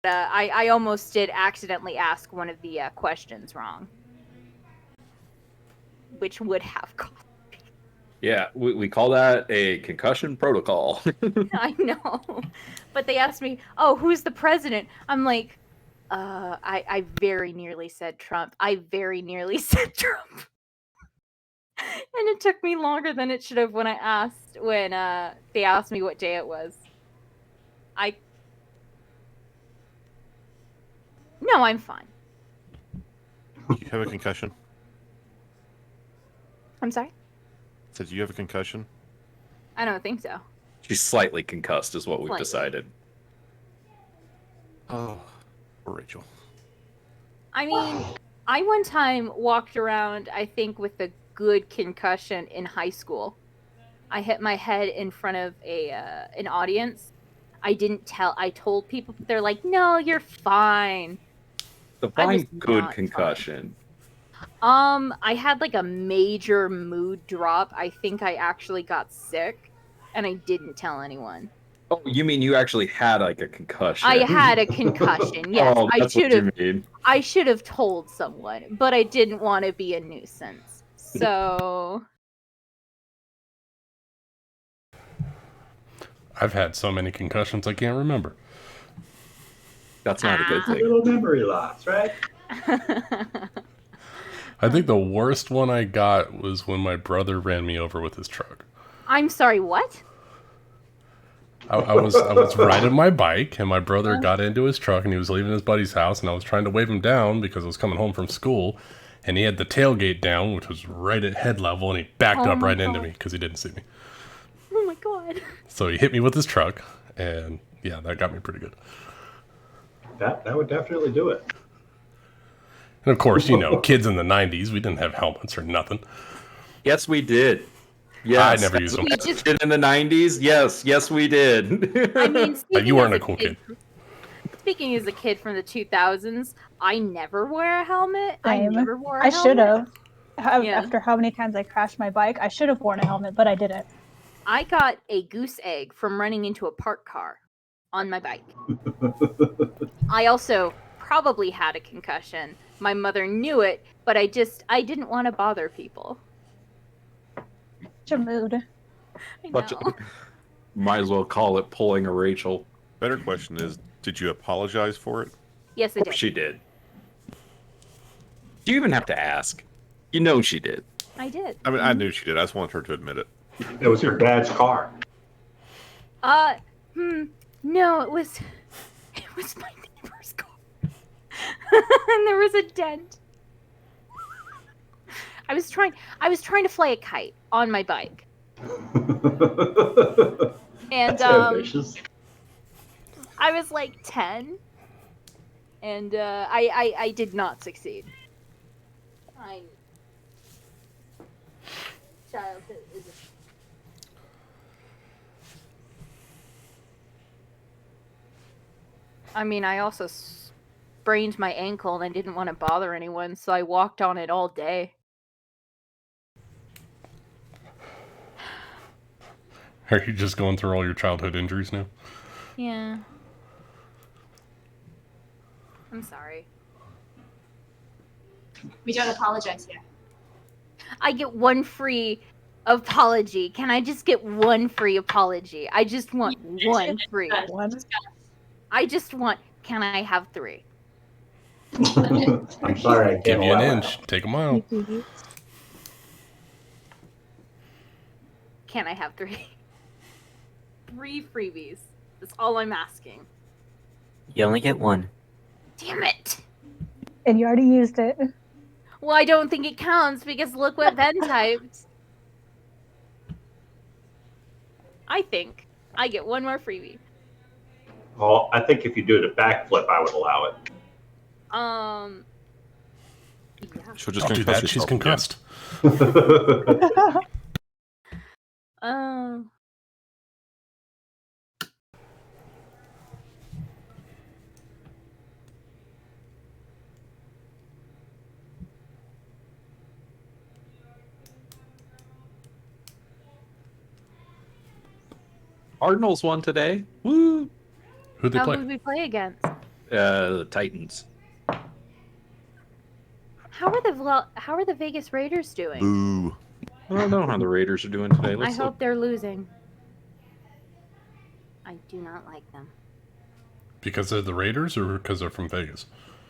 I almost did accidentally ask one of the questions wrong, which would have cost. Yeah, we call that a concussion protocol. I know, but they asked me, "Oh, who's the president?" I'm like, I very nearly said Trump. I very nearly said Trump, and it took me longer than it should have when they asked me what day it was. No, I'm fine. You have a concussion? I'm sorry? Said you have a concussion? I don't think so. She's slightly concussed, is what we've decided. Oh, poor Rachel. I mean, I one time walked around, I think, with a good concussion in high school. I hit my head in front of an audience. I told people, but they're like, "No, you're fine." Define good concussion. I had like a major mood drop. I think I actually got sick, and I didn't tell anyone. Oh, you mean you actually had like a concussion? I had a concussion. Yes, Oh, that's what you mean. I should have told someone, but I didn't want to be a nuisance. So I've had so many concussions I can't remember. That's not a good thing. Little memory loss, right? I think the worst one I got was when my brother ran me over with his truck. I'm sorry, what? I was riding my bike, and my brother got into his truck, and he was leaving his buddy's house, and I was trying to wave him down because I was coming home from school, and he had the tailgate down, which was right at head level, and he backed up right into me because he didn't see me. Oh my god. So he hit me with his truck, and yeah, that got me pretty good. That would definitely do it. And of course, you know, kids in the 90s, we didn't have helmets or nothing. Yes, we did. Yes, I never used them. Did in the 90s? Yes, we did. I mean, you weren't a cool kid. Speaking as a kid from the 2000s, I never wore a helmet. Same. I never wore a helmet. I should have. After how many times I crashed my bike, I should have worn a helmet, but I didn't. I got a goose egg from running into a parked car on my bike. I also probably had a concussion. My mother knew it, but I didn't want to bother people. Such a mood. I know. Might as well call it pulling a Rachel. Better question is, did you apologize for it? Yes, I did. She did. Do you even have to ask? You know she did. I did. I mean, I knew she did. I just wanted her to admit it. It was your dad's car. No, it was my neighbor's car. And there was a dent. I was trying to fly a kite on my bike. And ambitious. I was like 10, and I did not succeed. Childhood is I mean, I also sprained my ankle and I didn't want to bother anyone, so I walked on it all day. Are you just going through all your childhood injuries now? Yeah. I'm sorry. We don't apologize here. I get one free apology. Can I just get one free apology? I just want one free. I just want, can I have 3? I'm sorry. I can't Give you an allow inch. that. Take a mile. Can I have 3? 3 freebies. That's all I'm asking. You only get 1. Damn it! And you already used it. Well, I don't think it counts because look what Ben typed. I think I get 1 more freebie. Well, I think if you do the backflip, I would allow it. Yeah. She'll just Don't do that. She's concussed. Cardinals won today. Woo! Who'd they How play? would we play against? The Titans. How are the Vegas Raiders doing? Boo. I don't know how the Raiders are doing today. I Let's hope look. they're losing. I do not like them. Because they're the Raiders or because they're from Vegas?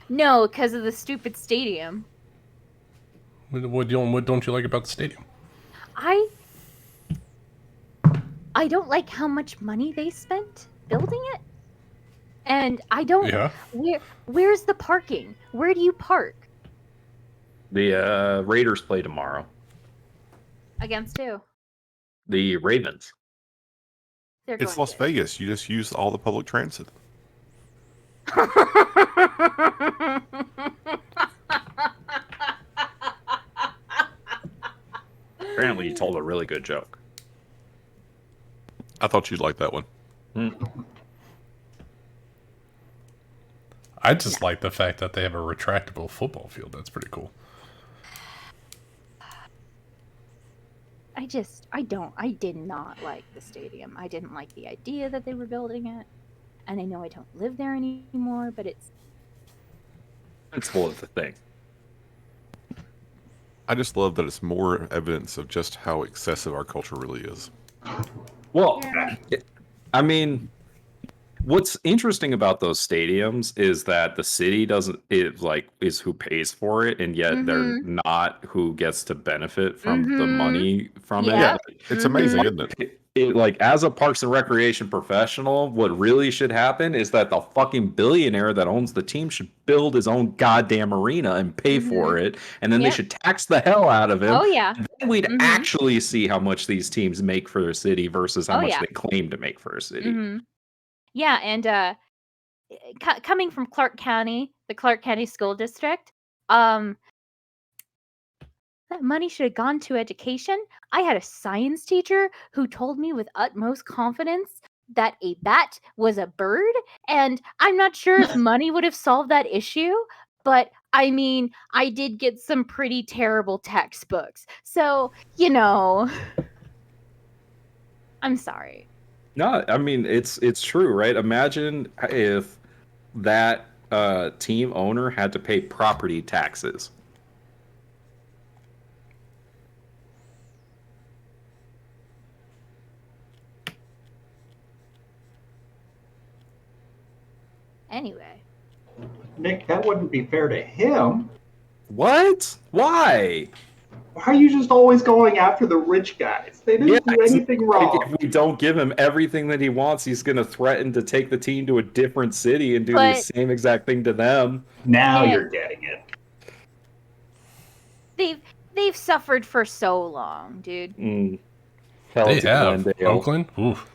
No, because of the stupid stadium. What don't you like about the stadium? I don't like how much money they spent building it. And I don't... Yeah. Where's the parking? Where do you park? The Raiders play tomorrow. Against who? The Ravens. They're It's going Las to. Vegas. You just use all the public transit. Apparently, you told a really good joke. I thought you'd like that one. I just like the fact that they have a retractable football field. That's pretty cool. I did not like the stadium. I didn't like the idea that they were building it. And I know I don't live there anymore, but it's... Principle of the thing. I just love that it's more evidence of just how excessive our culture really is. Well, Yeah. I mean, what's interesting about those stadiums is that the city is who pays for it, and yet they're not who gets to benefit from the money from Yeah. it. It's amazing, isn't it? Like, as a Parks and Recreation professional, what really should happen is that the fucking billionaire that owns the team should build his own goddamn arena and pay for it, and then they Yep. should tax the hell out of him. Oh, yeah. Then we'd actually see how much these teams make for their city versus how Oh, much yeah. they claim to make for their city. Yeah, and coming from Clark County, the Clark County School District, that money should have gone to education. I had a science teacher who told me with utmost confidence that a bat was a bird, and I'm not sure if money would have solved that issue, but I mean, I did get some pretty terrible textbooks. So, I'm sorry. No, I mean it's true, right? Imagine if that team owner had to pay property taxes. Anyway. Nick, that wouldn't be fair to him. What? Why? Why are you just always going after the rich guys? They didn't do anything wrong. If we don't give him everything that he wants, he's going to threaten to take the team to a different city and do the same exact thing to them. Now you're getting it. They've suffered for so long, dude. They have. Oakland? Oof.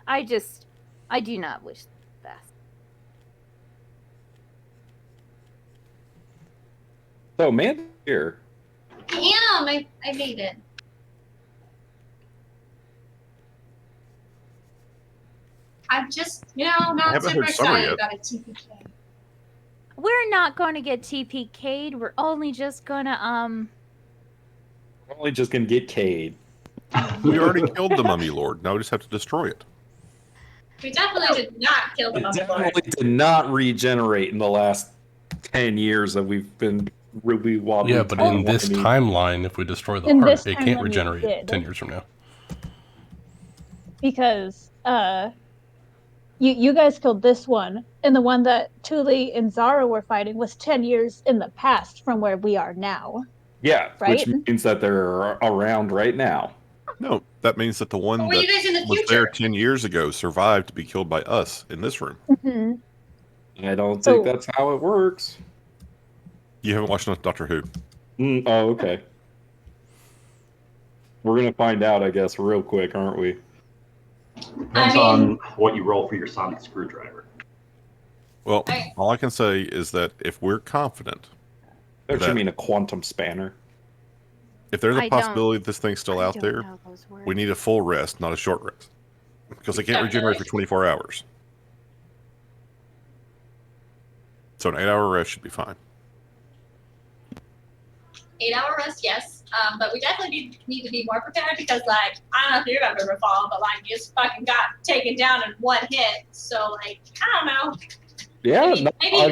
I do not wish the best. So, man, here. I am. I made it. I'm just, not super excited about a TPK. We're not going to get TPK'd. We're only just going to, We're only just going to get K'd. We already killed the Mummy Lord. Now we just have to destroy it. We definitely did not kill the Mummy Lord. Definitely did not regenerate in the last 10 years that we've been really wobbly. Yeah, but in this timeline, if we destroy the heart, it can't regenerate 10 years from now. Because you guys killed this one, and the one that Thule and Zara were fighting was 10 years in the past from where we are now. Yeah, right? Which means that they're around right now. No, that means that the one that was there 10 years ago survived to be killed by us in this room. I don't think that's how it works. You haven't watched enough Doctor Who. Oh, okay. We're going to find out, I guess, real quick, aren't we? Depends on what you roll for your sonic screwdriver. Well, all I can say is that if we're confident... Don't you mean a quantum spanner? If there's a possibility this thing's still out there, we need a full rest, not a short rest. Because they can't regenerate for 24 hours. So an 8-hour rest should be fine. 8-hour rest, yes. But we definitely need to be more prepared because, like, I don't know if you guys ever fallen, but like, you just fucking got taken down in one hit. So, like, I don't know. Yeah,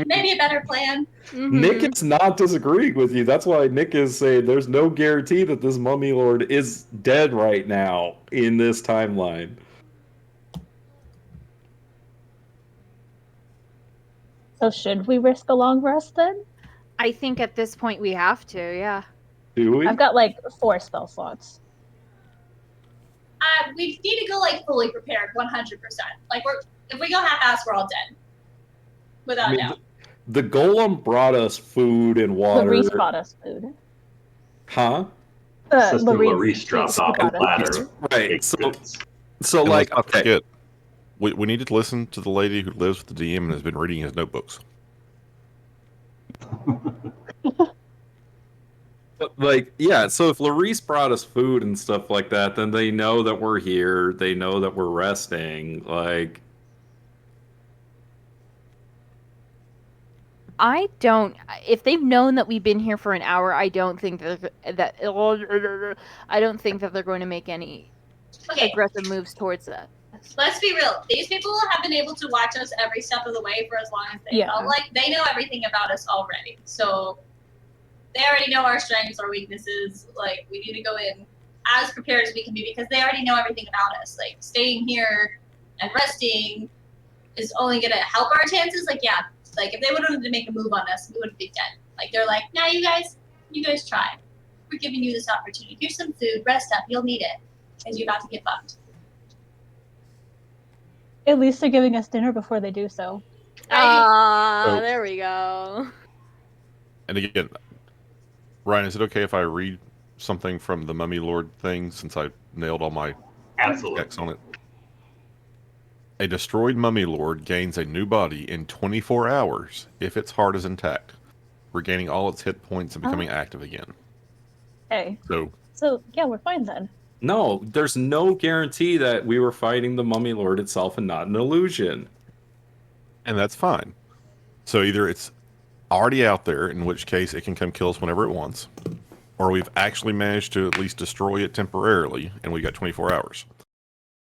maybe a better plan. Nick is not disagreeing with you. That's why Nick is saying there's no guarantee that this mummy lord is dead right now in this timeline. So should we risk a long rest then? I think at this point we have to, yeah. Do we? I've got like 4 spell slots. We need to go like fully prepared, 100%. Like if we go half-assed, we're all dead, without doubt. The golem brought us food and water. Larice brought us food. Huh? Sister Larice dropped off a platter. Right. So like, let's not forget, we need to listen to the lady who lives with the DM and has been reading his notebooks. But like, yeah, so if Larice brought us food and stuff like that, then they know that we're here. They know that we're resting. Like, I don't. If they've known that we've been here for an hour, I don't think that I don't think that they're going to make any aggressive moves towards that. Let's be real. These people have been able to watch us every step of the way for as long as they felt like. They know everything about us already. So they already know our strengths, our weaknesses. Like, we need to go in as prepared as we can be because they already know everything about us. Like, staying here and resting is only going to help our chances. Like, yeah, like, if they wanted to make a move on us, we wouldn't be dead. Like, they're like, no, you guys try. We're giving you this opportunity. Here's some food. Rest up. You'll need it because you're about to get bumped. At least they're giving us dinner before they do so. There we go. And again, Ryan, is it okay if I read something from the Mummy Lord thing since I nailed all my checks on it? A destroyed Mummy Lord gains a new body in 24 hours if its heart is intact, regaining all its hit points and becoming active again. Okay. So yeah, we're fine then. No, there's no guarantee that we were fighting the Mummy Lord itself and not an illusion. And that's fine. So either it's already out there, in which case it can come kill us whenever it wants, or we've actually managed to at least destroy it temporarily, and we got 24 hours.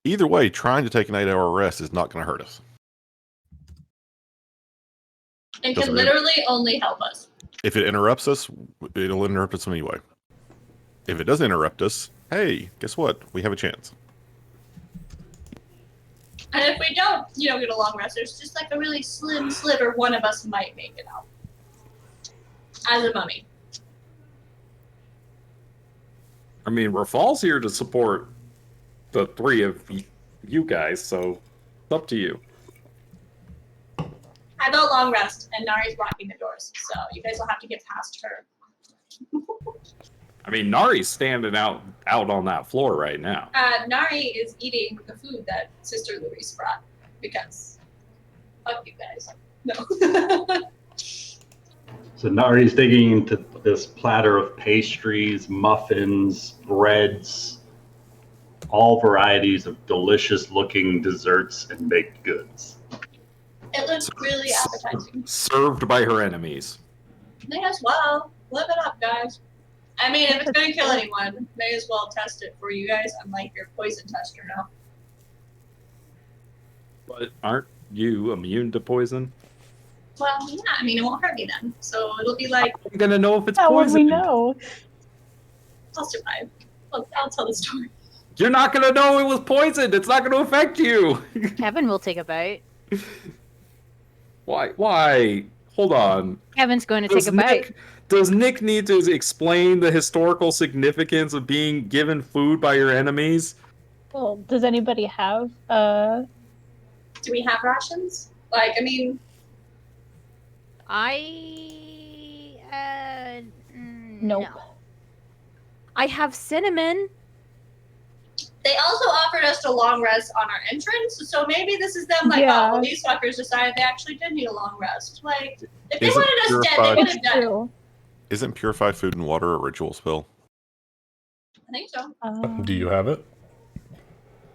Either way, trying to take an 8-hour rest is not going to hurt us. It can literally only help us. If it interrupts us, it'll interrupt us anyway. If it doesn't interrupt us, hey, guess what? We have a chance. And if we don't, get a long rest, there's just like a really slim sliver one of us might make it out. As a mummy. I mean, Rafal's here to support the 3 of you guys, so it's up to you. I vote long rest, and Nari's blocking the doors, so you guys will have to get past her. I mean, Nari's standing out on that floor right now. Nari is eating the food that Sister Louise brought, because fuck you guys. No. So Nari's digging into this platter of pastries, muffins, breads, all varieties of delicious-looking desserts and baked goods. It looks really appetizing. Served by her enemies. May as well. Live it up, guys. I mean, if it's going to kill anyone, may as well test it for you guys. I'm like your poison tester now. But aren't you immune to poison? Well, yeah, I mean, it won't hurt me then. So it'll be like... I'm going to know if it's How would poison. we know? I'll survive. I'll tell the story. You're not going to know it was poisoned. It's not going to affect you. Kevin will take a bite. Why? Hold on. Kevin's going to take a bite. Does Nick need to explain the historical significance of being given food by your enemies? Well, does anybody have Do we have rations? Like, I mean... Nope. No. I have cinnamon. They also offered us a long rest on our entrance, so maybe this is them like, oh, well, these fuckers decided they actually did need a long rest. Like, if they wanted us dead, they would have done it. Isn't purified food and water a ritual spell? I think so. Do you have it?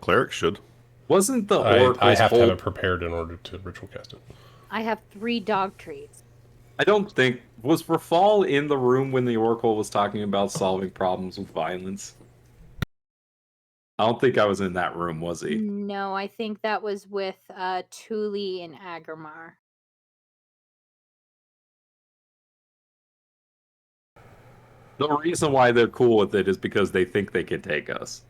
Cleric should. Wasn't the I have to have it prepared in order to ritual cast it. I have 3 dog treats. I don't think was Rafal in the room when the Oracle was talking about solving problems with violence. I don't think I was in that room, was he? No, I think that was with Thule and Aggramar. The reason why they're cool with it is because they think they can take us.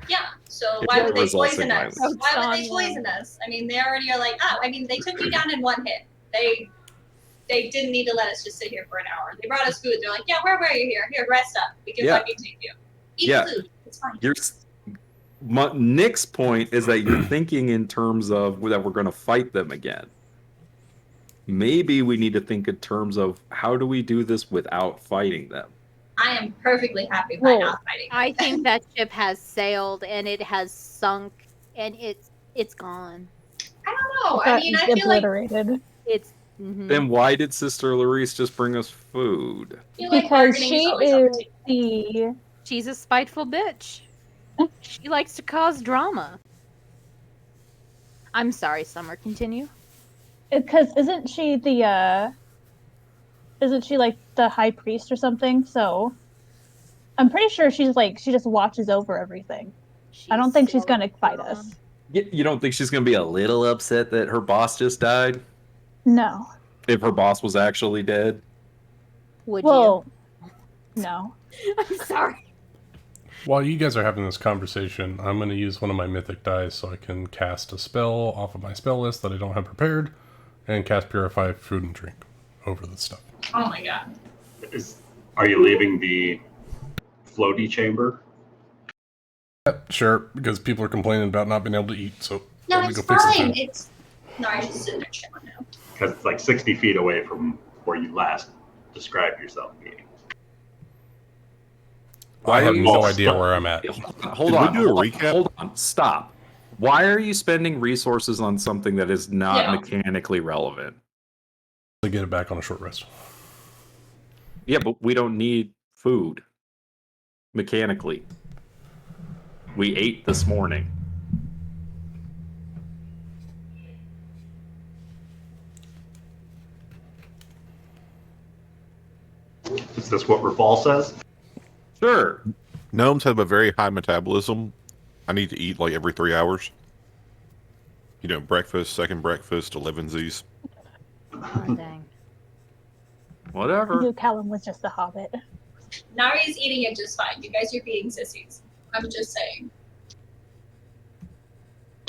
Yeah, so If why it would they results in poison us? violence. Why would they poison us? I mean, they already are like, oh, I mean, they took you down in one hit. They didn't need to let us just sit here for an hour. They brought us food. They're like, yeah, where were you here? Here, rest up. We can fucking take you. Eat food. It's fine. Nick's point is that you're thinking in terms of that we're going to fight them again. Maybe we need to think in terms of how do we do this without fighting them? I am perfectly happy by not fighting. I think that ship has sailed and it has sunk and it's gone. I don't know. I mean, I feel obliterated. It's Then why did Sister Larice just bring us food? Because she's a spiteful bitch. She likes to cause drama. I'm sorry, Summer. Continue. Because isn't she like the high priest or something? So I'm pretty sure she just watches over everything. I don't think she's gonna fight us. You don't think she's going to be a little upset that her boss just died? No. If her boss was actually dead? Would you? No. I'm sorry. While you guys are having this conversation, I'm going to use one of my mythic dice so I can cast a spell off of my spell list that I don't have prepared, and cast Purify Food and Drink over the stuff. Oh my god. Are you leaving the floaty chamber? Yep, sure, because people are complaining about not being able to eat, so... No, let me it's go fix the fine. food. No, I just sit there chilling now. Because it's like 60 feet away from where you last described yourself being. I have no idea where I'm at. Hold on. Did we do a recap? Hold on. Stop. Why are you spending resources on something that is not mechanically relevant? To get it back on a short rest. Yeah, but we don't need food. Mechanically. We ate this morning. Is this what Rafal says? Sure. Gnomes have a very high metabolism. I need to eat like every 3 hours. You know, breakfast, second breakfast, 11sies. Oh, dang. Whatever. I knew Callum was just a hobbit. Nari's eating it just fine. You guys are being sissies. I'm just saying.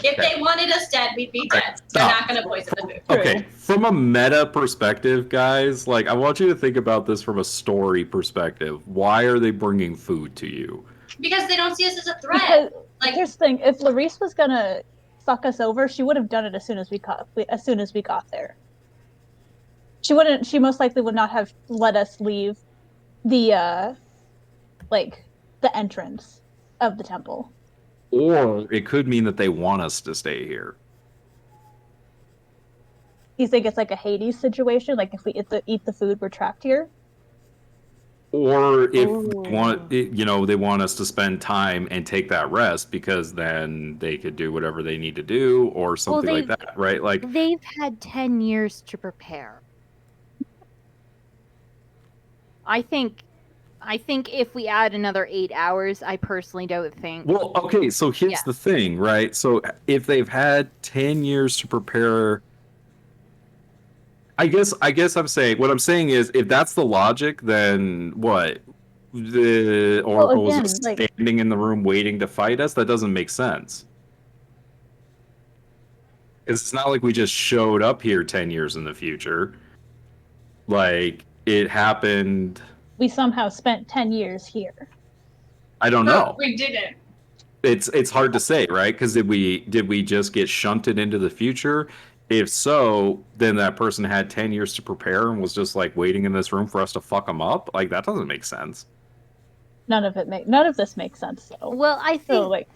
If they wanted us dead, we'd be dead. They're not going to poison the food. Okay, from a meta perspective, guys, like I want you to think about this from a story perspective. Why are they bringing food to you? Because they don't see us as a threat. Like, here's the thing: if Larice was gonna fuck us over, she would have done it as soon as we got there. She wouldn't. She most likely would not have let us leave the the entrance of the temple. Or it could mean that they want us to stay here. You think it's like a Hades situation? Like if we eat the food, we're trapped here? Or if they want us to spend time and take that rest because then they could do whatever they need to do or something like that, right? Like they've had 10 years to prepare. I think if we add another 8 hours, I personally don't think. Well, okay, so here's the thing, right? So if they've had 10 years to prepare, I guess I'm saying what I'm saying is if that's the logic, then what? The Oracle was just standing in the room waiting to fight us? That doesn't make sense. It's not like we just showed up here 10 years in the future. Like it happened. We somehow spent 10 years here. I don't know. We didn't. It's hard to say, right? Because did we just get shunted into the future? If so, then that person had 10 years to prepare and was just like waiting in this room for us to fuck them up. Like that doesn't make sense. None of this makes sense though. Well, I think.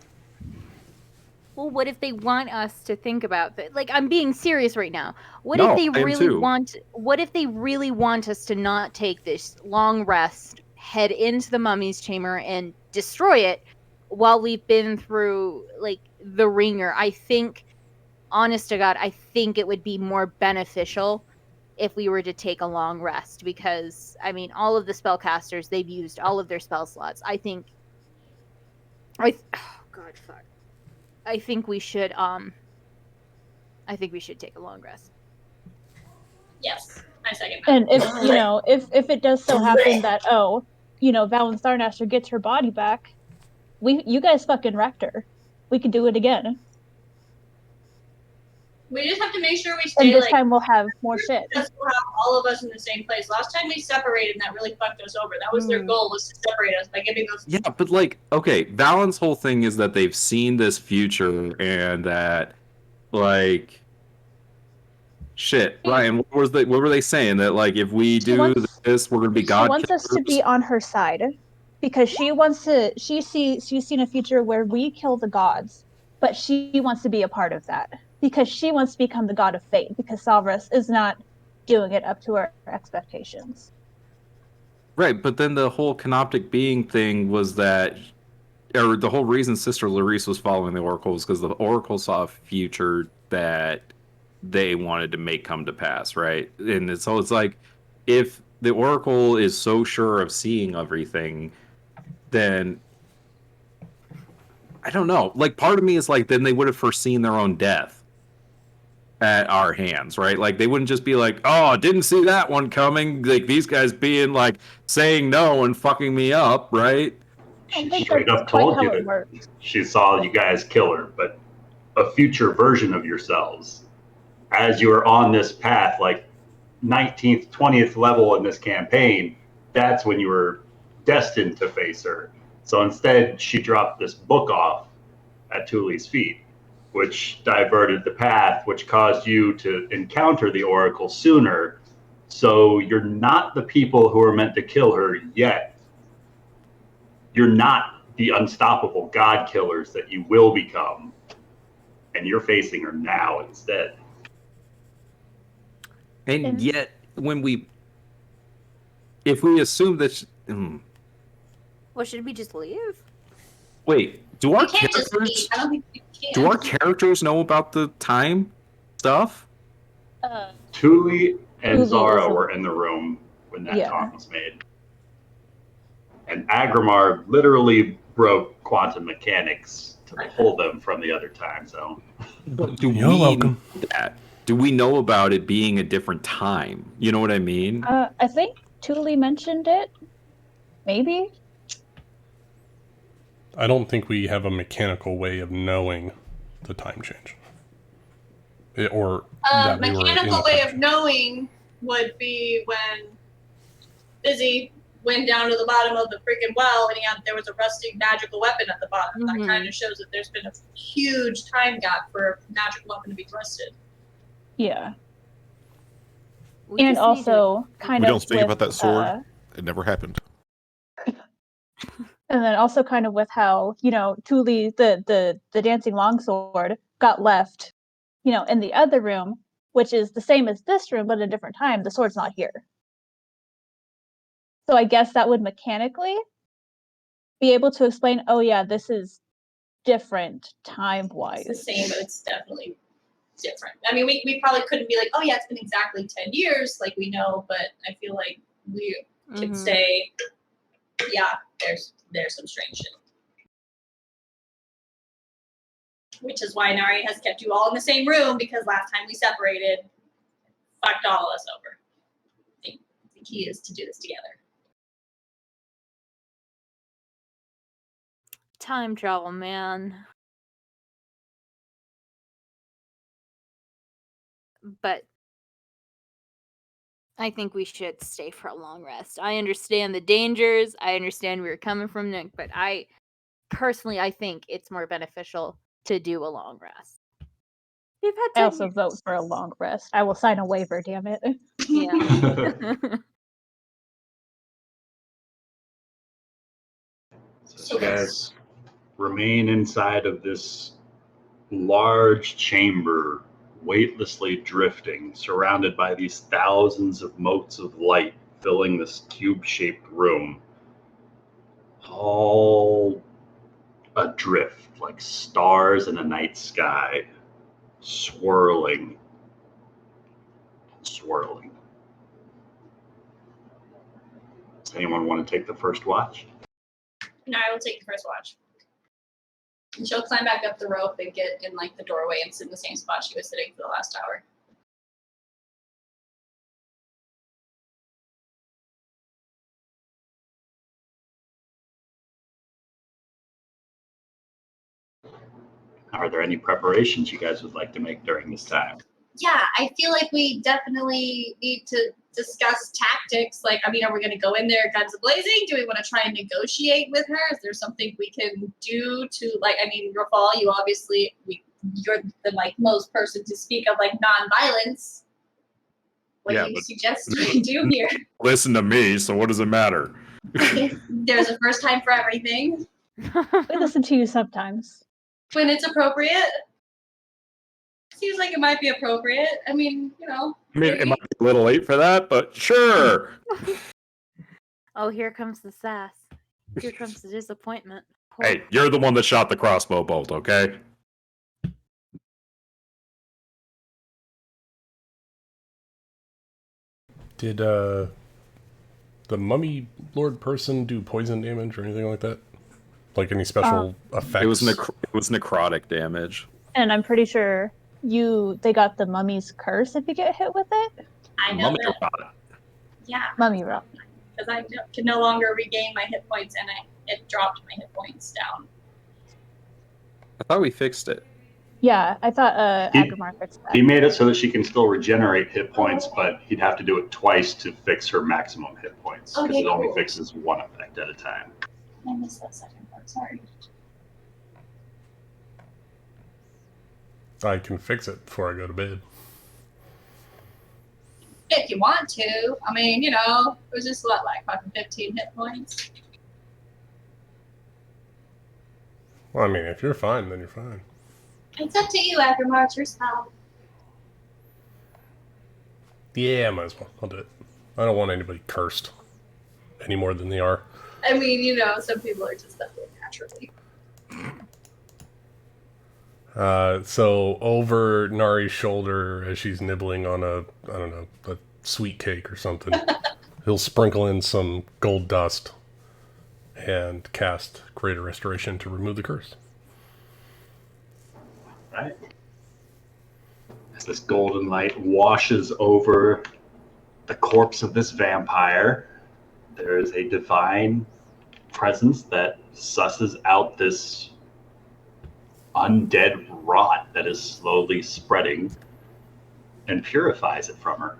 Well, what if they want us to think about that? Like, I'm being serious right now. What if they really want us to not take this long rest, head into the mummy's chamber, and destroy it while we've been through like the ringer? I think, honest to God, I think it would be more beneficial if we were to take a long rest, because I mean, all of the spellcasters, they've used all of their spell slots. I think we should take a long rest. Yes, I second that. And if it does so happen that Valen Starnaster gets her body back, you guys fucking wrecked her. We could do it again. We just have to make sure we stay. And this time we'll have more shit. We'll have all of us in the same place. Last time we separated, and that really fucked us over. That was their goal, was to separate us by giving us. Yeah, but like, okay, Valen's whole thing is that they've seen this future and that, like, shit, Ryan, what were they saying? That like, if we do this, we're gonna be god. She wants us to be on her side because she's seen a future where we kill the gods, but she wants to be a part of that because she wants to become the god of fate because Salvarus is not doing it up to her expectations. Right, but then the whole canoptic being thing was that, or the whole reason Sister Larice was following the Oracle was because the Oracle saw a future that they wanted to make come to pass, right? And so it's like, if the Oracle is so sure of seeing everything, then I don't know. Like, part of me is like, then they would have foreseen their own death at our hands, right? Like, they wouldn't just be like, oh, didn't see that one coming. Like, these guys being like saying no and fucking me up, right? She straight up told you that she saw you guys kill her, but a future version of yourselves. As you are on this path, like 19th, 20th level in this campaign, that's when you were destined to face her. So instead, she dropped this book off at Thule's feet, which diverted the path, which caused you to encounter the Oracle sooner. So you're not the people who are meant to kill her yet. You're not the unstoppable god killers that you will become. And you're facing her now instead. And yet, if we assume that... Well, should we just leave? Wait, do our characters know about the time stuff? Thule and Zara were in the room when that talk was made. And Aggramar literally broke quantum mechanics to pull them from the other time zone. But You're welcome. Do we know about it being a different time? You know what I mean? I think Thule mentioned it. Maybe. I don't think we have a mechanical way of knowing the time change. Mechanical way of knowing would be when Busy went down to the bottom of the freaking well and there was a rusting magical weapon at the bottom. Mm-hmm. That kind of shows that there's been a huge time gap for a magical weapon to be rusted. Yeah. And also kind of... We don't speak about that sword. It never happened. And then also kind of with how, Thule, the dancing longsword, got left, in the other room, which is the same as this room, but a different time. The sword's not here. So I guess that would mechanically be able to explain, oh yeah, this is different time-wise. It's the same, but it's definitely different. I mean, we probably couldn't be like, oh yeah, it's been exactly 10 years, like we know, but I feel like we could say, yeah, there's some strange shit. Which is why Nari has kept you all in the same room, because last time we separated, fucked all of us over. I think the key is to do this together. Time travel, man. But I think we should stay for a long rest. I understand the dangers. I understand where you're coming from, Nick, but I think it's more beneficial to do a long rest. I also vote for a long rest. I will sign a waiver, damn it. Yeah. So you guys remain inside of this large chamber, weightlessly drifting, surrounded by these thousands of motes of light filling this cube-shaped room, all adrift like stars in a night sky, swirling. Does anyone want to take the first watch? No, I will take the first watch. And she'll climb back up the rope and get in like the doorway and sit in the same spot she was sitting for the last hour. Are there any preparations you guys would like to make during this time? Yeah, I feel like we definitely need to discuss tactics. Like, I mean, are we going to go in there guns blazing? Do we want to try and negotiate with her? Is there something we can do to, like, I mean, Rafal, you obviously, you're the like most person to speak of like nonviolence. What do you suggest we do here? Listen to me. So what does it matter? There's a first time for everything. We listen to you sometimes. When it's appropriate. Seems like it might be appropriate. I mean, you know. I mean, it might be a little late for that, but sure. Oh, here comes the sass. Here comes the disappointment. Hey, you're the one that shot the crossbow bolt, okay? Did the mummy lord person do poison damage or anything like that? Like any special effects? It was necrotic damage. And I'm pretty sure they got the mummy's curse if you get hit with it. I know Mummy that. rot. Yeah. Mummy rot. Because I can no longer regain my hit points, and it dropped my hit points down. I thought we fixed it. Yeah, I thought Aggramar fixed that. He made it so that she can still regenerate hit points, but he'd have to do it twice to fix her maximum hit points, because it only fixes one effect at a time. I missed that second part, sorry. I can fix it before I go to bed. If you want to. I mean, you know, it was just what, like fucking 15 hit points? Well, I mean, if you're fine, then you're fine. It's up to you, Aggramar. It's your spell. Yeah, might as well. I'll do it. I don't want anybody cursed any more than they are. I mean, you know, some people are just that way naturally. So over Nari's shoulder as she's nibbling on a sweet cake or something, he'll sprinkle in some gold dust and cast Greater Restoration to remove the curse. Right. As this golden light washes over the corpse of this vampire, there is a divine presence that susses out this undead rot that is slowly spreading and purifies it from her.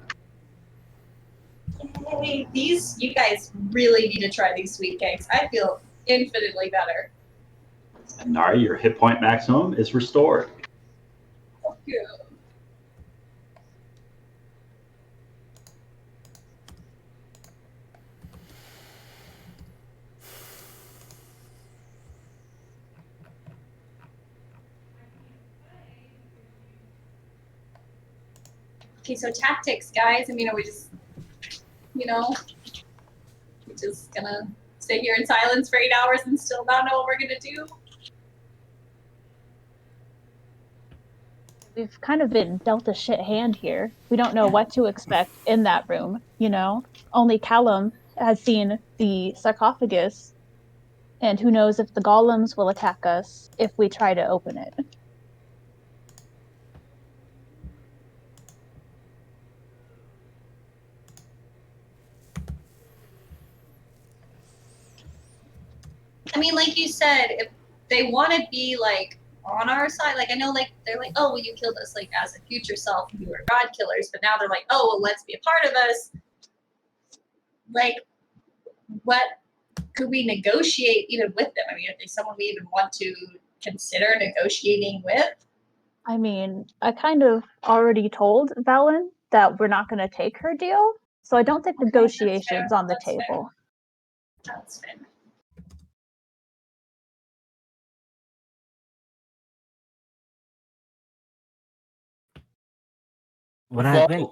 Hey, you guys really need to try these sweet cakes. I feel infinitely better. And Nari, your hit point maximum is restored. Thank you. Okay, so tactics, guys. I mean, are we just, you know, we're just gonna stay here in silence for 8 hours and still not know what we're gonna do? We've kind of been dealt a shit hand here. We don't know what to expect in that room, you know? Only Callum has seen the sarcophagus, and who knows if the golems will attack us if we try to open it. I mean, like you said, if they want to be like on our side, like I know, like they're like, oh, well, you killed us like as a future self, you were god killers, but now they're like, oh, well, let's be a part of us. Like, what could we negotiate even with them? I mean, if there's someone we even want to consider negotiating with. I mean, I kind of already told Valen that we're not going to take her deal, so I don't think negotiation's on the table. Fair. That's fair. What happened?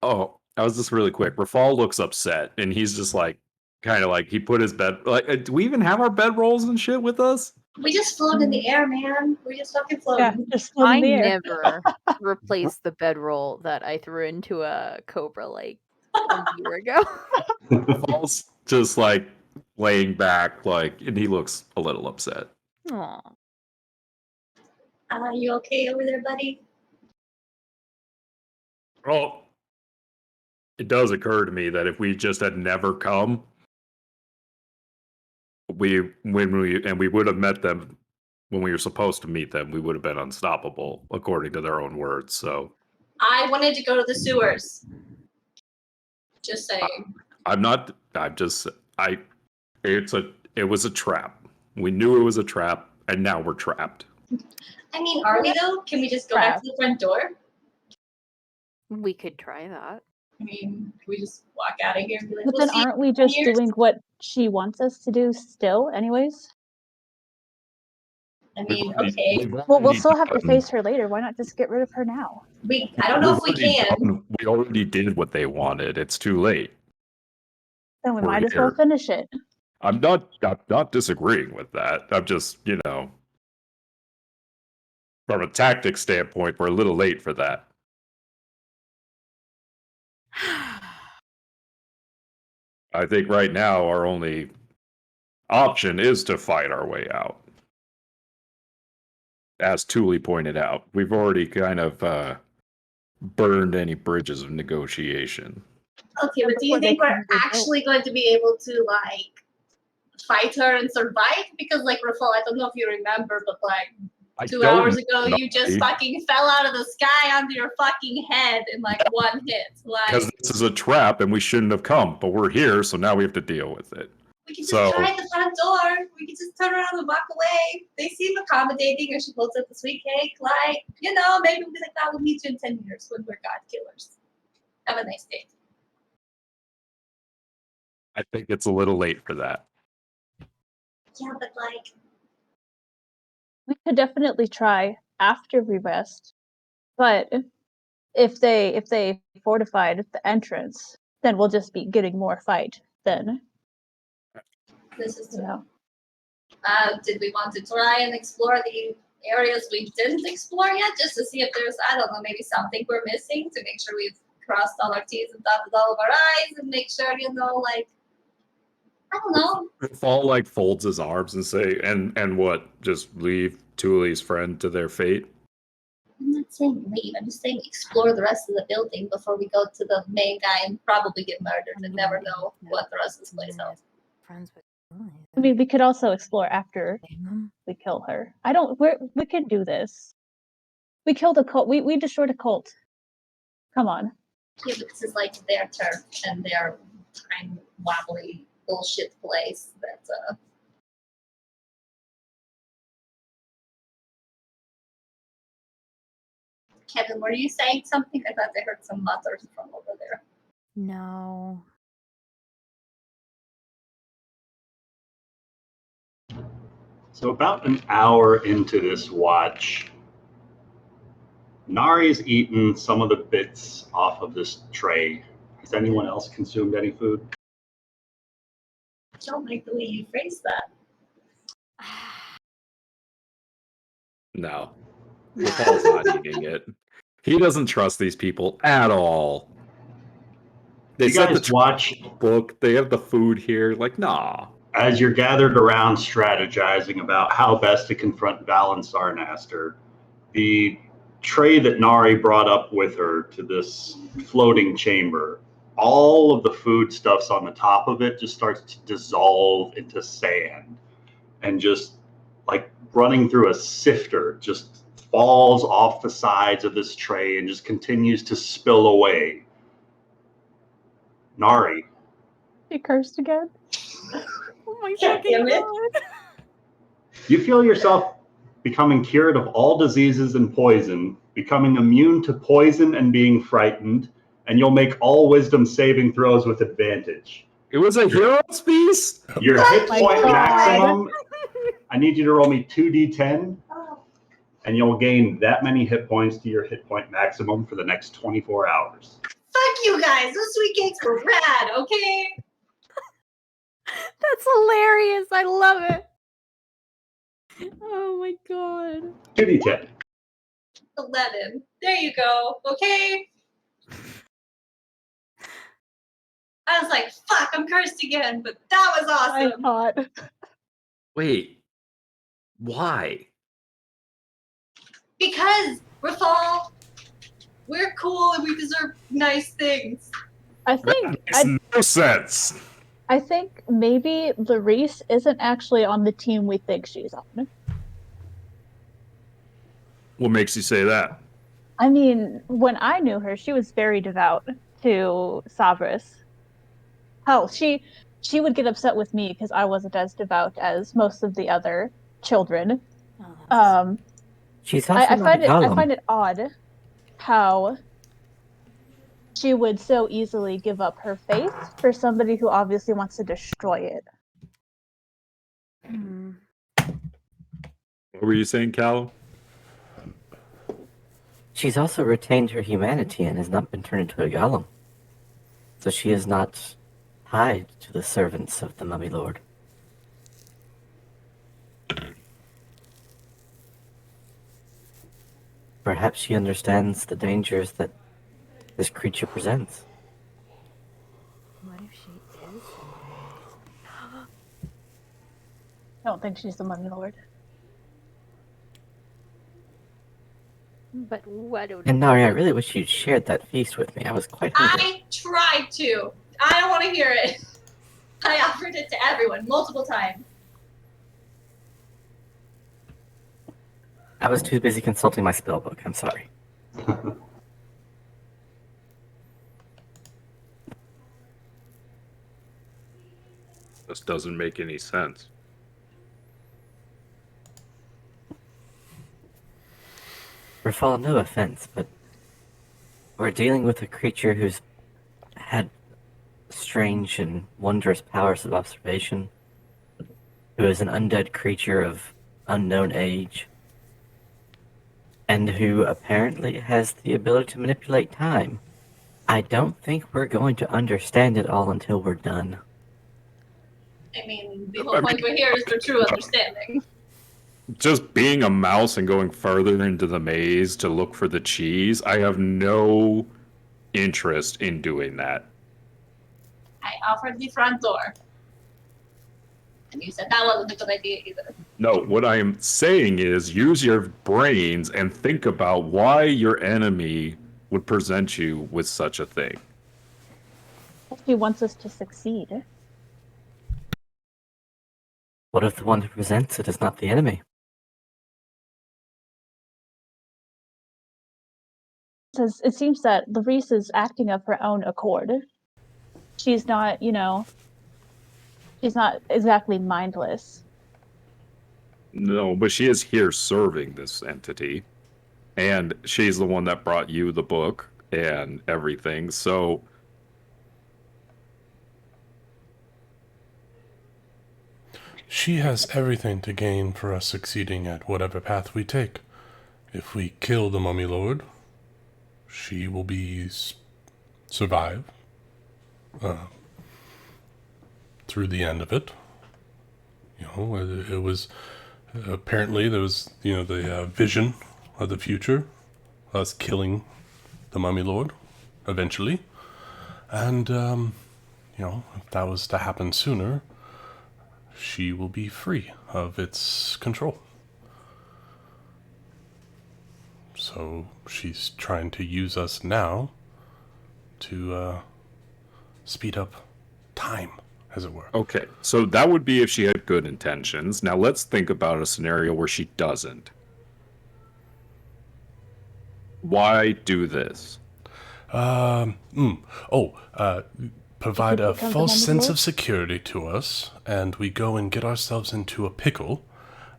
Oh, I was just really quick. Rafal looks upset, and he's just like, kind of like, he put his bed. Like, do we even have our bed rolls and shit with us? We just float in the air, man. We just fucking float. Yeah, just float in the air. Never replaced the bedroll that I threw into a cobra like a year ago. just like laying back, like, and he looks a little upset. Aw. You okay over there, buddy? Oh, it does occur to me that if we just had never come, we would have met them when we were supposed to meet them, we would have been unstoppable, according to their own words. So I wanted to go to the sewers. Just saying. It was a trap. We knew it was a trap, and now we're trapped. I mean, are we though? Can we just go back to the front door? We could try that. I mean, can we just walk out of here and be like, But then aren't we just doing what she wants us to do still, anyways? I mean, okay. Well, we'll still have to face her later. Why not just get rid of her now? I don't know if we can. We already did what they wanted. It's too late. Then we might as well finish it. I'm not disagreeing with that. I'm just, from a tactic standpoint, we're a little late for that. I think right now our only option is to fight our way out. As Thule pointed out, we've already kind of burned any bridges of negotiation. Okay, but do you think we're actually going to be able to, fight her and survive? Because, Rafal, I don't know if you remember, but, 2 hours ago, you just fucking fell out of the sky onto your fucking head in, one hit. Because this is a trap and we shouldn't have come, but we're here, so now we have to deal with it. We can just try the front door. We can just turn around and walk away. They seem accommodating, and she holds up the sweet cake. Maybe we'll be like, we'll meet you in 10 years when we're God killers. Have a nice day. I think it's a little late for that. Yeah, but we could definitely try after we rest. But if they fortified the entrance, then we'll just be getting more fight then. This is true. Did we want to try and explore the areas we didn't explore yet, just to see if there's, I don't know, maybe something we're missing, to make sure we've crossed all our T's and dotted all of our I's, and make sure, I don't know. Fall folds his arms and say, and what? Just leave Thule's friend to their fate? I'm not saying leave. I'm just saying explore the rest of the building before we go to the main guy and probably get murdered and never know what the rest of this place holds. I mean, we could also explore after we kill her. We can do this. We killed a cult. We destroyed a cult. Come on. Yeah, but this is their turf and their time wobbly bullshit place. That's Kevin, were you saying something? I thought I heard some mutters from over there. No. So about an hour into this watch, Nari's eaten some of the bits off of this tray. Has anyone else consumed any food? I don't like the way you phrase that. No. Paul's not eating it. He doesn't trust these people at all. They said the watch book. They have the food here. Nah. As you're gathered around strategizing about how best to confront Val and Sarnaster, the tray that Nari brought up with her to this floating chamber, all of the foodstuffs on the top of it just starts to dissolve into sand, and just running through a sifter, just falls off the sides of this tray and just continues to spill away. Nari. He cursed again. Oh my fucking God. You feel yourself becoming cured of all diseases and poison, becoming immune to poison and being frightened, and you'll make all wisdom saving throws with advantage. It was a hero's piece? Your hit point maximum, I need you to roll me 2d10, and you'll gain that many hit points to your hit point maximum for the next 24 hours. Fuck you guys, those sweet cakes were rad, okay? That's hilarious. I love it. Oh my God. 2d10. 11. There you go, okay? I was like, fuck, I'm cursed again, but that was awesome. I'm not. Wait. Why? Because we're cool and we deserve nice things. I think That makes no sense. I think maybe Larice isn't actually on the team we think she's on. What makes you say that? I mean, when I knew her, she was very devout to Savras. Hell, she would get upset with me because I wasn't as devout as most of the other children. She's also I find it odd how she would so easily give up her faith for somebody who obviously wants to destroy it. What were you saying, Cal? She's also retained her humanity and has not been turned into a golem. So she is not tied to the servants of the Mummy Lord. Perhaps she understands the dangers that this creature presents. What if she is? I don't think she's the Mummy Lord. But what? And Nari, I really wish you'd shared that feast with me. I was quite hungry. I tried to. I don't want to hear it. I offered it to everyone multiple times. I was too busy consulting my spell book. I'm sorry. This doesn't make any sense. Rafal, no offense, but we're dealing with a creature who's had strange and wondrous powers of observation, who is an undead creature of unknown age, and who apparently has the ability to manipulate time. I don't think we're going to understand it all until we're done. I mean, the whole point we're here is for true understanding. Just being a mouse and going further into the maze to look for the cheese, I have no interest in doing that. I offered the front door. And you said that wasn't a good idea either. No, what I am saying is use your brains and think about why your enemy would present you with such a thing. She wants us to succeed. What if the one who presents it is not the enemy? It seems that Larice is acting of her own accord. She's not, she's not exactly mindless. No, but she is here serving this entity. And she's the one that brought you the book and everything, so... She has everything to gain for us succeeding at whatever path we take. If we kill the Mummy Lord, she will be survive through the end of it. It was apparently there was the vision of the future, us killing the Mummy Lord eventually, and if that was to happen sooner, she will be free of its control. So she's trying to use us now to speed up time, as it were. Okay, so that would be if she had good intentions. Now let's think about a scenario where she doesn't. Why do this? Provide a false sense of security to us, and we go and get ourselves into a pickle,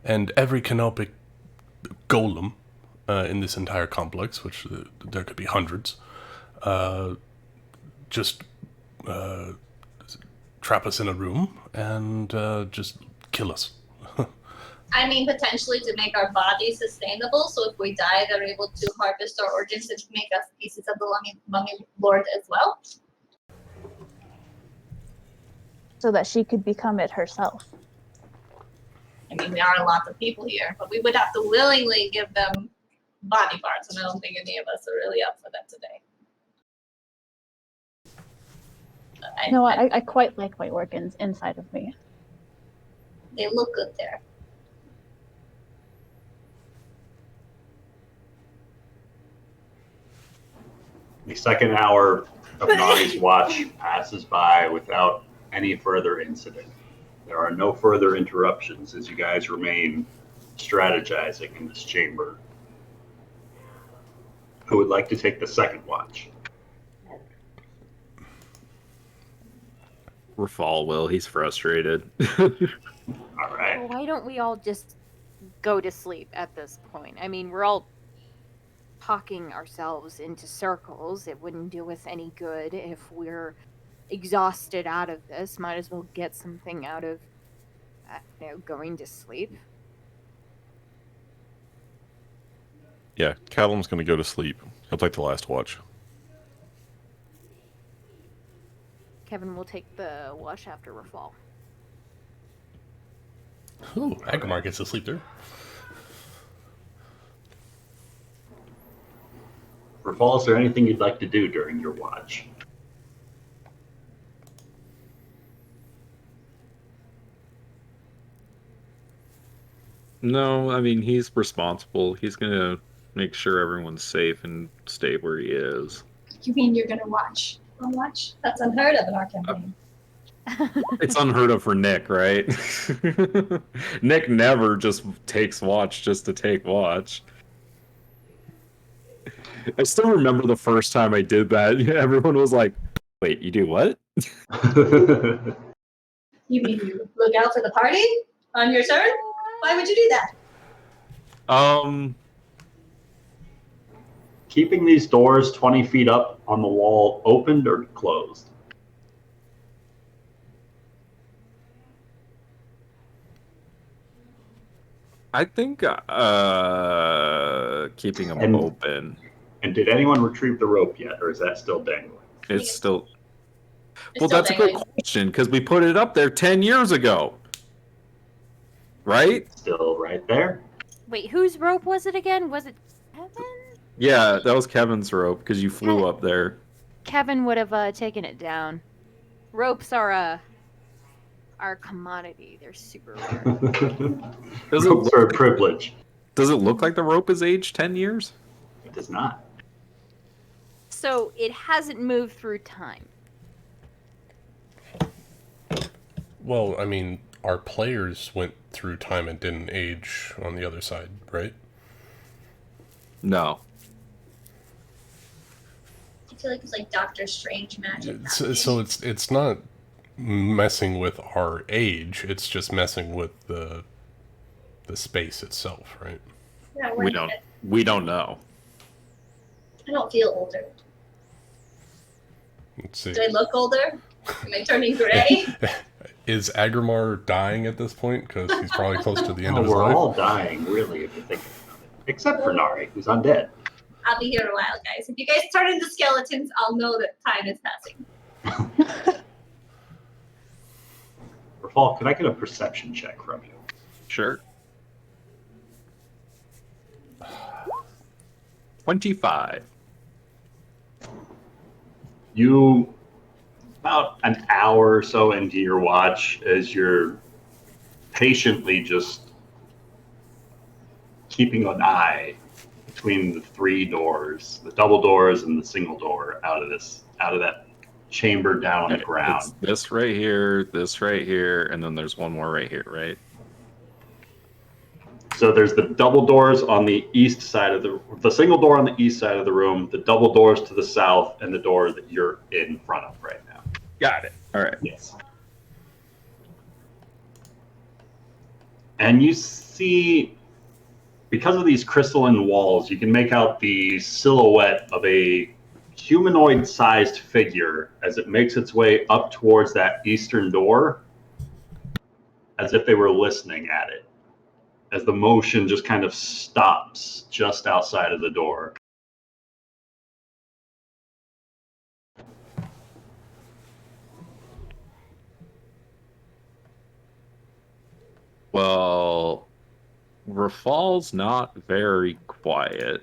and every canopic golem in this entire complex, which there could be hundreds, just trap us in a room and just kill us. I mean, potentially to make our bodies sustainable, so if we die, they're able to harvest our organs and make us pieces of the Mummy Lord as well. So that she could become it herself. I mean, there are lots of people here, but we would have to willingly give them body parts, and I don't think any of us are really up for that today. I quite like my organs inside of me. They look good there. The second hour of Nari's watch passes by without any further incident. There are no further interruptions as you guys remain strategizing in this chamber. Who would like to take the second watch? Rafal will. He's frustrated. All right. Well, why don't we all just go to sleep at this point? I mean, we're all talking ourselves into circles. It wouldn't do us any good if we're exhausted out of this. Might as well get something out of going to sleep. Yeah, Callum's going to go to sleep. He'll take the last watch. Kevin will take the watch after Rafal. Ooh, Aggramar gets to sleep there. Rafal, is there anything you'd like to do during your watch? No, I mean, he's responsible. He's going to make sure everyone's safe and stay where he is. You mean you're gonna watch? I'll watch? That's unheard of in our campaign. It's unheard of for Nick, right? Nick never just takes watch just to take watch. I still remember the first time I did that. Everyone was like, wait, you do what? You mean you look out for the party on your turn? Why would you do that? Keeping these doors 20 feet up on the wall opened or closed? I think keeping them open. And did anyone retrieve the rope yet, or is that still dangling? It's still... It's Well, still that's a good question, because we put it up there 10 years ago. Right? Still right there. Wait, whose rope was it again? Was it Kevin? Yeah, that was Kevin's rope, because you flew up there. Kevin would have taken it down. Ropes are our commodity. They're super rare. Ropes are a privilege. Does it look like the rope is aged 10 years? It does not. So it hasn't moved through time. Well, I mean, our players went through time and didn't age on the other side, right? No. I feel like it's like Doctor Strange magic. So it's not messing with our age. It's just messing with the space itself, right? Yeah, We don't know. I don't feel older. Let's see. Do I look older? Am I turning gray? Is Aggramar dying at this point? Because he's probably close to the end of his we're life. all dying, really, if you think about it. Except for Nari, who's undead. I'll be here a while, guys. If you guys turn into skeletons, I'll know that time is passing. Rafal, could I get a perception check from you? Sure. 25. You, about an hour or so into your watch, as you're patiently just keeping an eye between the three doors, the double doors and the single door, out of that chamber down on the ground. It's this right here, and then there's one more right here, right? So there's the double doors on the east side of the single door on the east side of the room, the double doors to the south, and the door that you're in front of right now. Got it. All right. Yes. And you see, because of these crystalline walls, you can make out the silhouette of a humanoid-sized figure as it makes its way up towards that eastern door, as if they were listening at it, as the motion just kind of stops just outside of the door. Well, Rafal's not very quiet.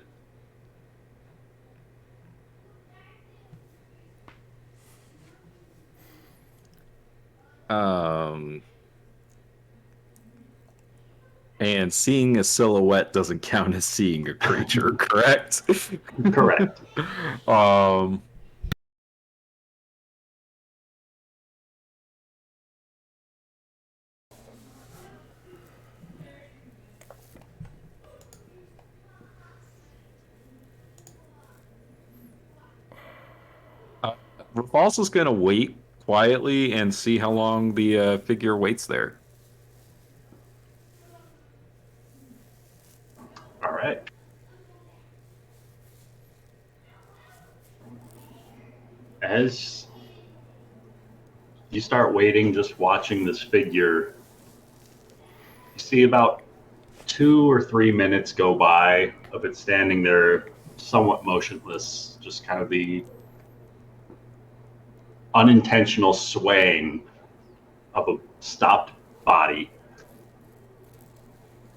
And seeing a silhouette doesn't count as seeing a creature, correct? Correct. Rafal's is going to wait quietly and see how long the figure waits there. All right. As you start waiting, just watching this figure, you see about 2 or 3 minutes go by of it standing there somewhat motionless, just kind of the unintentional swaying of a stopped body.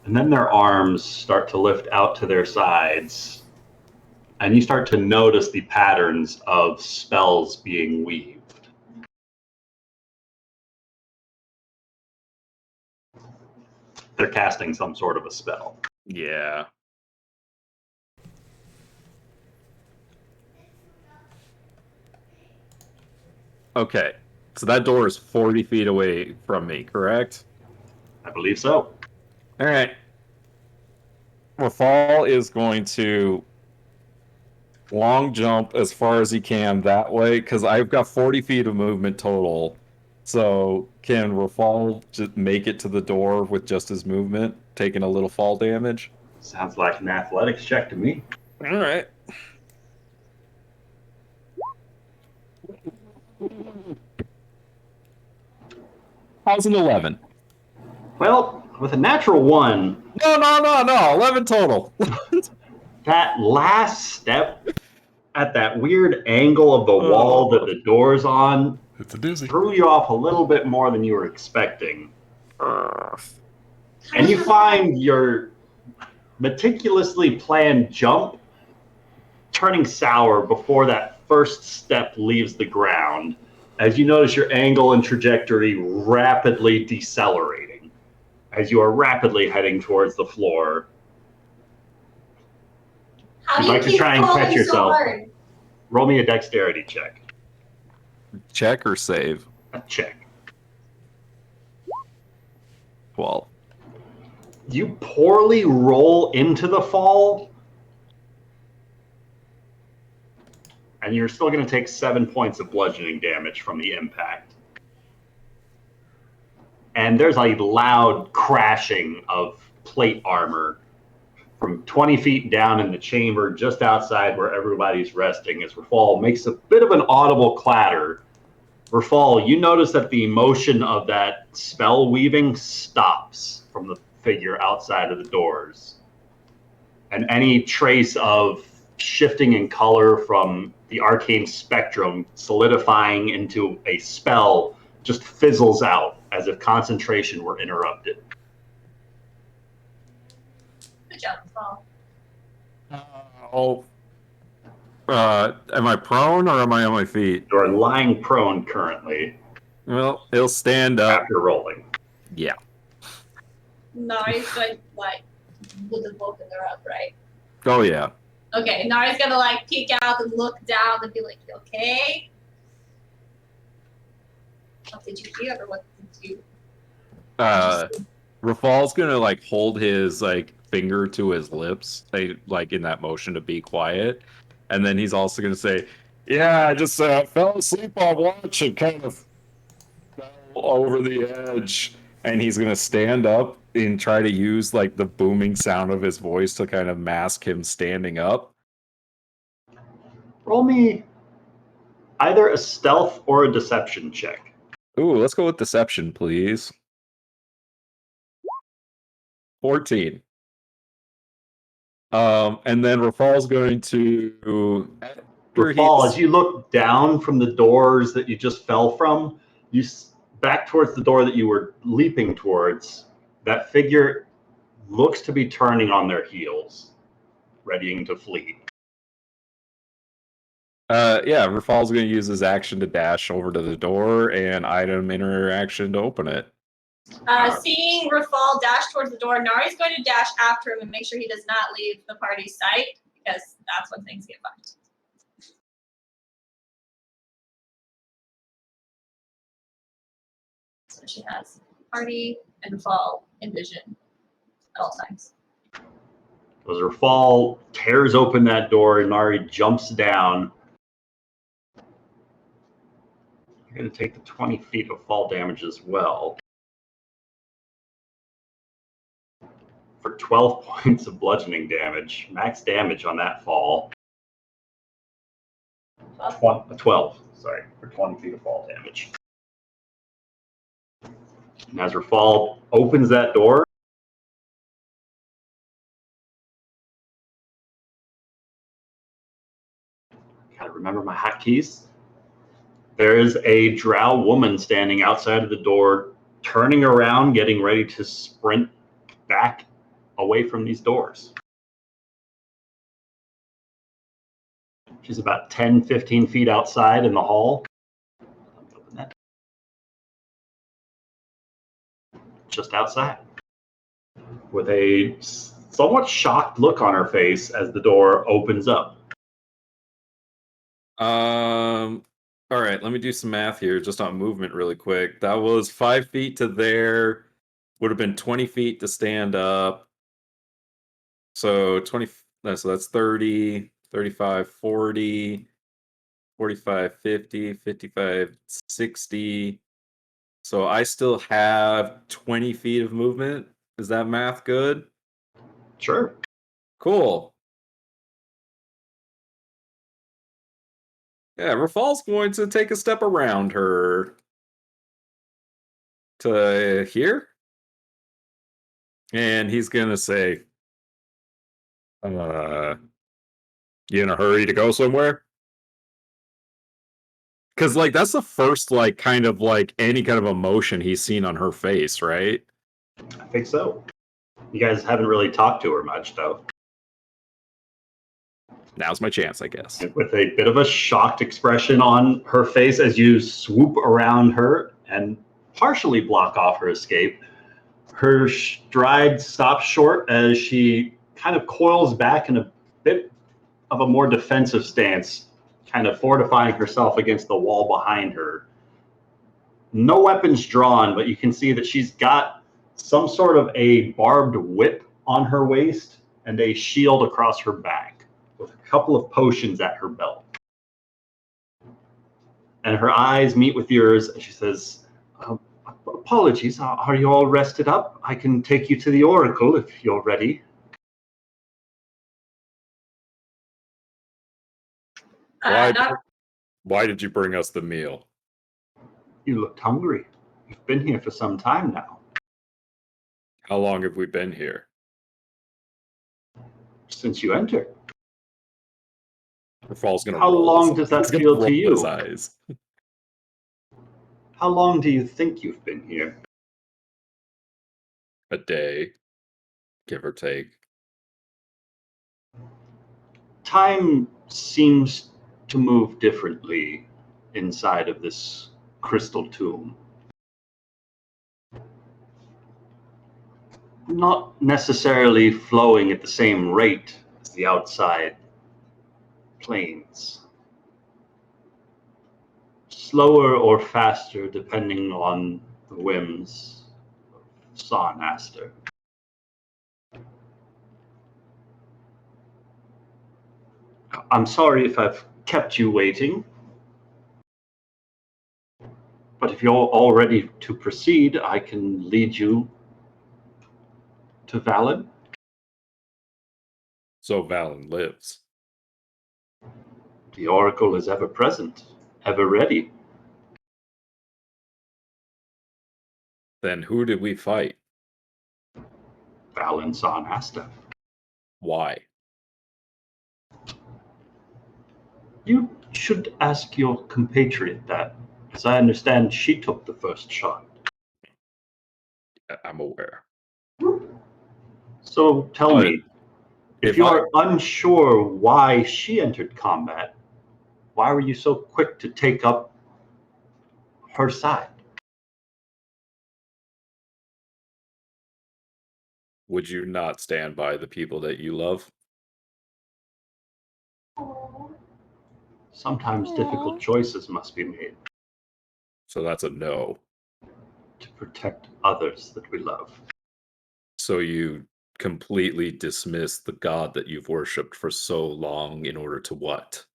And then their arms start to lift out to their sides, and you start to notice the patterns of spells being weaved. They're casting some sort of a spell. Yeah. Okay, so that door is 40 feet away from me, correct? I believe so. All right. Rafal is going to long jump as far as he can that way, because I've got 40 feet of movement total. So can Rafal just make it to the door with just his movement, taking a little fall damage? Sounds like an athletics check to me. All right. How's an 11? Well, with a natural 1... No, 11 total. That last step at that weird angle of the wall that the door's on, it's a doozy, threw you off a little bit more than you were expecting. And you find your meticulously planned jump turning sour before that first step leaves the ground, as you notice your angle and trajectory rapidly decelerating as you are rapidly heading towards the floor. How You'd do you like to keep try and catch falling so yourself. hard? Roll me a dexterity check. Check or save? A check. 12. You poorly roll into the fall, and you're still going to take 7 points of bludgeoning damage from the impact. And there's a loud crashing of plate armor from 20 feet down in the chamber just outside where everybody's resting as Rafal makes a bit of an audible clatter. Rafal, you notice that the motion of that spell weaving stops from the figure outside of the doors. And any trace of shifting in color from the arcane spectrum solidifying into a spell just fizzles out as if concentration were interrupted. Good job, Paul. Am I prone or am I on my feet? You're lying prone currently. Well, he'll stand up. After rolling. Yeah. Nari's going to, put the book in there up, right? Oh, yeah. Okay, Nari's going to, peek out and look down and be like, you okay? What did you do, or what did you... Rafal's gonna, hold his, finger to his lips, in that motion to be quiet. And then he's also gonna say, yeah, I just fell asleep on watch and kind of fell over the edge. And he's gonna stand up and try to use, the booming sound of his voice to kind of mask him standing up. Roll me either a stealth or a deception check. Ooh, let's go with deception, please. 14. And then Rafal's going to... Rafal, as you look down from the doors that you just fell from, you back towards the door that you were leaping towards, that figure looks to be turning on their heels, readying to flee. Yeah, Rafal's going to use his action to dash over to the door and item interaction to open it. Seeing Rafal dash towards the door, Nari's going to dash after him and make sure he does not leave the party's sight, because that's when things get fucked. So she has party and Rafal in vision at all times. As Rafal tears open that door, and Nari jumps down. You're going to take the 20 feet of fall damage as well. For 12 points of bludgeoning damage. Max damage on that fall. 12, sorry, for 20 feet of fall damage. And as Rafal opens that door, gotta remember my hotkeys. There is a drow woman standing outside of the door, turning around, getting ready to sprint back away from these doors. She's about 10, 15 feet outside in the hall. Open that. Just outside. With a somewhat shocked look on her face as the door opens up. All right, let me do some math here, just on movement really quick. That was 5 feet to there, would have been 20 feet to stand up. So 20, so that's 30, 35, 40, 45, 50, 55, 60. So I still have 20 feet of movement. Is that math good? Sure. Cool. Yeah, Rafal's going to take a step around her to here. And he's going to say, you in a hurry to go somewhere? Because, like, that's the first, like, kind of, like, any kind of emotion he's seen on her face, right? I think so. You guys haven't really talked to her much, though. Now's my chance, I guess. With a bit of a shocked expression on her face as you swoop around her and partially block off her escape, her stride stops short as she kind of coils back in a bit of a more defensive stance, kind of fortifying herself against the wall behind her. No weapons drawn, but you can see that she's got some sort of a barbed whip on her waist and a shield across her back, with a couple of potions at her belt. And her eyes meet with yours, and she says, apologies, are you all rested up? I can take you to the Oracle if you're ready. Why did you bring us the meal? You looked hungry. You've been here for some time now. How long have we been here? Since you entered. How long does that feel to you? His eyes. How long do you think you've been here? A day, give or take. Time seems to move differently inside of this crystal tomb. Not necessarily flowing at the same rate as the outside planes. Slower or faster depending on the whims of Sarnaster. I'm sorry if I've kept you waiting, but if you're all ready to proceed, I can lead you to Valen. So Valen lives. The Oracle is ever present, ever ready. Then who did we fight? Valen Sarnaster. Why? You should ask your compatriot that, as I understand she took the first shot. I'm aware. So tell me, if you're unsure why she entered combat, Why were you so quick to take up her side? Would you not stand by the people that you love? Sometimes difficult choices must be made. So that's a no. To protect others that we love. So you completely dismiss the God that you've worshipped for so long in order to what?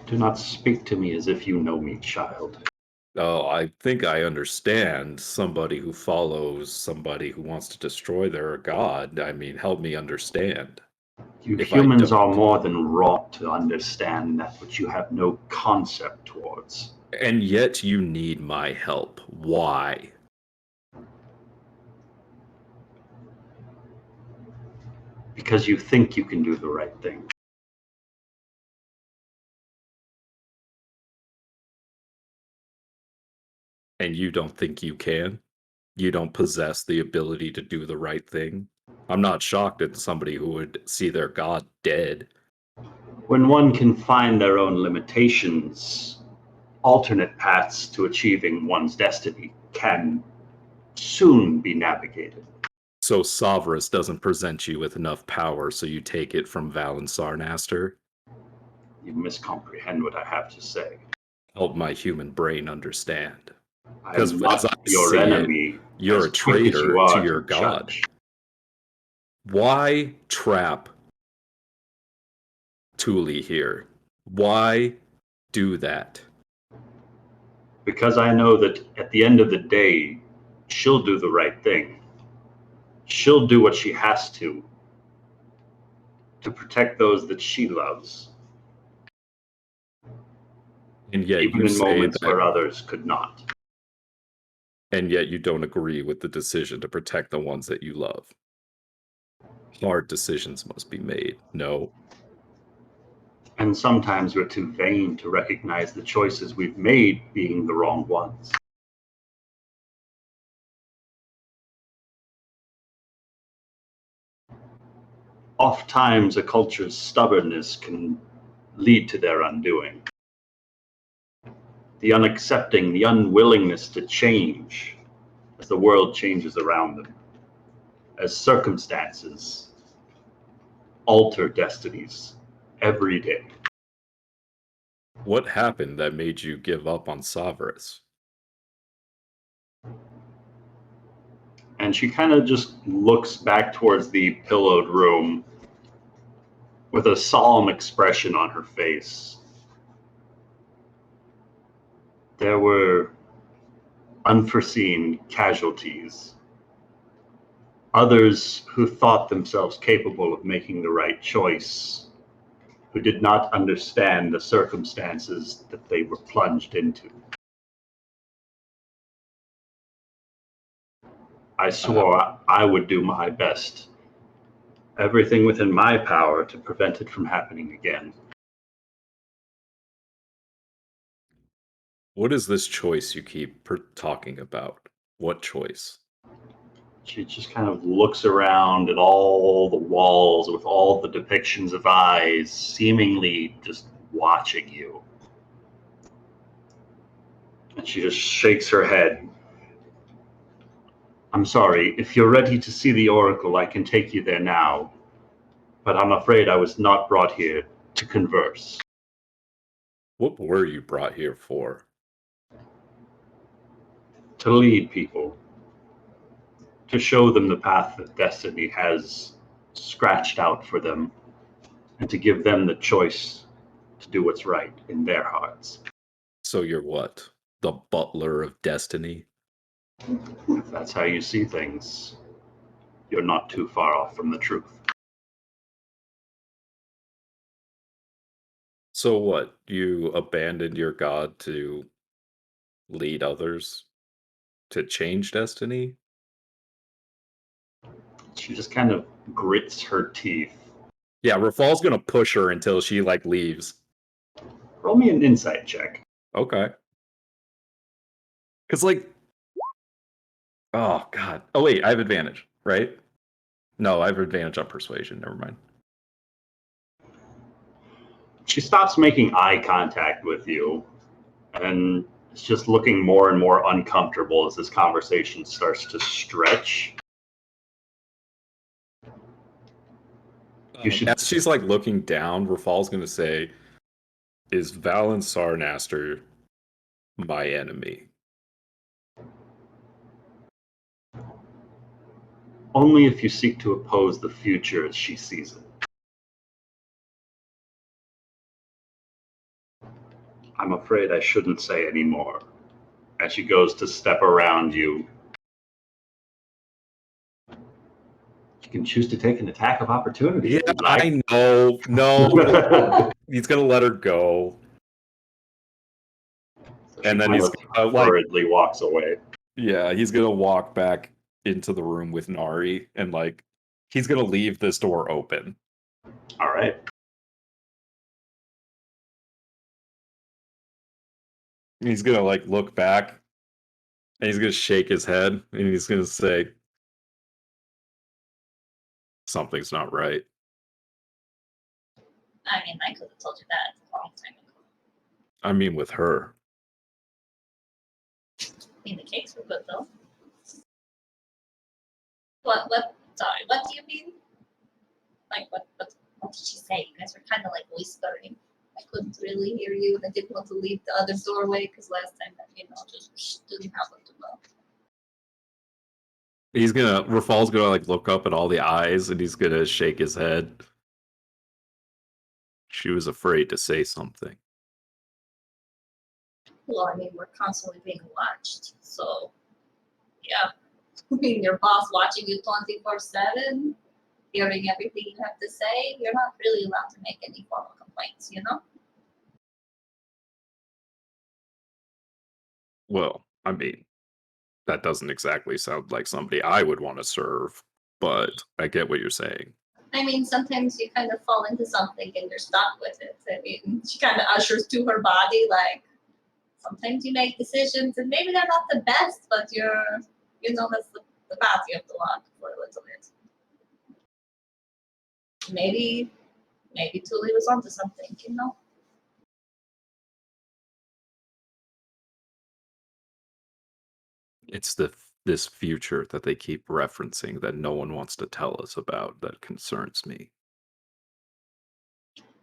Do not speak to me as if you know me, child. Oh, I think I understand somebody who follows somebody who wants to destroy their God. I mean, help me understand. You humans are more than wrought to understand that which you have no concept towards. And yet you need my help. Why? Because you think you can do the right thing. And you don't think you can? You don't possess the ability to do the right thing? I'm not shocked at somebody who would see their God dead. When one can find their own limitations, alternate paths to achieving one's destiny can soon be navigated. So Savarus doesn't present you with enough power, so you take it from Valen Sarnaster? You miscomprehend what I have to say. Help my human brain understand. Because as I your see enemy, it, you're a traitor to your God. Judge. Why trap Thule here? Why do that? Because I know that at the end of the day, she'll do the right thing. She'll do what she has to protect those that she loves. And yet even you in say moments that, where others could not. And yet you don't agree with the decision to protect the ones that you love. Hard decisions must be made. No. And sometimes we're too vain to recognize the choices we've made being the wrong ones. Oftentimes, a culture's stubbornness can lead to their undoing. The unaccepting, the unwillingness to change as the world changes around them, as circumstances alter destinies every day. What happened that made you give up on Savarus? And she kind of just looks back towards the pillowed room with a solemn expression on her face. There were unforeseen casualties. Others who thought themselves capable of making the right choice, who did not understand the circumstances that they were plunged into. I swore I would do my best, everything within my power to prevent it from happening again. What is this choice you keep talking about? What choice? She just kind of looks around at all the walls with all the depictions of eyes, seemingly just watching you. And she just shakes her head. I'm sorry, if you're ready to see the Oracle, I can take you there now. But I'm afraid I was not brought here to converse. What were you brought here for? To lead people. To show them the path that destiny has scratched out for them. And to give them the choice to do what's right in their hearts. So you're what? The butler of destiny? If that's how you see things, you're not too far off from the truth. So what? You abandoned your God to lead others? To change destiny? She just kind of grits her teeth. Yeah, Rafal's gonna push her until she, leaves. Roll me an insight check. Okay. Because, oh, God. Oh, wait, I have advantage, right? No, I have advantage on persuasion. Never mind. She stops making eye contact with you, and it's just looking more and more uncomfortable as this conversation starts to stretch. As she's like looking down, Rafal's going to say, "Is Valen Sarnaster my enemy?" Only if you seek to oppose the future as she sees it. I'm afraid I shouldn't say any more. As she goes to step around you, you can choose to take an attack of opportunity. Yeah, I know. No, he's gonna let her go, so and then he's hurriedly walks away. Yeah, he's gonna walk back into the room with Nari, and like he's gonna leave this door open. All right. He's gonna like look back, and he's gonna shake his head, and he's gonna say, "Something's not right." I mean, I could have told you that a long time ago. I mean, with her. I mean, the cakes were good though. What? Sorry, what do you mean? Like, what did she say? You guys were kind of like whispering. I couldn't really hear you, and I didn't want to leave the other doorway because last time that just didn't happen too well. Rafal's gonna like look up at all the eyes, and he's gonna shake his head. She was afraid to say something. Well, I mean, we're constantly being watched, so yeah. I mean, your boss watching you 24/7, hearing everything you have to say. You're not really allowed to make any formal complaints, you know? Well, I mean, that doesn't exactly sound like somebody I would want to serve, but I get what you're saying. I mean, sometimes you kind of fall into something and you're stuck with it. I mean, she kind of ushers to her body, like, sometimes you make decisions and maybe they're not the best, but that's the path you have to walk for a little bit. Maybe Tuli was onto something, you know? It's this future that they keep referencing that no one wants to tell us about that concerns me.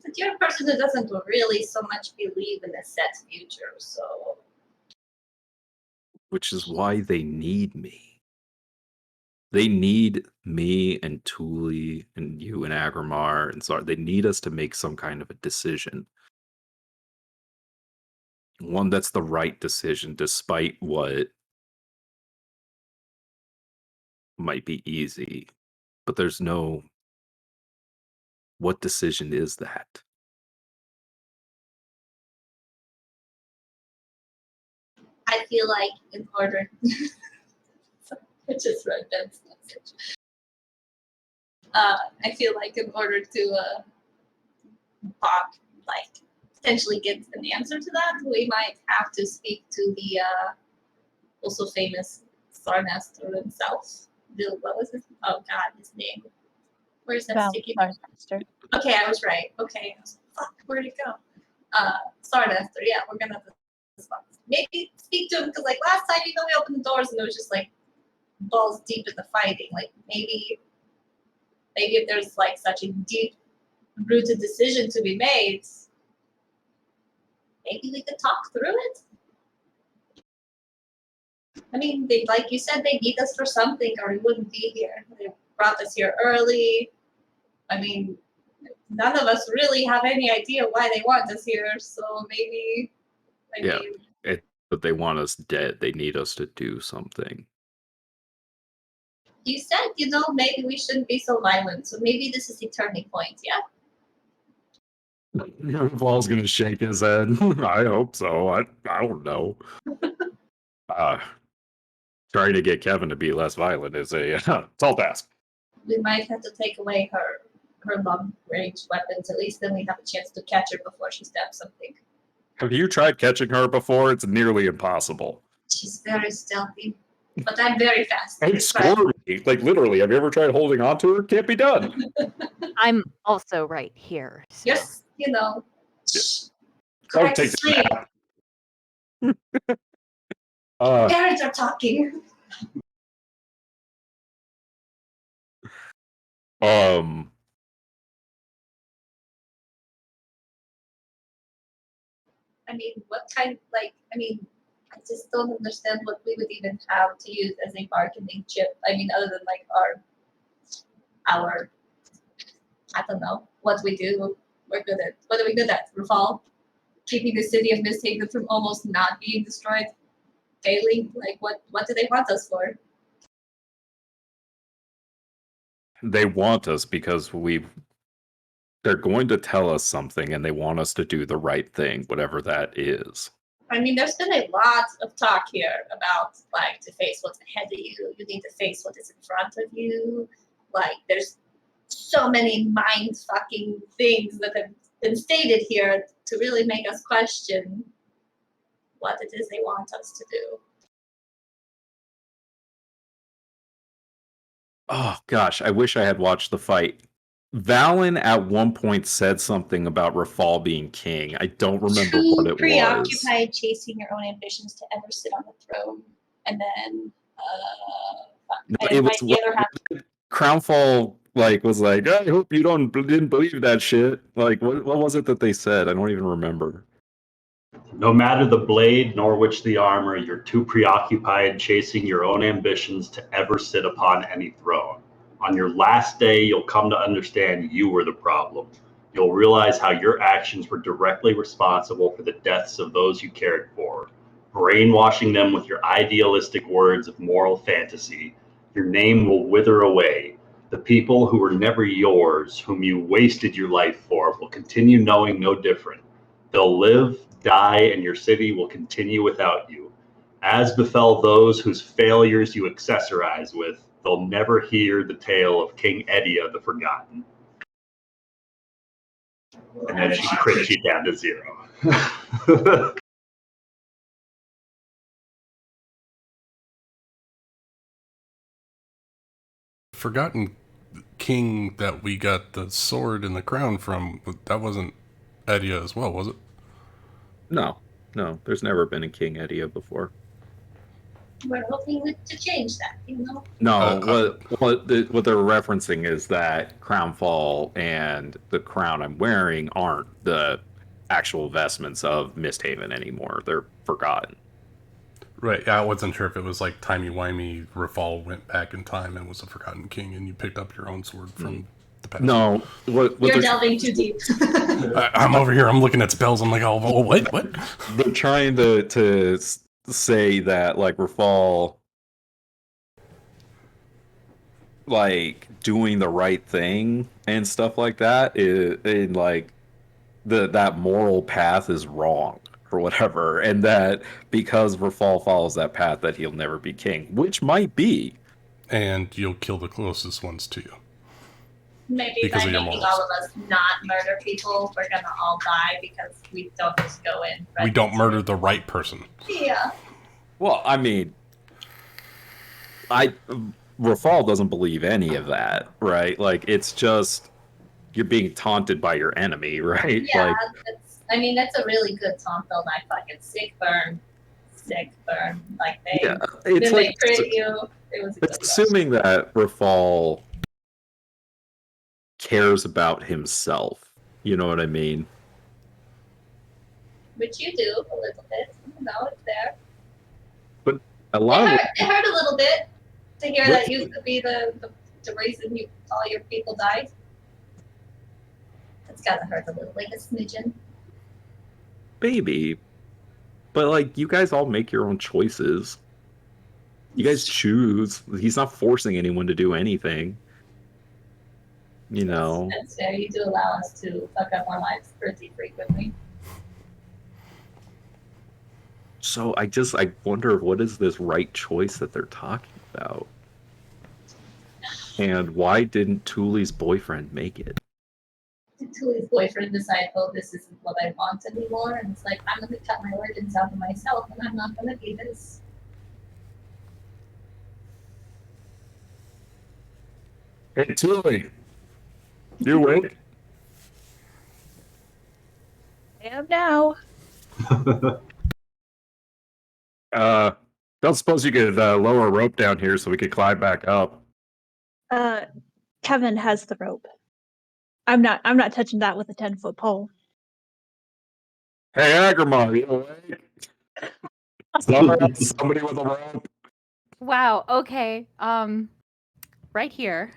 But you're a person who doesn't really so much believe in a set future, so... Which is why they need me. They need me and Tuli and you and Aggramar and so they need us to make some kind of a decision. One that's the right decision, despite what might be easy. But there's no... What decision is that? I feel like in order... I just read Ben's message. I feel like in order to potentially get an answer to that, we might have to speak to the also famous Sarnaster himself. What was his? Oh God, his name. Where's that sticky? Sarnaster. Okay, I was right. Okay, fuck, where'd it go? Sarnaster. Yeah, we're gonna maybe speak to him because like last time, we opened the doors and it was just like balls deep in the fighting. Like maybe if there's like such a deep rooted decision to be made, maybe we could talk through it. I mean, like you said, they need us for something or we wouldn't be here. They brought us here early. I mean, none of us really have any idea why they want us here, so maybe... But they want us dead. They need us to do something. You said, maybe we shouldn't be so violent, so maybe this is the turning point, yeah? Paul's gonna shake his head. I hope so. I don't know. Trying to get Kevin to be less violent is a tall task. We might have to take away her long-range weapons. At least then we have a chance to catch her before she stabs something. Have you tried catching her before? It's nearly impossible. She's very stealthy, but I'm very fast. And squirmy. Like, literally, have you ever tried holding on to her? Can't be done. I'm also right here. So. Yes, Go back to sleep. Parents are talking. I mean, what kind? I just don't understand what we would even have to use as a bargaining chip. I mean, other than like our, I don't know what we do. We're good at. What are we good at? Rafal, keeping the city of MistHaven from almost not being destroyed daily. Like, what do they want us for? They want us because they're going to tell us something, and they want us to do the right thing, whatever that is. I mean, there's been a lot of talk here about, like, to face what's ahead of you. You need to face what is in front of you. Like, there's so many mind-fucking things that have been stated here to really make us question what it is they want us to do. Oh, gosh, I wish I had watched the fight. Valen at one point said something about Rafal being king. I don't remember what it was. Preoccupied chasing your own ambitions to ever sit on the throne. And then, Crownfall was like, I hope you didn't believe that shit. Like, what was it that they said? I don't even remember. No matter the blade nor which the armor, you're too preoccupied chasing your own ambitions to ever sit upon any throne. On your last day, you'll come to understand you were the problem. You'll realize how your actions were directly responsible for the deaths of those you cared for, brainwashing them with your idealistic words of moral fantasy. Your name will wither away. The people who were never yours, whom you wasted your life for, will continue knowing no different. They'll live, die, and your city will continue without you. As befell those whose failures you accessorize with, they'll never hear the tale of King Edia the Forgotten. And then she crits you down to 0. Forgotten king that we got the sword and the crown from, that wasn't Edia as well, was it? No, there's never been a King Edia before. We're hoping to change that, you know? No, what they're referencing is that Crownfall and the crown I'm wearing aren't the actual vestments of MistHaven anymore. They're forgotten. Right, yeah, I wasn't sure if it was like timey-wimey, Rafal went back in time and was a forgotten king, and you picked up your own sword from the past. No, what you're delving too deep. I'm over here, I'm looking at spells, I'm like, oh, what? They're trying to say that, like, Rafal, like, doing the right thing and stuff like that, that moral path is wrong or whatever, and that because Rafal follows that path that he'll never be king, which might be. And you'll kill the closest ones to you. Maybe because by making all of us not murder people, we're gonna all die because we don't just go in. We don't murder the right person. Yeah. Well, I mean, Rafal doesn't believe any of that, right? Like, it's just you're being taunted by your enemy, right? Yeah, that's a really good taunt though. Like fucking sick burn. Like they crit you. It's assuming that Rafal cares about himself. You know what I mean? Which you do a little bit. You know, it's there. But a lot it hurt a little bit to hear that you could be the reason all your people died. It's gotta hurt a little, like a smidgen. Baby. But, like, you guys all make your own choices. You guys choose. He's not forcing anyone to do anything. You know. That's fair. You do allow us to fuck up our lives pretty frequently. So I wonder, what is this right choice that they're talking about? And why didn't Thule's boyfriend make it? Thule's boyfriend decided, oh, this isn't what I want anymore. And it's like, I'm going to cut my organs out of myself, and I'm not going to be this. Hey, Thule. You awake? am now. Don't suppose you could lower a rope down here so we could climb back up. Kevin has the rope. I'm not touching that with a 10-foot pole. Hey, Aggramar, you awake? Somebody with a rope. Wow. Okay. Right here.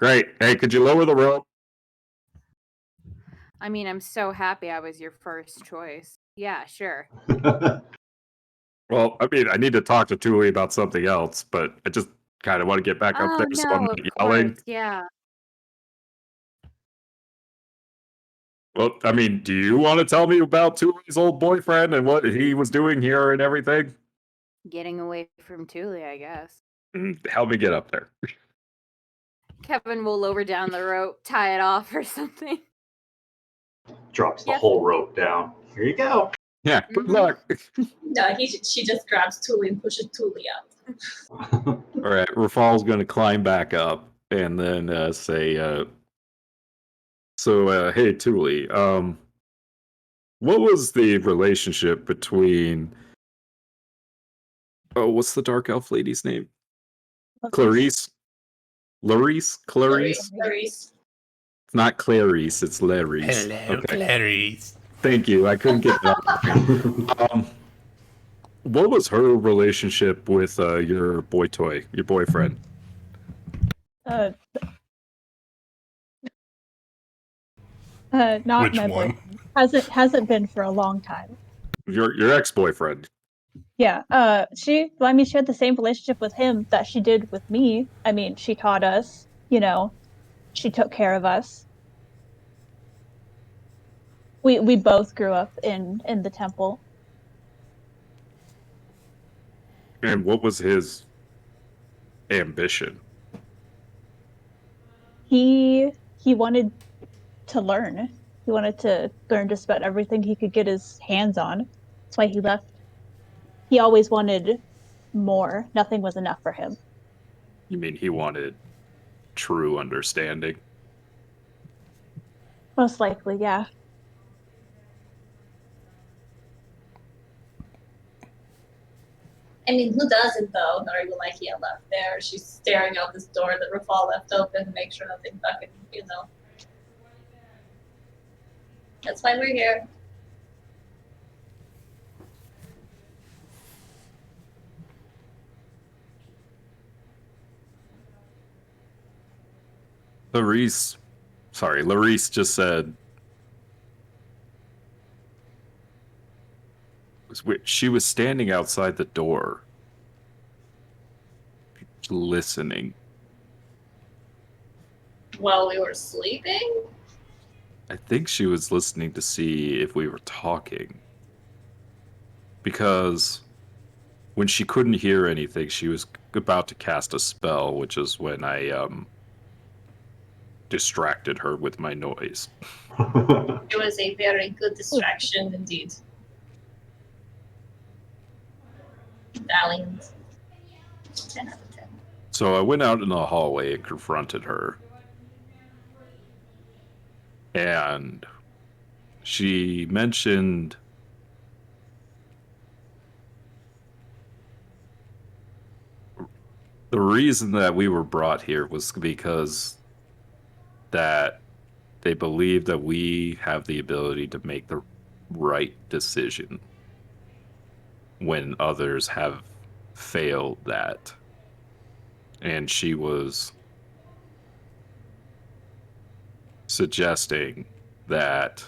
Great. Hey, could you lower the rope? I mean, I'm so happy I was your first choice. Yeah, sure. Well, I mean, I need to talk to Tuli about something else, but I just kind of want to get back up there, so I'm not yelling. Course, yeah. Well, I mean, do you want to tell me about Tuli's old boyfriend and what he was doing here and everything? Getting away from Tuli, I guess. Help me get up there. Kevin will lower down the rope, tie it off or something. Drops the whole rope down. Here you go. Yeah, good luck. No, she just grabs Tuli and pushes Tuli up. All right, Rafal's going to climb back up and then say, hey, Tuli, what was the relationship between... Oh, what's the dark elf lady's name? Clarice? Clarice? Clarice. It's not Clarice, it's Clarice. Hello, Clarice. Thank you. I couldn't get it up. What was her relationship with your boyfriend? Not Which my one? boyfriend. Hasn't been for a long time. Your ex-boyfriend. Yeah. She had the same relationship with him that she did with me. I mean, she taught us, she took care of us. We both grew up in the temple. And what was his ambition? He wanted to learn. He wanted to learn just about everything he could get his hands on. That's why he left. He always wanted more. Nothing was enough for him. You mean he wanted true understanding? Most likely, yeah. I mean, who doesn't, though? Nariwalakia left there. She's staring out this door that Rafal left open to make sure nothing fucking, That's why we're here. Larice just said she was standing outside the door listening. While we were sleeping? I think she was listening to see if we were talking. Because when she couldn't hear anything, she was about to cast a spell, which is when I distracted her with my noise. It was a very good distraction indeed. Valiant. 10 out of 10. So I went out in the hallway and confronted her. And she mentioned the reason that we were brought here was because that they believe that we have the ability to make the right decision when others have failed that. And she was suggesting that...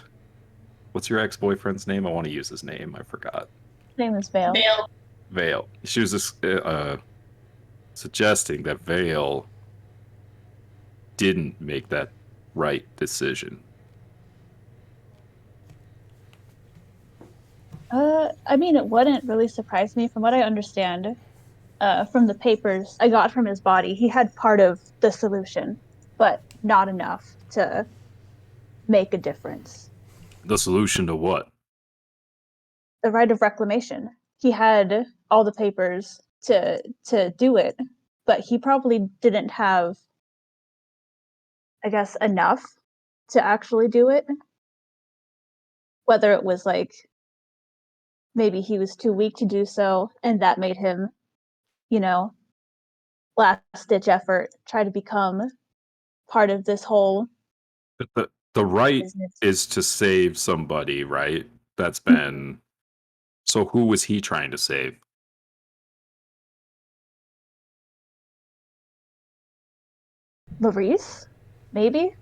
What's your ex-boyfriend's name? I want to use his name. I forgot. His name is Vale. Vale. She was suggesting that Vale didn't make that right decision. I mean, it wouldn't really surprise me. From what I understand, from the papers I got from his body, he had part of the solution, but not enough to make a difference. The solution to what? The right of reclamation. He had all the papers to do it, but he probably didn't have, I guess, enough to actually do it. whether it was like maybe he was too weak to do so, and that made him, last-ditch effort, try to become part of this whole the right business. is to save somebody, right? That's been... So who was he trying to save? Larice? Maybe?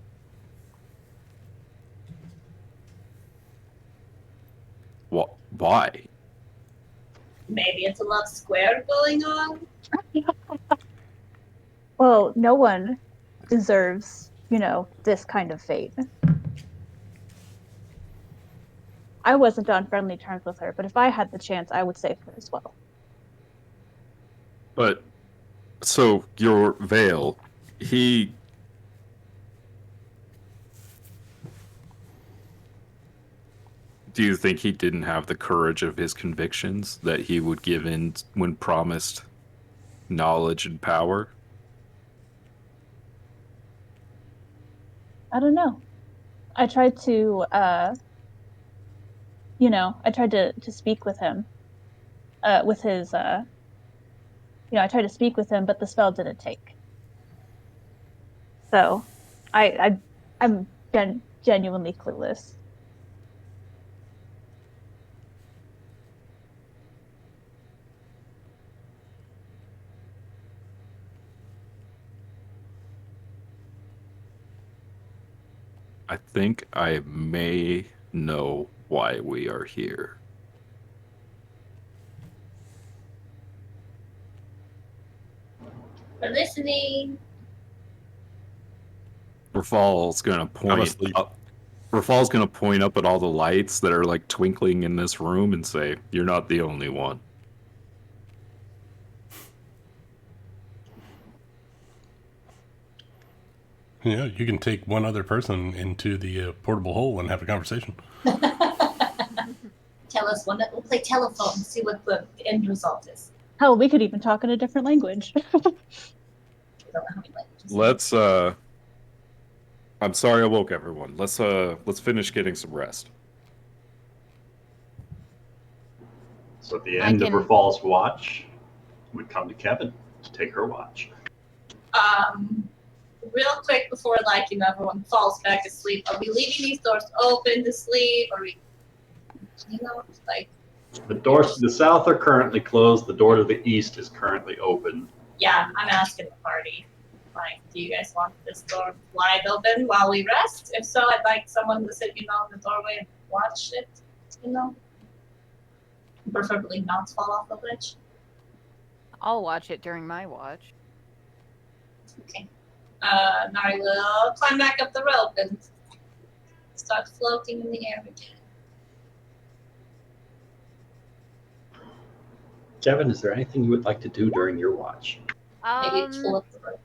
Why? Maybe it's a love square going on. Well, no one deserves, this kind of fate. I wasn't on friendly terms with her, but if I had the chance, I would save her as well. But, so, your Vale, he... Do you think he didn't have the courage of his convictions that he would give in when promised knowledge and power? I don't know. I tried to, I tried to speak with him, with his, I tried to speak with him, but the spell didn't take. So, I'm genuinely clueless. I think I may know why we are here. We're listening. Rafal's gonna point up. Rafal's gonna point up at all the lights that are like twinkling in this room and say, "You're not the only one." Yeah, you can take one other person into the portable hole and have a conversation. Tell us one. We'll play telephone and see what the end result is. Hell, we could even talk in a different language. We don't know how many languages. Let's I'm sorry I woke everyone. Let's finish getting some rest. So at the end of Rafal's watch, we come to Kevin to take her watch. Real quick before everyone falls back asleep, are we leaving these doors open to sleep? Are we, the doors to the south are currently closed. The door to the east is currently open. Yeah, I'm asking the party. Do you guys want this door wide open while we rest? If so, I'd like someone to sit, in the doorway and watch it, Preferably not fall off the ledge. I'll watch it during my watch. Okay. Nari will climb back up the rope and start floating in the air again. Kevin, is there anything you would like to do during your watch? Maybe pull up the rope.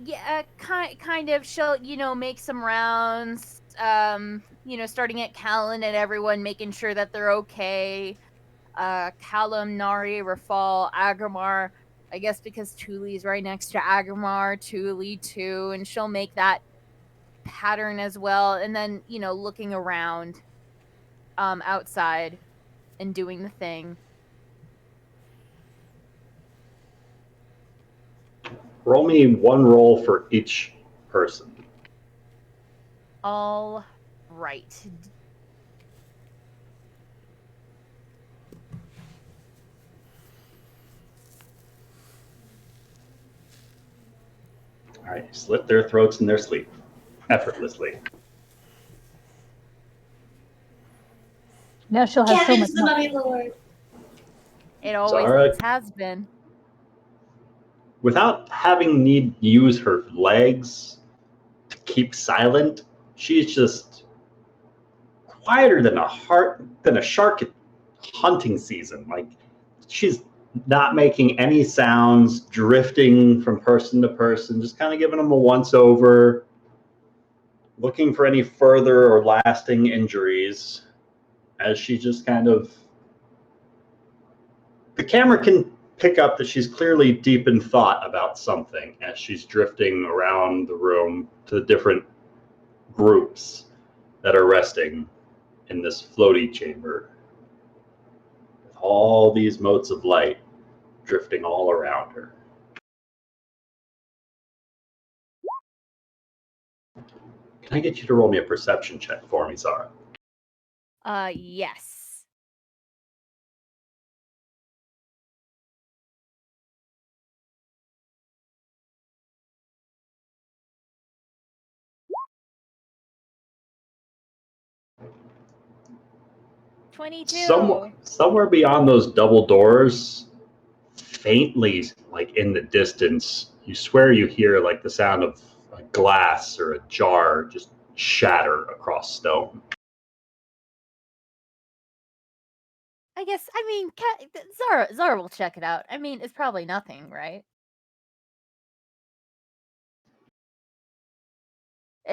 Yeah, kind of. She'll, make some rounds. Starting at Callan and everyone, making sure that they're okay. Callum, Nari, Rafal, Aggramar. I guess because Thule's right next to Aggramar, Thule too, and she'll make that pattern as well. And then, looking around, outside, and doing the thing. Roll me one roll for each person. All right. All right, slit their throats in their sleep, effortlessly. Now she'll have so much the Mummy Lord. It always has been. Without having need use her legs to keep silent, she's just quieter than a shark at hunting season. She's not making any sounds, drifting from person to person, just kind of giving them a once over, looking for any further or lasting injuries, as she just kind of... The camera can pick up that she's clearly deep in thought about something as she's drifting around the room to the different groups that are resting. in this floaty chamber with all these motes of light drifting all around her. Can I get you to roll me a perception check for me, Zara? Yes. Somewhere beyond those double doors, faintly, like in the distance, you swear you hear like the sound of a glass or a jar just shatter across stone. I guess, I mean, Zara will check it out. I mean, it's probably nothing, right?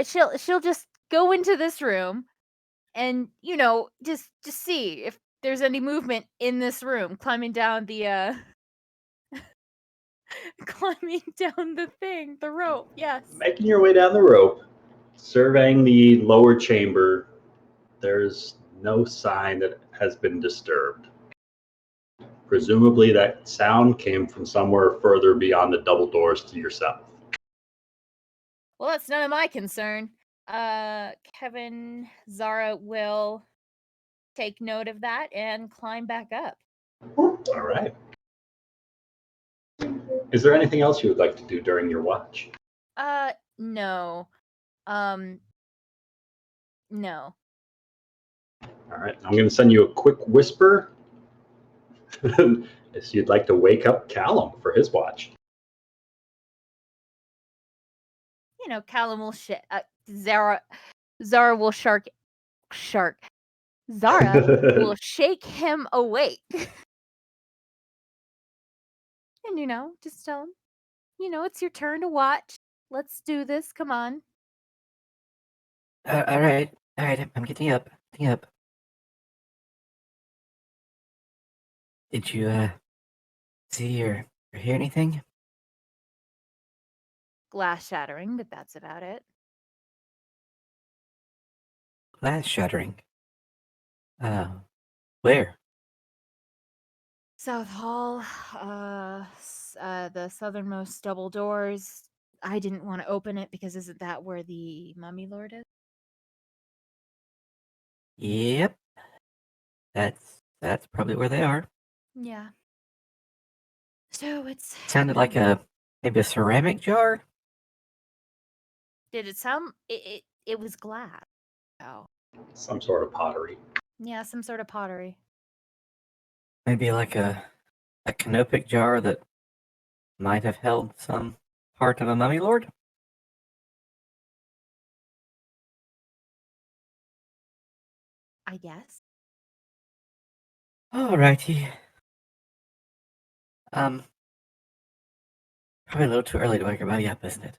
She'll just go into this room and, just see if there's any movement in this room, climbing down the rope. Yes. Making your way down the rope, surveying the lower chamber, there's no sign that it has been disturbed. Presumably that sound came from somewhere further beyond the double doors to your south. Well, that's none of my concern. Zara will take note of that and climb back up. All right. Is there anything else you would like to do during your watch? No. No. All right. I'm going to send you a quick whisper if you'd like to wake up Callum for his watch. Callum will Zara will Zara will shake him awake. And, just tell him, it's your turn to watch. Let's do this. Come on. All right. I'm getting up. Did you see or hear anything? Glass shattering, but that's about it. Glass shattering. Where? South Hall, the southernmost double doors. I didn't want to open it because isn't that where the Mummy Lord is? Yep. That's probably where they are. Yeah. So it's Sounded like maybe a ceramic jar. Did it sound? It was glass. Oh. Some sort of pottery. Yeah, some sort of pottery. Maybe like a canopic jar that might have held some part of a mummy lord. I guess. Alrighty. Probably a little too early to wake everybody up, isn't it?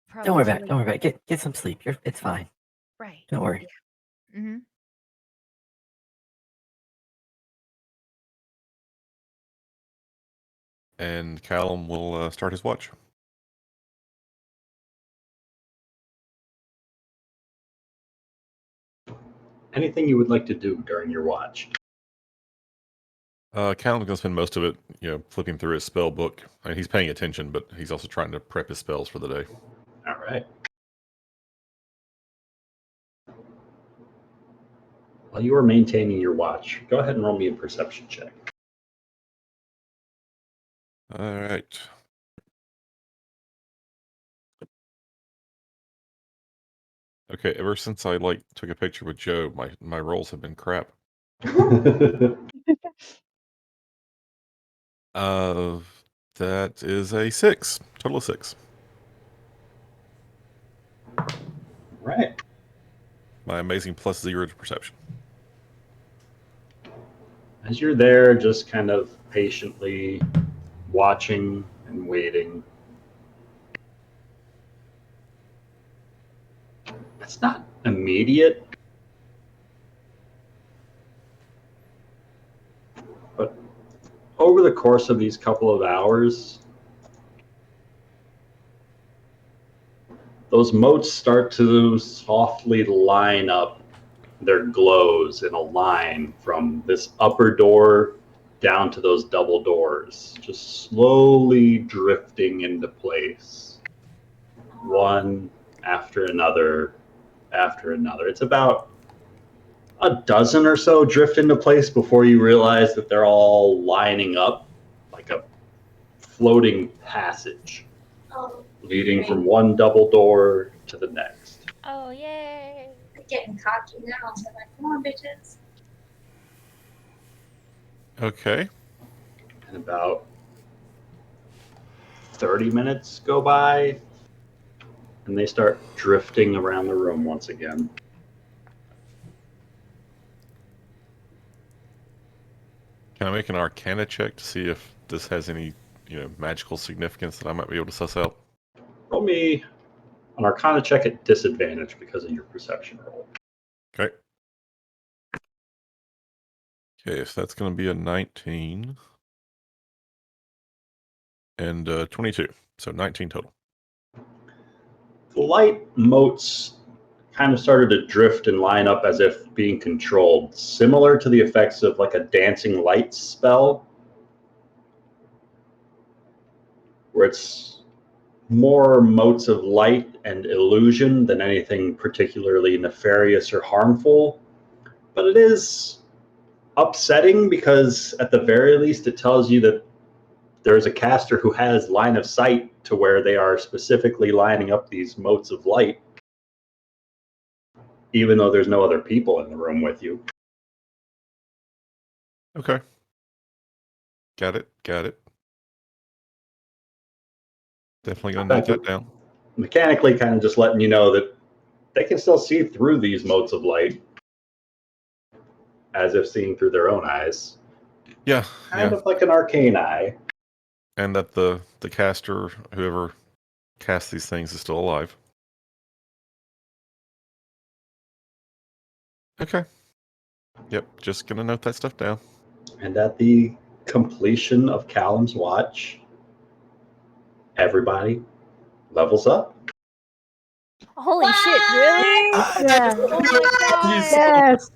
Probably Don't worry about it. Get some sleep. It's fine. Right. Don't worry. Yeah. Mm-hmm. And Callum will start his watch. Anything you would like to do during your watch? Callum's going to spend most of it, flipping through his spell book. I mean, he's paying attention, but he's also trying to prep his spells for the day. All right. While you are maintaining your watch, go ahead and roll me a perception check. All right. Okay, ever since I took a picture with Joe, my rolls have been crap. That is a 6. Total of 6. Right. My amazing +0 to perception. As you're there, just kind of patiently watching and waiting. It's not immediate, but over the course of these couple of hours, those motes start to softly line up their glows in a line from this upper door down to those double doors, just slowly drifting into place. One after another after another. It's about a dozen or so drift into place before you realize that they're all lining up like a floating passage leading from one double door to the next. Oh, yay. We're getting cocky now. So like, come on, bitches. Okay. And about 30 minutes go by, and they start drifting around the room once again. Can I make an Arcana check to see if this has any, magical significance that I might be able to suss out? Roll me an Arcana check at disadvantage because of your perception roll. Okay. Okay, so that's going to be a 19 and 22, so 19 total. The light motes kind of started to drift and line up as if being controlled, similar to the effects of like a dancing lights spell, where it's more motes of light and illusion than anything particularly nefarious or harmful. But it is upsetting because at the very least it tells you that there's a caster who has line of sight to where they are specifically lining up these motes of light, even though there's no other people in the room with you. Okay. Got it. Definitely going to note that down. Mechanically kind of just letting you know that they can still see through these motes of light as if seeing through their own eyes. Yeah. Kind of like an arcane eye. And that the caster, whoever casts these things, is still alive. Okay. Yep, just going to note that stuff down. And at the completion of Callum's watch, everybody levels up. Holy shit, really? Yeah. Oh my god. Yes.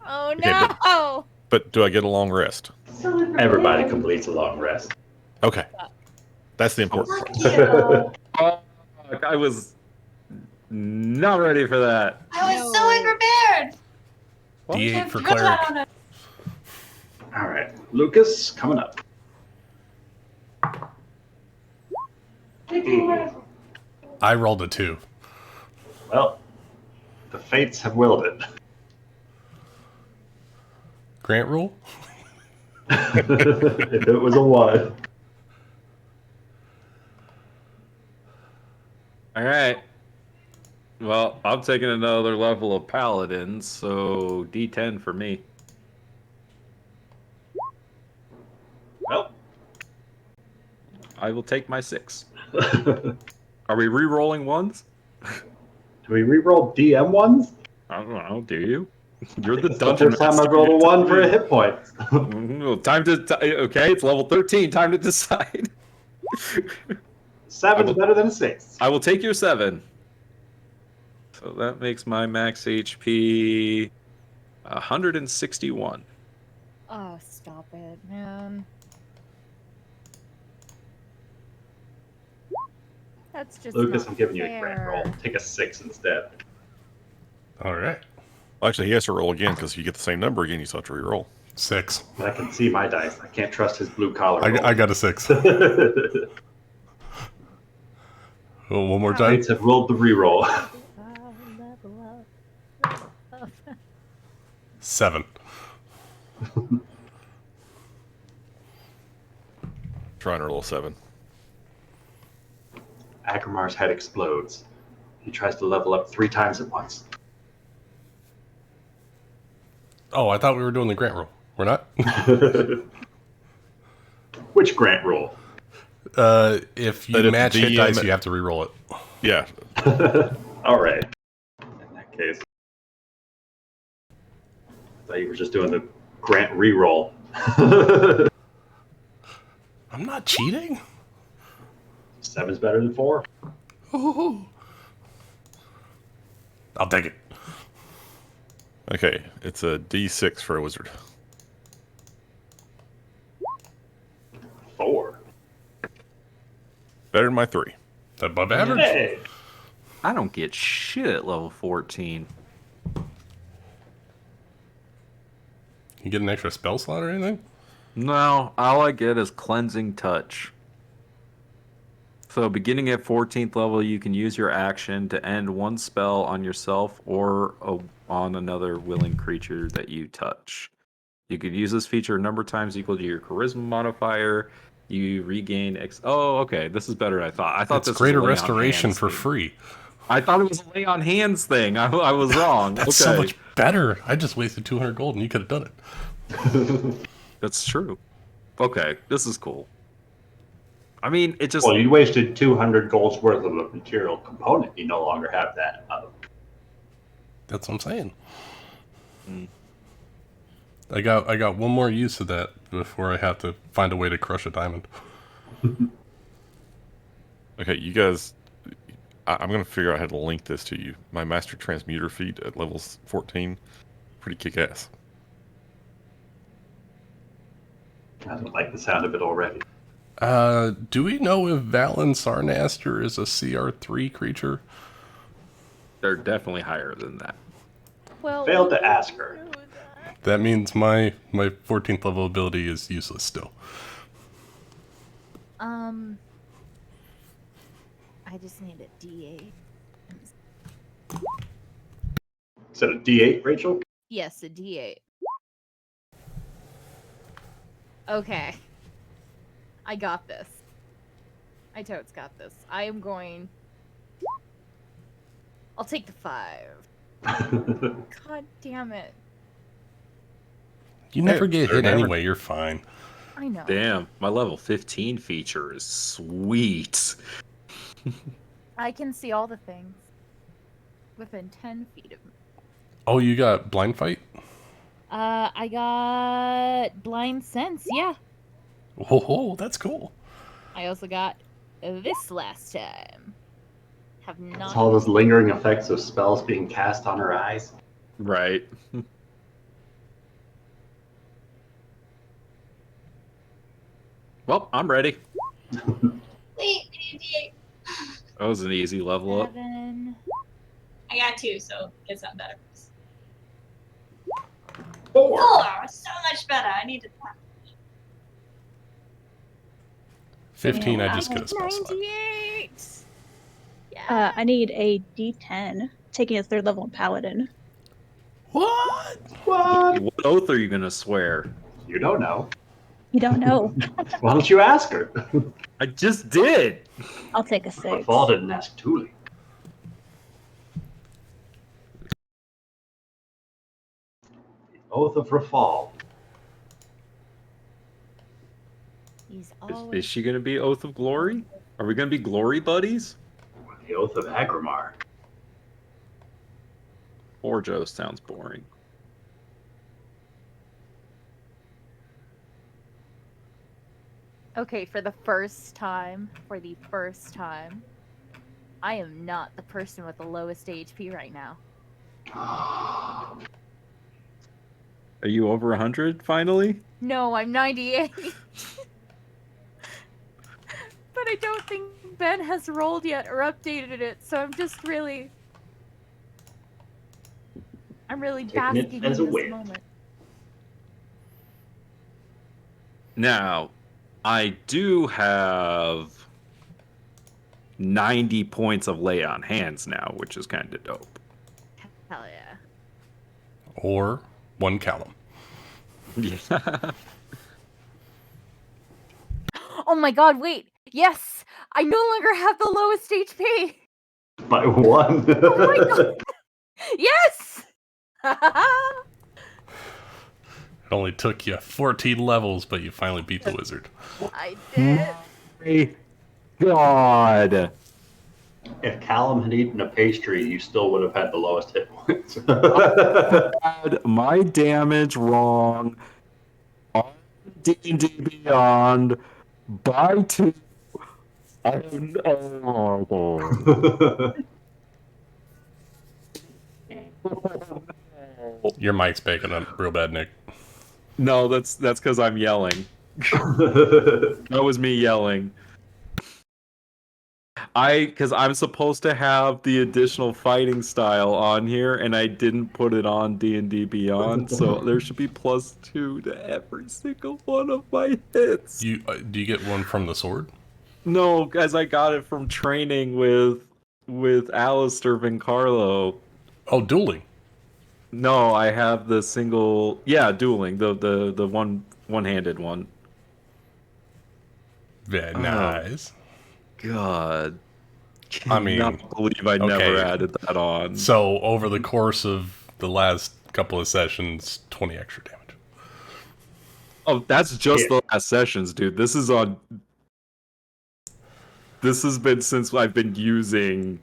Oh Okay, no. But do I get a long rest? Everybody completes a long rest. Okay. That's the important part. Oh, I was not ready for that. I was so unprepared. D8 for cleric. All right, Lucas, coming up. I rolled a 2. Well, the fates have willed it. Grant rule? If it was a 1. All right. Well, I'm taking another level of paladin, so D10 for me. Well, I will take my 6. Are we re-rolling ones? Do we re-roll DM ones? I don't know. Do you? You're the It's dungeon the first time master. I've rolled a 1 for a hit point. Well, okay, it's level 13. Time to decide. 7's better than a 6. I will take your 7. So that makes my max HP 161. Oh, stop it, man. That's just Lucas, not I'm giving you a fair. grant roll. Take a 6 instead. All right. Well, actually, he has to roll again because you get the same number again. You still have to re-roll. 6. But I can see my dice. I can't trust his blue collar. I got a 6. Oh, one more time. Fates have rolled the re-roll. 7. Trying to roll a 7. Aggramar's head explodes. He tries to level up 3 times at once. Oh, I thought we were doing the grant roll. We're not? Which grant roll? If you match hit dice, you have to re-roll it. Yeah. All right. In that case, I thought you were just doing the grant re-roll. I'm not cheating. 7's better than 4. I'll take it. Okay, it's a D6 for a wizard. 4. Better than my 3. Above average? Hey. I don't get shit at level 14. You get an extra spell slot or anything? No, all I get is Cleansing Touch. So beginning at 14th level, you can use your action to end one spell on yourself or on another willing creature that you touch. You could use this feature a number of times equal to your charisma modifier. You regain Oh, okay. This is better than I thought. I thought it's this greater was restoration for free. I thought it was a lay on hands thing. I was wrong. That's okay. so much better. I just wasted 200 gold and you could have done it. That's true. Okay, this is cool. I mean, it just... Well, you wasted 200 gold's worth of a material component. You no longer have that. That's what I'm saying. I got one more use of that before I have to find a way to crush a diamond. Okay, you guys... I'm going to figure out how to link this to you. My Master Transmuter feat at level 14. Pretty kick-ass. I don't like the sound of it already. Do we know if Valen Sarnaster is a CR3 creature? They're definitely higher than that. Well, Failed to ask her. That means my 14th level ability is useless still. I just need a D8. Is that a D8, Rachel? Yes, a D8. Okay. I got this. I totes got this. I am going... I'll take the 5. God damn it. You never get hit anyway, you're fine. I know. Damn, my level 15 feature is sweet. I can see all the things within 10 feet of me. Oh, you got blind fight? I got blind sense, yeah. Oh, that's cool. I also got this last time. Have not. It's all those lingering effects of spells being cast on her eyes. Right. Well, I'm ready. Wait, I need D8. That was an easy level up. 7. I got 2, so it's not better. 4. 4, so much better. I needed that. 15, I just get a spell slot. 98. Yeah. I need a D10, taking a 3rd level in Paladin. What? What? What oath are you going to swear? You don't know. You don't know. Why don't you ask her? I just did. I'll take a 6. Rafal didn't ask Tuli. The Oath of Rafal. He's Is always... she going to be Oath of Glory? Are we going to be glory buddies? Or the Oath of Aggramar. Joe sounds boring. Okay, for the first time, I am not the person with the lowest HP right now. Are you over 100 finally? No, I'm 98. But I don't think Ben has rolled yet or updated it, so I'm just really... I'm really basking in this moment. Now, I do have 90 points of lay on hands now, which is kind of dope. Hell yeah. Or 1 Callum. Yeah. Oh my god, wait! Yes! I no longer have the lowest HP! By 1. Oh my god! Yes! It only took you 14 levels, but you finally beat the wizard. I did. My God. If Callum had eaten a pastry, you still would have had the lowest hit points. Had my damage wrong on D&D Beyond by 2 Your mic's picking up real bad, Nick. No, that's because I'm yelling. That was me yelling. Because I'm supposed to have the additional fighting style on here, and I didn't put it on D&D Beyond, so there should be +2 to every single one of my hits. Do you get one from the sword? No, guys, I got it from training with Alistair Vincarlo. Oh, dueling. No, I have the single. Yeah, dueling. The one-handed one. Very nice. God. I mean, Cannot believe I never added that on. So over the course of the last couple of sessions, 20 extra damage. Oh, that's just the last sessions, dude. This is on. This has been since I've been using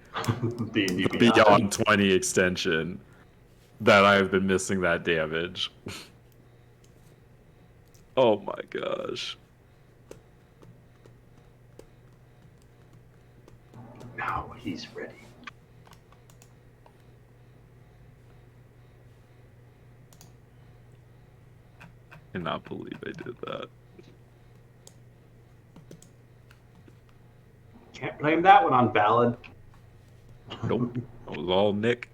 the Beyond 20 extension that I've been missing that damage. Oh my gosh. Now he's ready. Cannot believe I did that. Can't blame that one on Ballad. Nope. That was all Nick.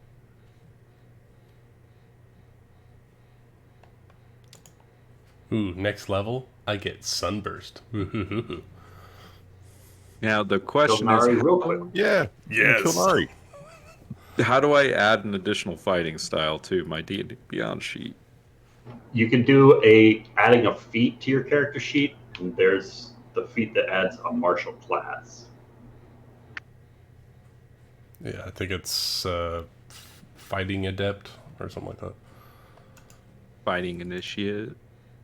Ooh, next level, I get Sunburst. Now the question is, real quick. Yeah, yes. Kilnari. How do I add an additional fighting style to my D&D Beyond sheet? You can do adding a feat to your character sheet, and there's the feat that adds a martial class. Yeah, I think it's Fighting Adept or something like that. Fighting Initiate?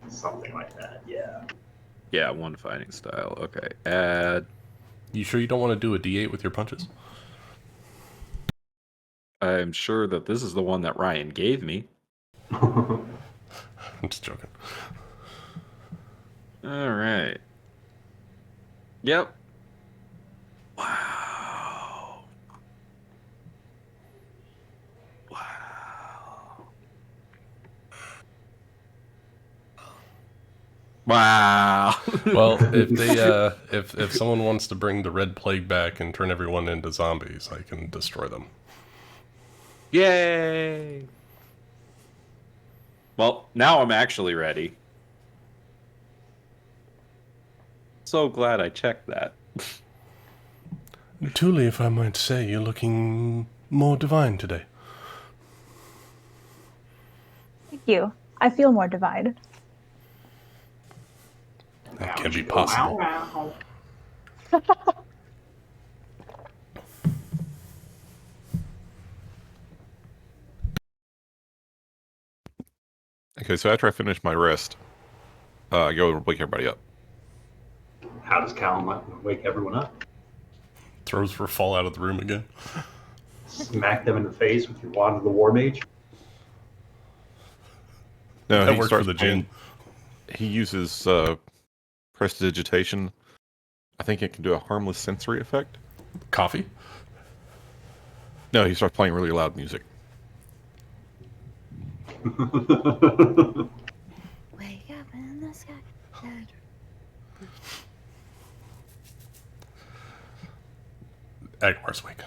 Something like that, yeah. Yeah, one fighting style. Okay, add... You sure you don't want to do a D8 with your punches? I'm sure that this is the one that Ryan gave me. I'm just joking. Alright. Yep. Wow. Wow. Well, if they if someone wants to bring the Red Plague back and turn everyone into zombies, I can destroy them. Yay! Well, now I'm actually ready. So glad I checked that. Truly, if I might say, you're looking more divine today. Thank you. I feel more divine. That can't be possible. Okay, so after I finish my rest, I go and wake everybody up. How does Callum wake everyone up? Throws for fall out of the room again. Smack them in the face with your wand of the War Mage? No, That he worked starts for the playing- gin. He uses prestidigitation. I think it can do a harmless sensory effect. Coffee? No, he starts playing really loud music. Wake up in the sky. Aggmar's wake.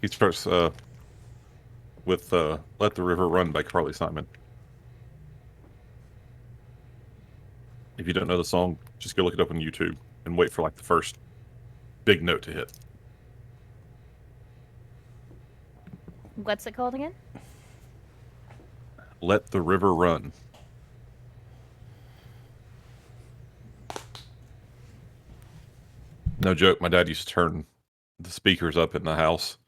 He starts with Let the River Run by Carly Simon. If you don't know the song, just go look it up on YouTube and wait for like the first big note to hit. What's it called again? Let the River Run. No joke, my dad used to turn the speakers up in the house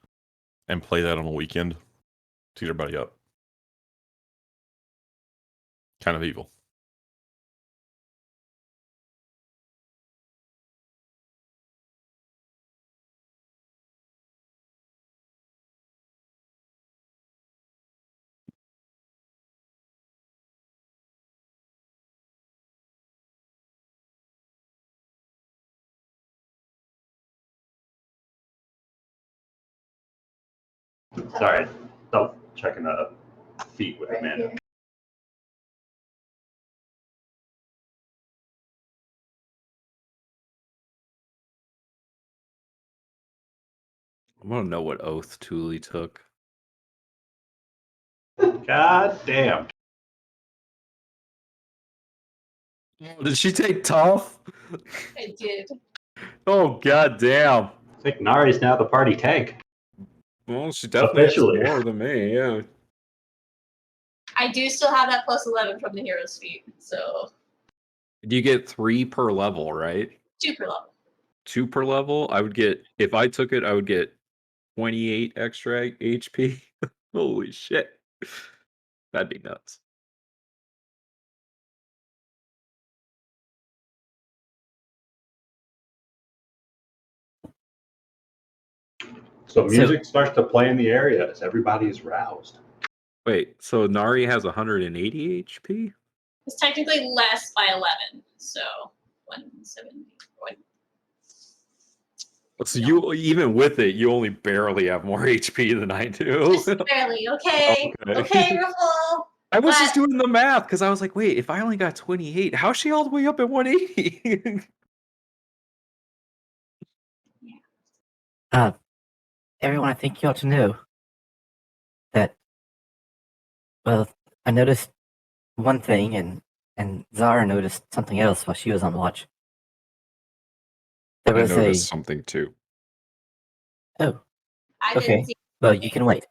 and play that on the weekend to get everybody up. Kind of evil. Sorry, double checking the feet with Amanda. I want to know what oath Thule took. God damn. Did she take tough? I did. Oh, god damn. I think Nari's now the party tank. Well, she definitely Officially. has more than me, yeah. I do still have that plus 11 from the hero's feat, so You get 3 per level, right? 2 per level. 2 per level? I would get, if I took it, I would get 28 extra HP. Holy shit. That'd be nuts. So music starts to play in the area as everybody is roused. Wait, so Nari has 180 HP? It's technically less by 11, so 170. So you, even with it, you only barely have more HP than I do. Just barely, okay? Okay, Ruffle. I was just doing the math because I was like, wait, if I only got 28, how's she all the way up at 180? Everyone, I think you ought to know that, well, I noticed one thing, and Zara noticed something else while she was on watch. There was I noticed something too. Oh. I okay. didn't see Well, you can wait.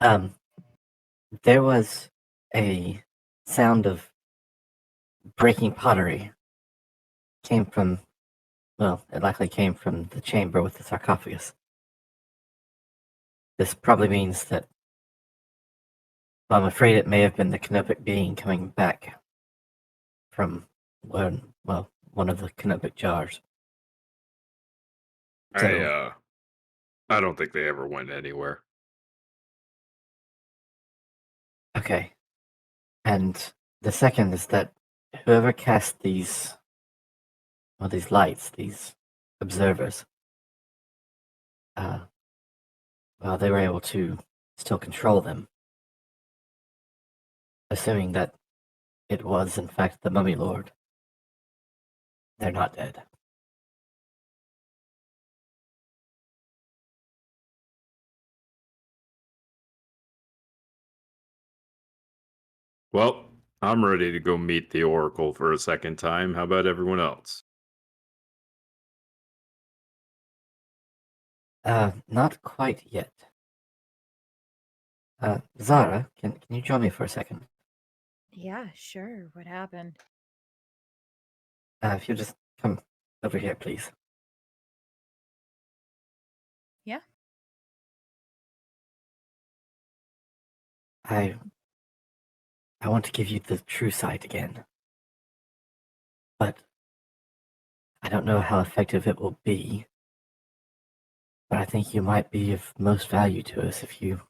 There was a sound of breaking pottery. Came from, well, it likely came from the chamber with the sarcophagus. This probably means that, well, I'm afraid it may have been the canopic being coming back from one of the canopic jars. So, I don't think they ever went anywhere. Okay. And the second is that whoever cast these lights, these observers, well, they were able to still control them. Assuming that it was, in fact, the Mummy Lord. They're not dead. Well, I'm ready to go meet the Oracle for a second time. How about everyone else? Not quite yet. Zara, can you join me for a second? Yeah, sure. What happened? If you just come over here, please. Yeah. I want to give you the true sight again. But I don't know how effective it will be. But I think you might be of most value to us if you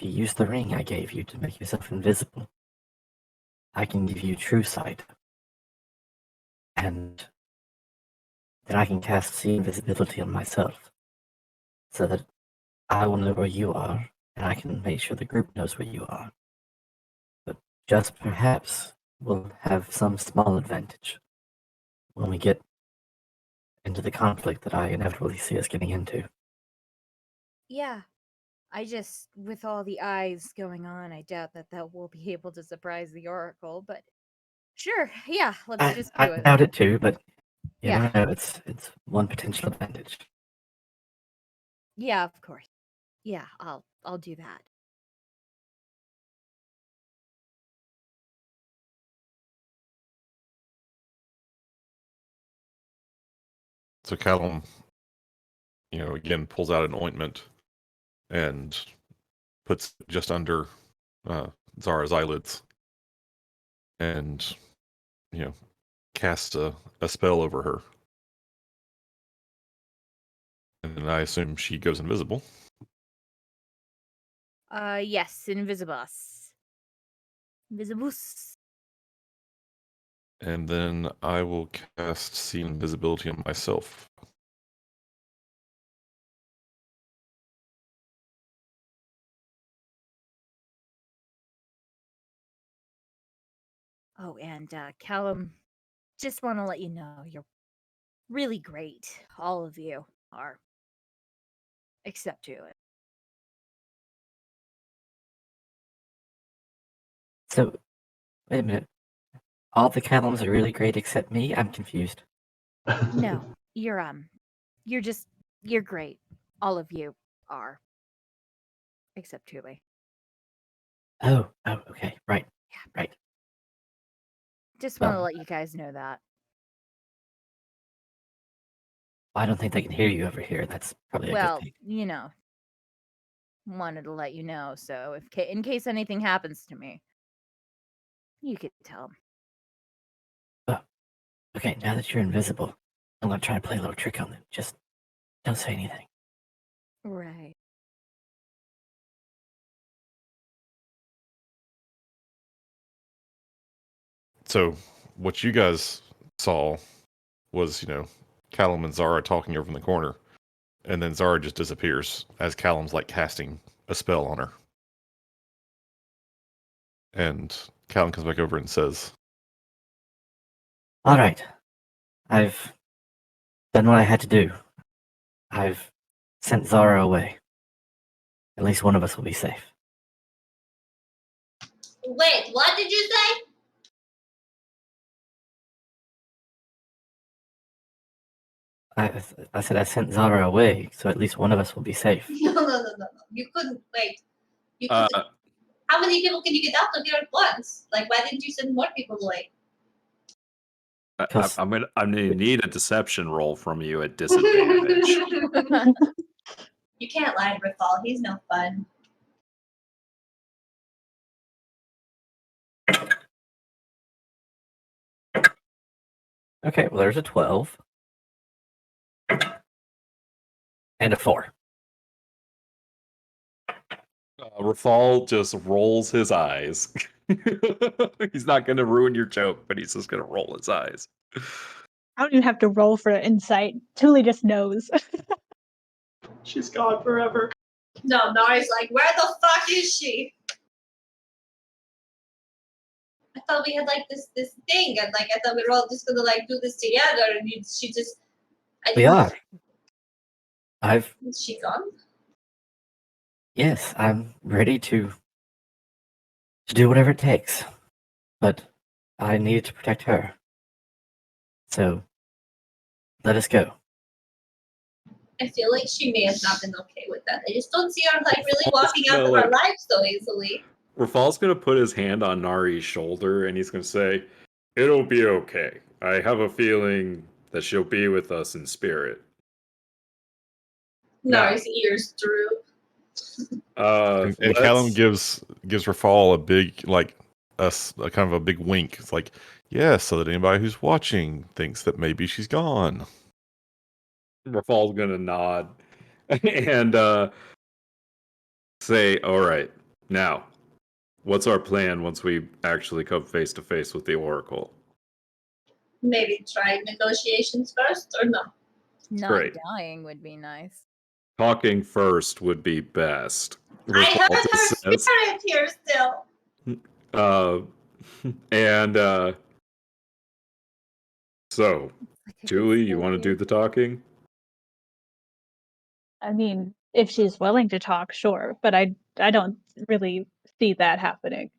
use the ring I gave you to make yourself invisible. I can give you true sight. And then I can cast see invisibility on myself. So that I will know where you are, and I can make sure the group knows where you are. But just perhaps we'll have some small advantage when we get into the conflict that I inevitably see us getting into. Yeah. I just, with all the eyes going on, I doubt that we'll be able to surprise the Oracle, but sure, yeah, let's just do it. I doubt it too, but you Yeah. never know, it's one potential advantage. Yeah, of course. Yeah, I'll do that. So Callum, again pulls out an ointment and puts it just under Zara's eyelids, and casts a spell over her. And I assume she goes invisible. Yes, Invisibus. Invisibus. And then I will cast see invisibility on myself. Oh, and Callum, just want to let you know you're really great. All of you are. Except you. So, wait a minute. All the Callums are really great except me? I'm confused. No, you're great. All of you are. Except Tuli. Oh, okay, right. Yeah. Right. Just want to let you guys know that. I don't think they can hear you over here. That's probably a good thing. You know, wanted to let you know. So in case anything happens to me, you could tell them. Oh, okay. Now that you're invisible, I'm gonna try to play a little trick on them. Just don't say anything. Right. So, what you guys saw was, Callum and Zara talking over in the corner, and then Zara just disappears as Callum's like casting a spell on her. And Callum comes back over and says, All right. I've done what I had to do. I've sent Zara away. At least one of us will be safe. Wait, what did you say? I said I sent Zara away, so at least one of us will be safe. No. You couldn't wait. You couldn't. How many people can you get out of here at once? Like, why didn't you send more people away? I'm gonna need a deception roll from you at disadvantage. You can't lie to Rafal. He's no fun. Okay, well, there's a 12. And a 4. Rafal just rolls his eyes. He's not going to ruin your joke, but he's just going to roll his eyes. I don't even have to roll for insight. Tuli just knows. She's gone forever. No, Nari's like, where the fuck is she? I thought we had like this thing, and like I thought we were all just gonna like do this together, and she just. We are. Is she gone? Yes, I'm ready to do whatever it takes. But I needed to protect her. So, let us go. I feel like she may have not been okay with that. I just don't see her like really walking out of our lives so easily. Rafal's going to put his hand on Nari's shoulder and he's going to say, "It'll be okay. I have a feeling that she'll be with us in spirit." Nari's ears droop. and Callum gives Rafal a big, like, a kind of a big wink. It's like, yeah, so that anybody who's watching thinks that maybe she's gone. Rafal's going to nod and say, "All right, now, what's our plan once we actually come face to face with the Oracle?" Maybe try negotiations first, or no? Not Great. dying would be nice. Talking first would be best. I heard her spirit here still. So, Julie, you want to do the talking? I mean, if she's willing to talk, sure, but I don't really see that happening.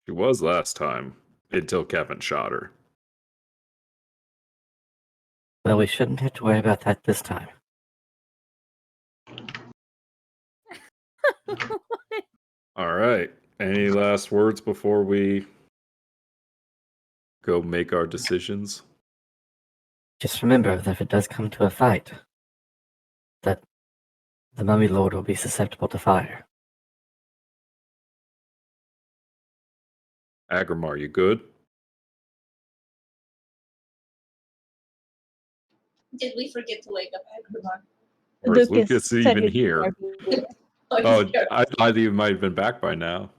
She was last time, until Kevin shot her. Well, we shouldn't have to worry about that this time. All right. Any last words before we go make our decisions? Just remember that if it does come to a fight, that the Mummy Lord will be susceptible to fire. Aggramar, you good? Did we forget to wake up Aggramar? Or is Lucas even here? Oh, I thought he might have been back by now.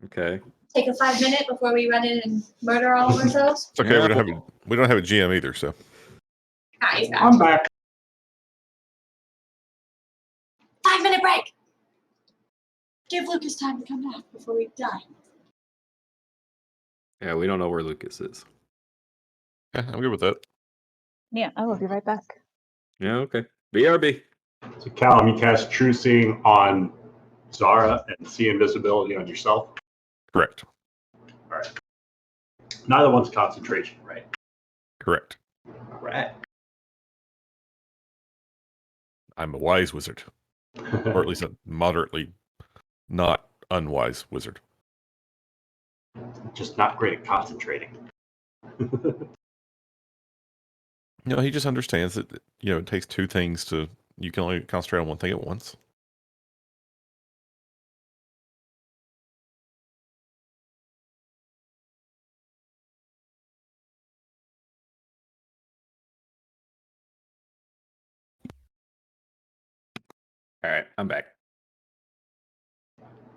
Okay. Take a 5-minute before we run in and murder all of ourselves. It's okay. We don't have a GM either, so. I'm back. 5-minute break. Give Lucas time to come back before we die. Yeah, we don't know where Lucas is. Yeah, I'm good with that. Yeah, I will be right back. Yeah, okay. BRB. So Callum, you cast True Seeing on Zara and see invisibility on yourself? Correct. All right. Neither one's concentration, right? Correct. All right. I'm a wise wizard. Or at least a moderately not unwise wizard. Just not great at concentrating. He just understands that, it takes two things to, you can only concentrate on one thing at once. All right, I'm back.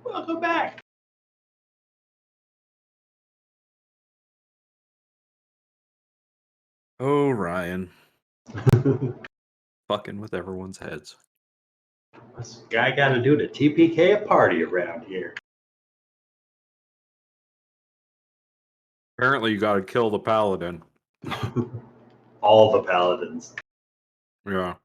Welcome back. Oh, Ryan. Fucking with everyone's heads. What's the guy got to do to TPK a party around here? Apparently, you got to kill the paladin. All the paladins. Yeah.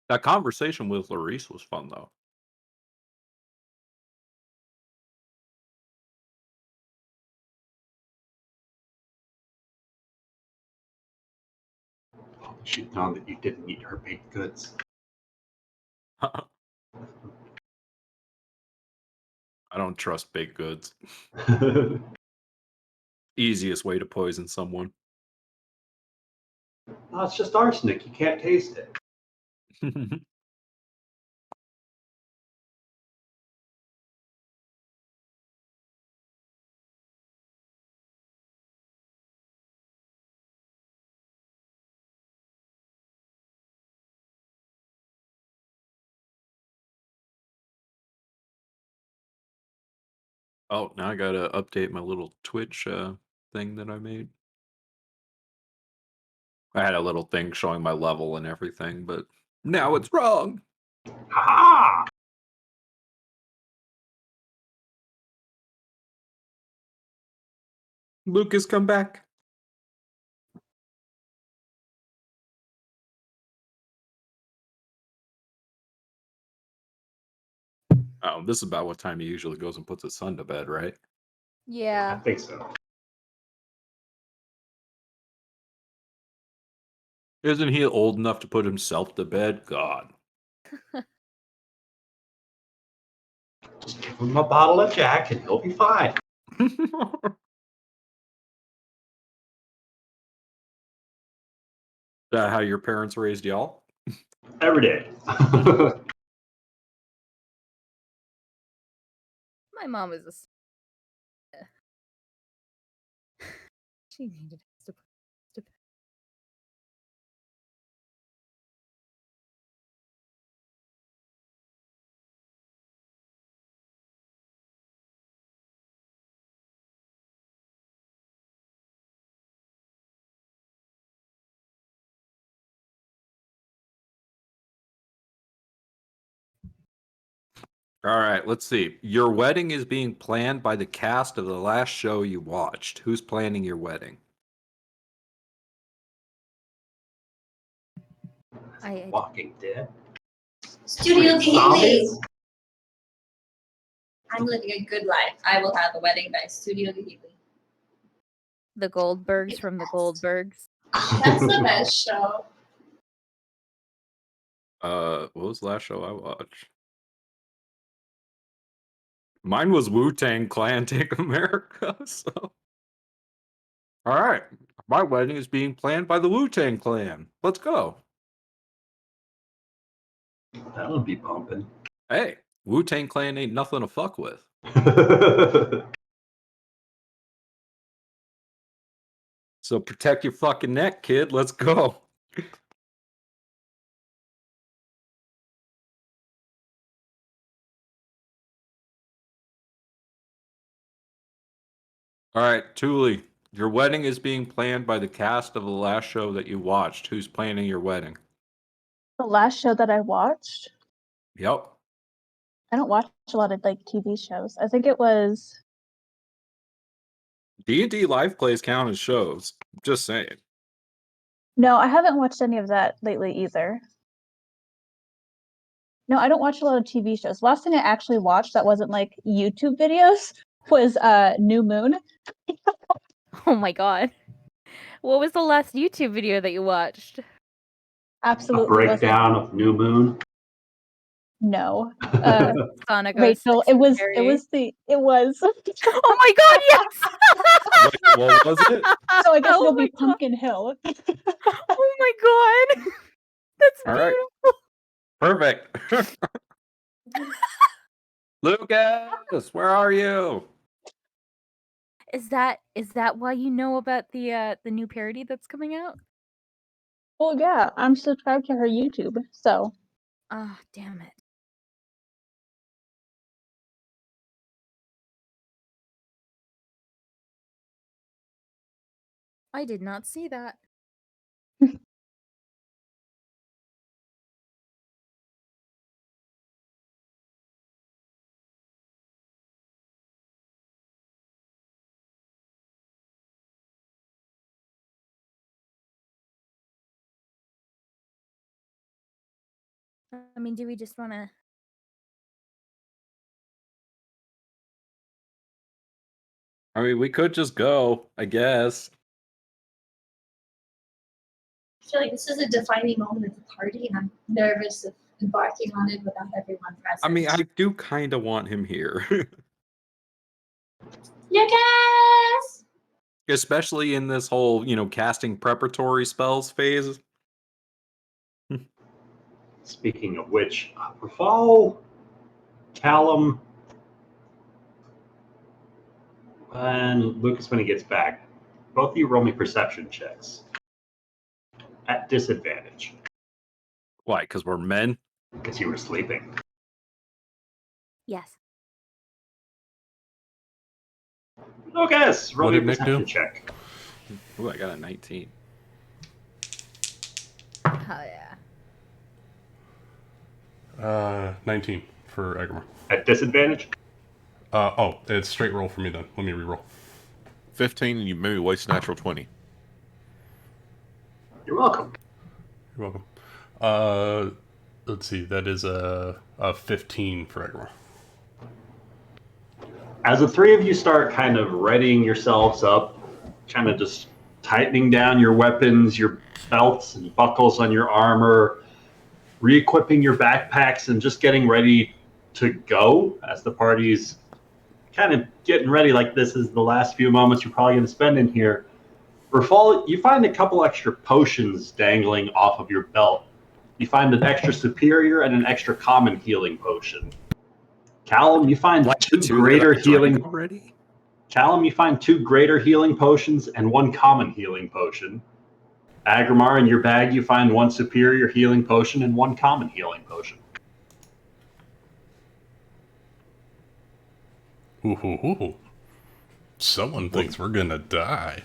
That conversation with Larice was fun, though. She'd known that you didn't eat her baked goods. I don't trust baked goods. Easiest way to poison someone. Oh, it's just arsenic. You can't taste it. Oh, now I gotta update my little Twitch thing that I made. I had a little thing showing my level and everything, but now it's wrong. Ha! Lucas, come back. Oh, this is about what time he usually goes and puts his son to bed, right? I Yeah. think so. Isn't he old enough to put himself to bed? God. Just give him a bottle of Jack and he'll be fine. Is that how your parents raised y'all? Every day. My mom is a. She needed us to put us to bed. All right, let's see. Your wedding is being planned by the cast of the last show you watched. Who's planning your wedding? Walking Dead. Studio Ghibli. Zombies? I'm living a good life. I will have a wedding by Studio Ghibli. The Goldbergs from the Goldbergs. That's the best show. What was the last show I watched? Mine was Wu-Tang Clan Take America, so. All right. My wedding is being planned by the Wu-Tang Clan. Let's go. That'll be pumping. Hey, Wu-Tang Clan ain't nothing to fuck with. So protect your fucking neck, kid. Let's go. All right, Thule, your wedding is being planned by the cast of the last show that you watched. Who's planning your wedding? The last show that I watched? Yep. I don't watch a lot of like TV shows. I think it was D&D live plays count as shows. Just saying. No, I haven't watched any of that lately either. No, I don't watch a lot of TV shows. Last thing I actually watched that wasn't like YouTube videos was New Moon. Oh my god. What was the last YouTube video that you watched? Absolutely. A breakdown of New Moon. No. Sonic Rachel, it was. Oh my god, yes! Wait, what was it? So I guess it'll be Pumpkin Hill. Oh my god. That's All beautiful. right. Perfect. Lucas, where are you? Is that why you know about the new parody that's coming out? Well, yeah, I'm subscribed to her YouTube, so. Ah, damn it. I did not see that. I mean, do we just want to... I mean, we could just go, I guess. I feel like this is a defining moment at the party, and I'm nervous of embarking on it without everyone present. I mean, I do kind of want him here. Lucas! Especially in this whole, casting preparatory spells phase. Speaking of which, Rafal, Callum, and Lucas when he gets back, both of you roll me perception checks. At disadvantage. Why? Because we're men? Because you were sleeping. Yes. Lucas, roll What me a did Nick perception do? check. Ooh, I got a 19. Oh, yeah. 19 for Aggramar. At disadvantage? It's straight roll for me then. Let me reroll. 15, and you maybe waste a natural 20. You're welcome. You're welcome. Let's see. That is a 15 for Aggramar. As the three of you start kind of readying yourselves up, kind of just tightening down your weapons, your belts and buckles on your armor, re-equipping your backpacks, and just getting ready to go as the party's kind of getting ready, like this is the last few moments you're probably going to spend in here. Rafal, you find a couple extra potions dangling off of your belt. You find an extra superior and an extra common healing potion. Callum, you find two greater healing. Callum, you find 2 greater healing potions and 1 common healing potion. Aggramar, in your bag, you find 1 superior healing potion and 1 common healing potion. Ooh. Someone thinks we're gonna die.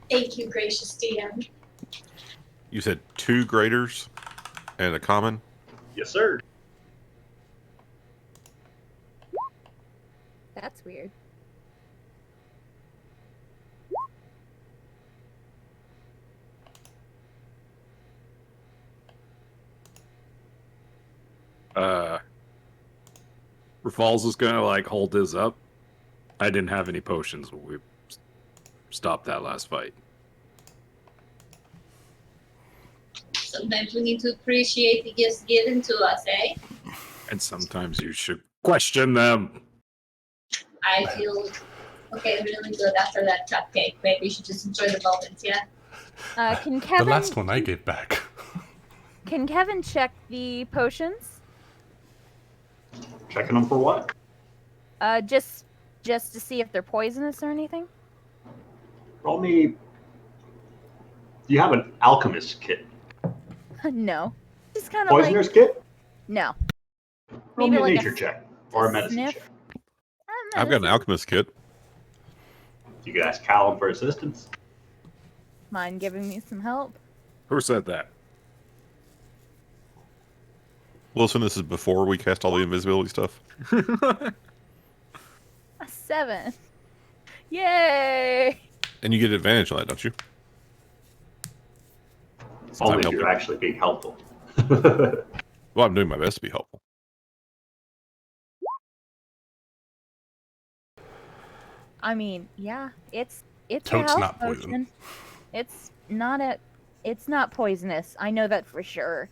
Thank you, gracious DM. You said 2 graders and a common? Yes, sir. That's weird. Rafal's is gonna hold his up. I didn't have any potions when we stopped that last fight. Sometimes we need to appreciate the gifts given to us, eh? And sometimes you should question them. I feel really good after that cupcake. Maybe we should just enjoy the moment, yeah? Can Kevin... The last one I gave back. Can Kevin check the potions? Checking them for what? Just to see if they're poisonous or anything? Roll me... Do you have an alchemist kit? No. Just kind of Poisoner's kit? No. Roll me a like nature check. Or a medicine sniff. check. I've got an alchemist kit. You could ask Callum for assistance. Mind giving me some help? Who said that? Wilson, this is before we cast all the invisibility stuff. A 7. Yay! And you get advantage on that, don't you? Only if you're actually being helpful. Well, I'm doing my best to be helpful. I mean, yeah, it's Toad's a health not potion. poison. It's not poisonous. I know that for sure.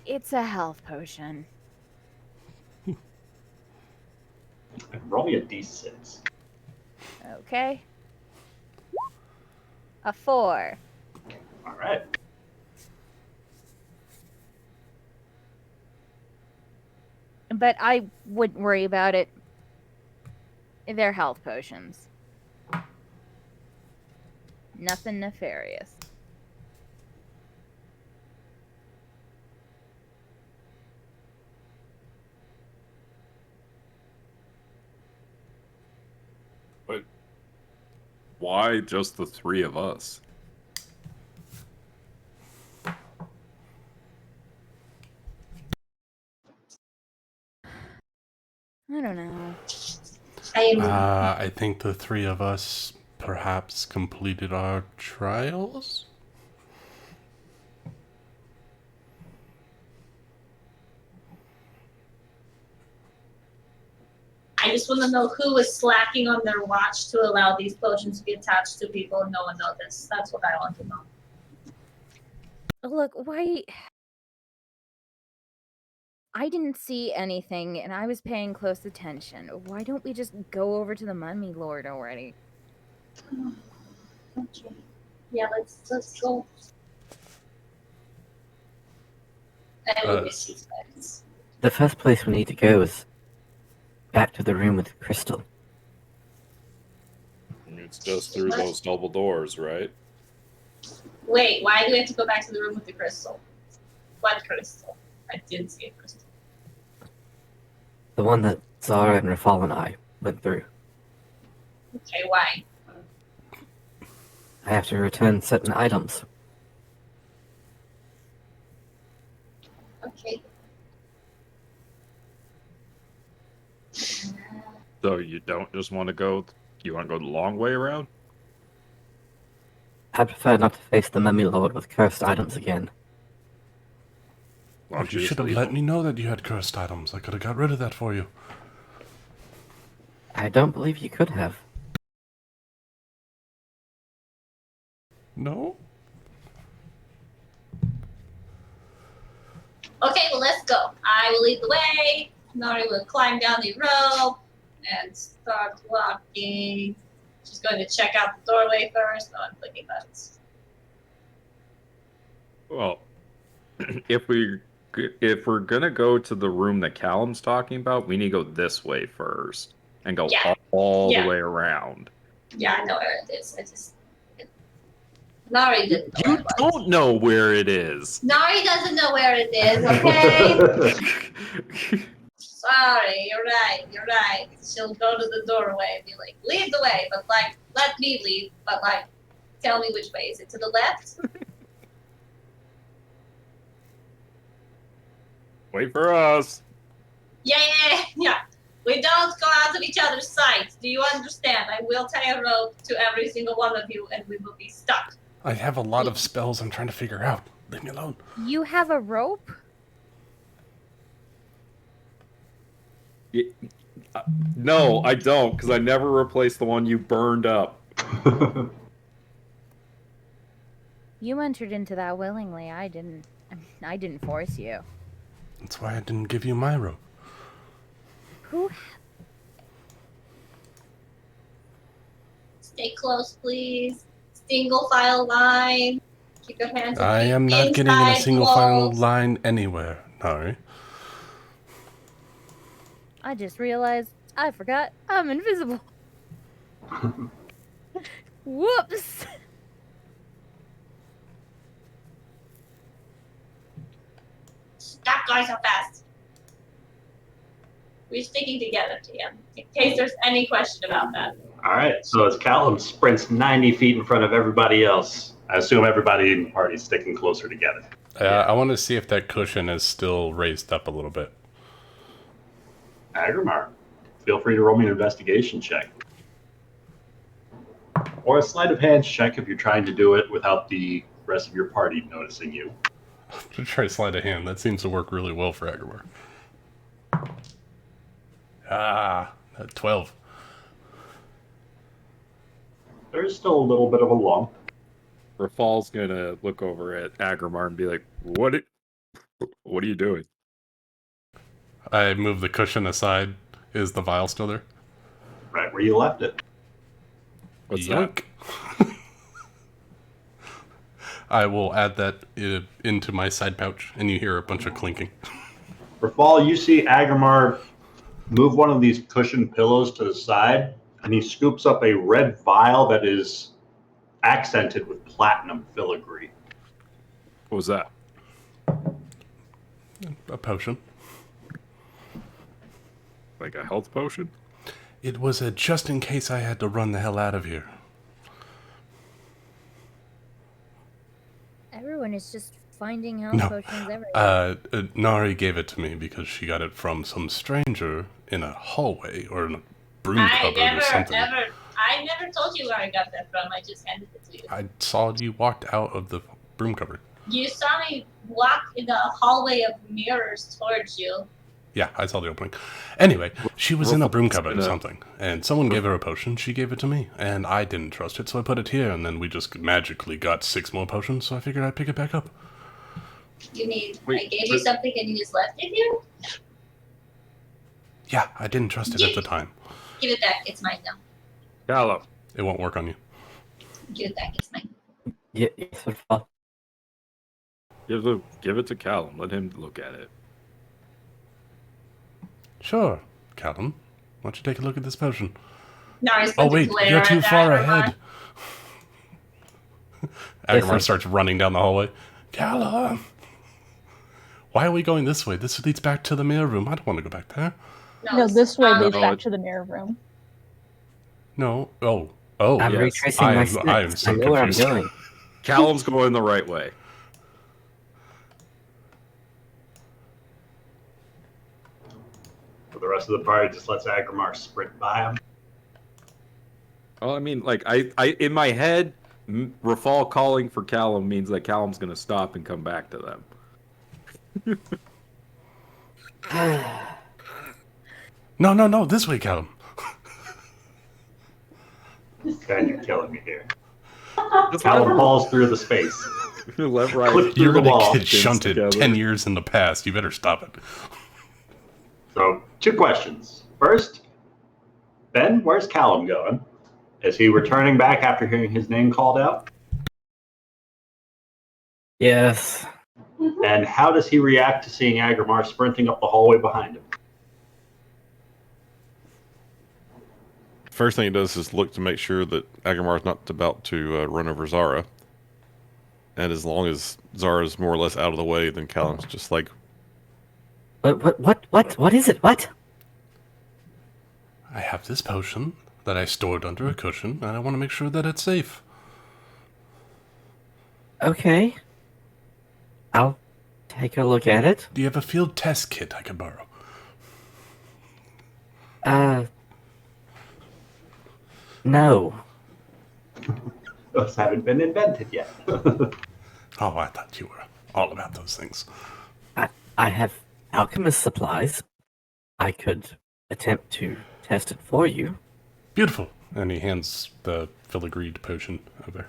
It's a health potion. Roll me a d6. Okay. A 4. All right. But I wouldn't worry about it. They're health potions. Nothing nefarious. But why just the 3 of us? I don't know. I think the 3 of us perhaps completed our trials? I just want to know who was slacking on their watch to allow these potions to be attached to people and no one noticed. That's what I want to know. Look, why... I didn't see anything, and I was paying close attention. Why don't we just go over to the Mummy Lord already? Okay. Yeah, let's go. I will miss you guys. The first place we need to go is back to the room with the crystal. It's just through those double doors, right? Wait, why do we have to go back to the room with the crystal? What crystal? I didn't see a crystal. The one that Zara and Rafal and I went through. Okay, why? I have to return certain items. Okay. So you don't just want to go... You want to go the long way around? I prefer not to face the Mummy Lord with cursed items again. Why don't You just should have leave let them? me know that you had cursed items. I could have got rid of that for you. I don't believe you could have. No? Okay, well, let's go. I will lead the way. Nari will climb down the rope and start walking. She's going to check out the doorway first. No, I'm clicking buttons. Well, if we're gonna go to the room that Callum's talking about, we need to go this way first and go all the way around. Yeah, I know where it is. I just... Nari didn't know You don't know where it is. Nari doesn't know where it is, okay? Sorry, you're right. She'll go to the doorway and be like, lead the way, but like, let me lead, but like, tell me which way. Is it to the left? Wait for us. Yeah. We don't go out of each other's sight. Do you understand? I will tie a rope to every single one of you and we will be stuck. I have a lot of spells I'm trying to figure out. Leave me alone. You have a rope? No, I don't, because I never replaced the one you burned up. You entered into that willingly. I didn't force you. That's why I didn't give you my rope. Who? Stay close, please. Single file line. Keep your hands. I am not getting in a single file line anywhere. No. I just realized I forgot I'm invisible. Whoops. Stop going so fast. We're sticking together, TM, in case there's any question about that. All right, so as Callum sprints 90 feet in front of everybody else, I assume everybody in the party is sticking closer together. I want to see if that cushion is still raised up a little bit. Aggramar, feel free to roll me an investigation check. Or a sleight of hand check if you're trying to do it without the rest of your party noticing you. I'm going to try sleight of hand. That seems to work really well for Aggramar. 12. There's still a little bit of a lump. Rafal's gonna look over at Aggramar and be like, What are you doing? I move the cushion aside. Is the vial still there? Right where you left it. What's Yoink. I will add that into my side pouch, and you hear a bunch of clinking. Rafal, you see Aggramar move one of these cushion pillows to the side, and he scoops up a red vial that is accented with platinum filigree. What was that? A potion. Like a health potion? It was a just in case I had to run the hell out of here. Everyone is just finding health potions everywhere. Nari gave it to me because she got it from some stranger in a hallway or in a broom cupboard or something. I never told you where I got that from. I just handed it to you. I saw you walked out of the broom cupboard. You saw me walk in the hallway of mirrors towards you. Yeah, I saw the opening. Anyway, she was in a broom cupboard or something, and someone gave her a potion. She gave it to me, and I didn't trust it, so I put it here, and then we just magically got 6 more potions, so I figured I'd pick it back up. I gave you something and you just left it here? Yeah, I didn't trust it at the time. Give it back. It's mine now. Callum. It won't work on you. Give it back. It's mine. Yes, Rafal. Give it to Callum. Let him look at it. Sure, Callum. Why don't you take a look at this potion? Oh, wait, you're too far ahead. Aggramar starts running down the hallway. Callum! Why are we going this way? This leads back to the mirror room. I don't want to go back there. No, this way leads back to the mirror room. No. Oh, I'm yes. retracing my steps. I am so I know where I'm confused. going. Callum's going the right way. For the rest of the party, just lets Aggramar sprint by him. Well, I mean, like, I in my head, Rafal calling for Callum means that Callum's going to stop and come back to them. No, this way, Callum. God, you're killing me here. Callum falls through the space. Left, right. You're going to get shunted together. 10 years in the past. You better stop it. So, 2 questions. First, Ben, where's Callum going? Is he returning back after hearing his name called out? Yes. And how does he react to seeing Aggramar sprinting up the hallway behind him? First thing he does is look to make sure that Aggramar is not about to run over Zara. And as long as Zara's more or less out of the way, then Callum's just like... What is it? What? I have this potion that I stored under a cushion, and I want to make sure that it's safe. Okay. I'll take a look at it. Do you have a field test kit I could borrow? No. Those haven't been invented yet. Oh, I thought you were all about those things. I have alchemist supplies. I could attempt to test it for you. Beautiful. And he hands the filigreed potion over.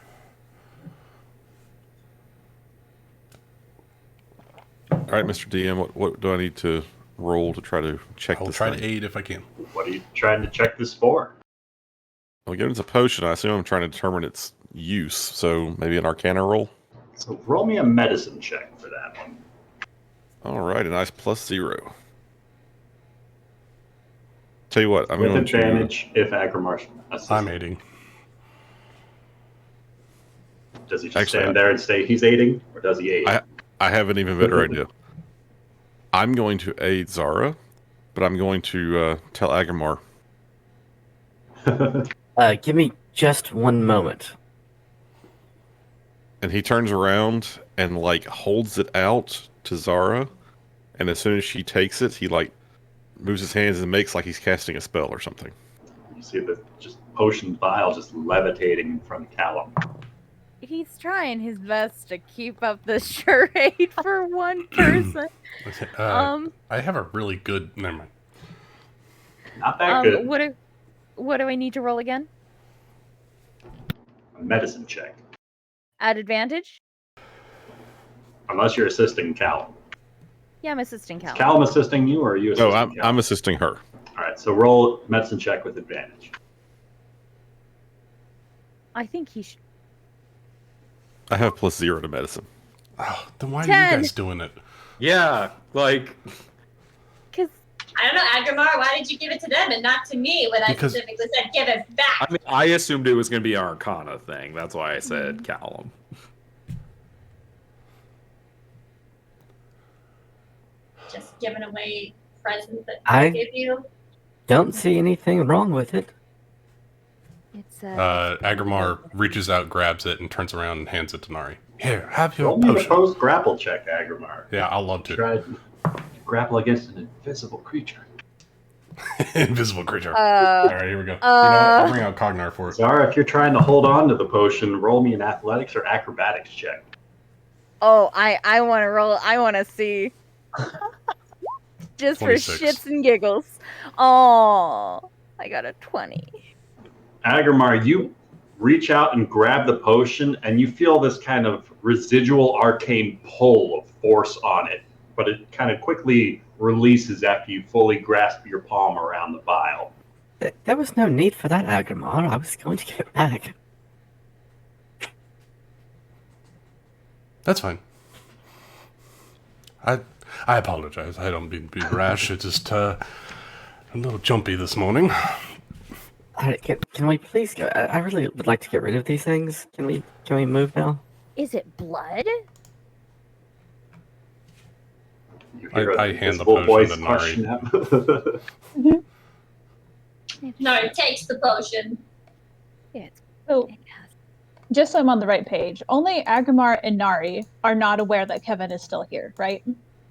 All right, Mr. DM, what do I need to roll to try to check this? I'll try to aid if I can. What are you trying to check this for? Well, given it's a potion, I assume I'm trying to determine its use, so maybe an Arcana roll? So roll me a medicine check for that one. All right, a nice +0. Tell you what, I'm with going advantage if Aggramar assists. I'm aiding. Does he just stand there and say he's aiding, or does he aid? I have an even better idea. I'm going to aid Zara, but I'm going to tell Aggramar. Give me just one moment. And he turns around and, like, holds it out to Zara. And as soon as she takes it, he, like, moves his hands and makes like he's casting a spell or something. You see the just potion vial just levitating in front of Callum. He's trying his best to keep up the charade for one person. I have a really good... Never mind. Not that good. What do I need to roll again? A medicine check. At advantage? Unless you're assisting Callum. Yeah, I'm assisting Callum. Is Callum assisting you, or are you assisting Callum? I'm assisting her. All right, so roll medicine check with advantage. I think he should. I have +0 to medicine. Oh, then why 10. are you guys doing it? Yeah, like... Because... I don't know, Aggramar, why did you give it to them and not to me when I specifically said give it back? I mean, I assumed it was going to be an Arcana thing. That's why I said Callum. Just giving away presents that I give you. Don't see anything wrong with it. It's Aggramar reaches out, grabs it, and turns around and hands it to Nari. Here, have your Roll me a potion. post grapple check, Aggramar. Yeah, I'll love to. Try to grapple against an invisible creature. Invisible creature. All right, here we go. You know what? I'll bring out Cognar for it. Zara, if you're trying to hold on to the potion, roll me an athletics or acrobatics check. Oh, I want to roll. I want to see. Just 26. for shits and giggles. Oh, I got a 20. Aggramar, you reach out and grab the potion, and you feel this kind of residual arcane pull of force on it, but it kind of quickly releases after you fully grasp your palm around the vial. There was no need for that, Aggramar. I was going to get it back. That's fine. I apologize. I don't mean to be rash. It's just a little jumpy this morning. Alright, can we please go? I really would like to get rid of these things. Can we move now? Is it blood? I hand the potion to Nari. Nari takes the potion. Yeah. So, just so I'm on the right page, only Aggramar and Nari are not aware that Kevin is still here, right?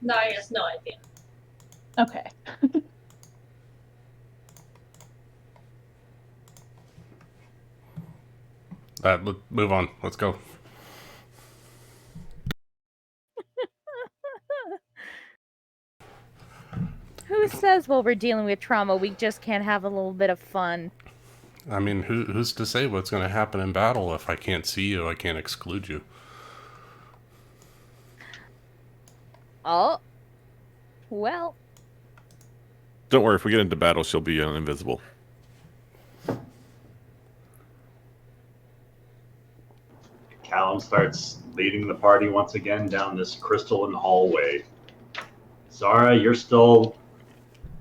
Nari has no idea. Okay. Move on. Let's go. Who says while we're dealing with trauma, we just can't have a little bit of fun? I mean, who's to say what's going to happen in battle? If I can't see you, I can't exclude you. Oh. Well. Don't worry, if we get into battle, she'll be invisible. Callum starts leading the party once again down this crystalline hallway. Zara, you're still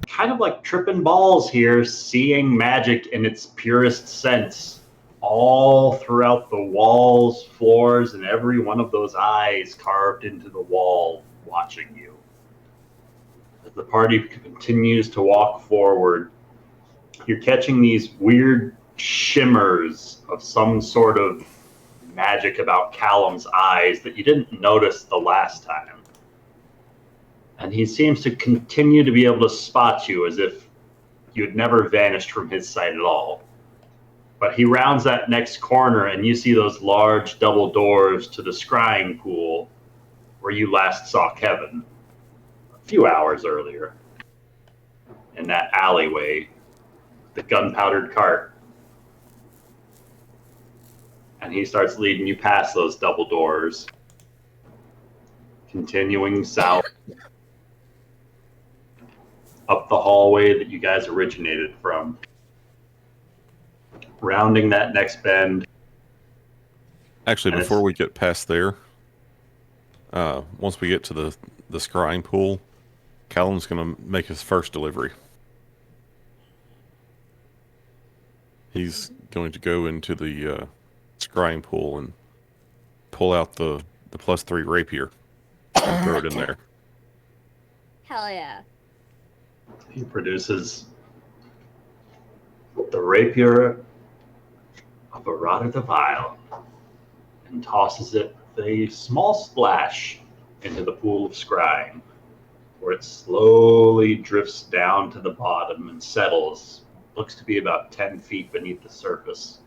kind of like tripping balls here, seeing magic in its purest sense all throughout the walls, floors, and every one of those eyes carved into the wall watching you. As the party continues to walk forward, you're catching these weird shimmers of some sort of magic about Callum's eyes that you didn't notice the last time. And he seems to continue to be able to spot you as if you had never vanished from his sight at all. But he rounds that next corner and you see those large double doors to the scrying pool where you last saw Kevin a few hours earlier. In that alleyway, the gunpowdered cart. And he starts leading you past those double doors, continuing south up the hallway that you guys originated from, rounding that next bend. Actually, before we get past there, once we get to the scrying pool, Callum's going to make his first delivery. He's going to go into the scrying pool and pull out the +3 rapier and throw it in there. Hell yeah. He produces the rapier Barada the Vile and tosses it with a small splash into the pool of scrying, where it slowly drifts down to the bottom and settles. Looks to be about 10 feet beneath the surface.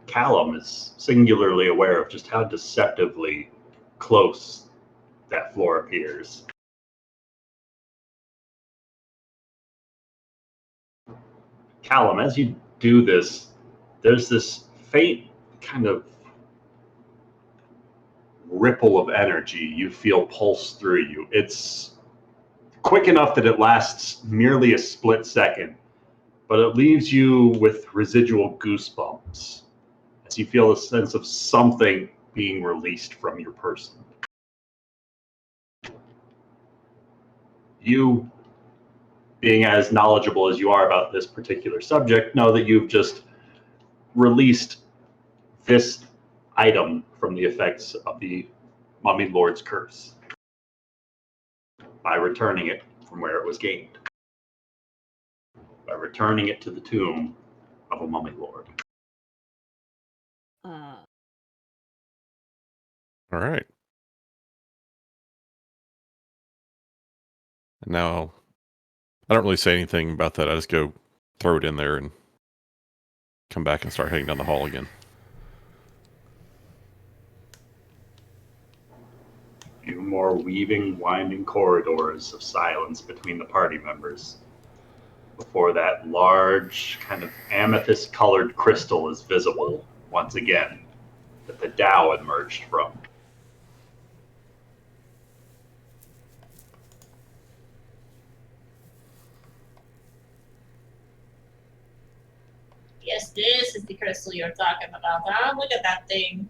Callum is singularly aware of just how deceptively close that floor appears. Callum, as you do this, there's this faint kind of ripple of energy you feel pulse through you. It's quick enough that it lasts merely a split second, but it leaves you with residual goosebumps as you feel a sense of something being released from your person. You, being as knowledgeable as you are about this particular subject, know that you've just released this item from the effects of the Mummy Lord's curse by returning it from where it was gained, by returning it to the tomb of a Mummy Lord. All right. Now, I don't really say anything about that. I just go throw it in there and come back and start heading down the hall again. Few more weaving, winding corridors of silence between the party members before that large, kind of amethyst-colored crystal is visible once again that the Tao emerged from. Yes, this is the crystal you're talking about, huh? Look at that thing.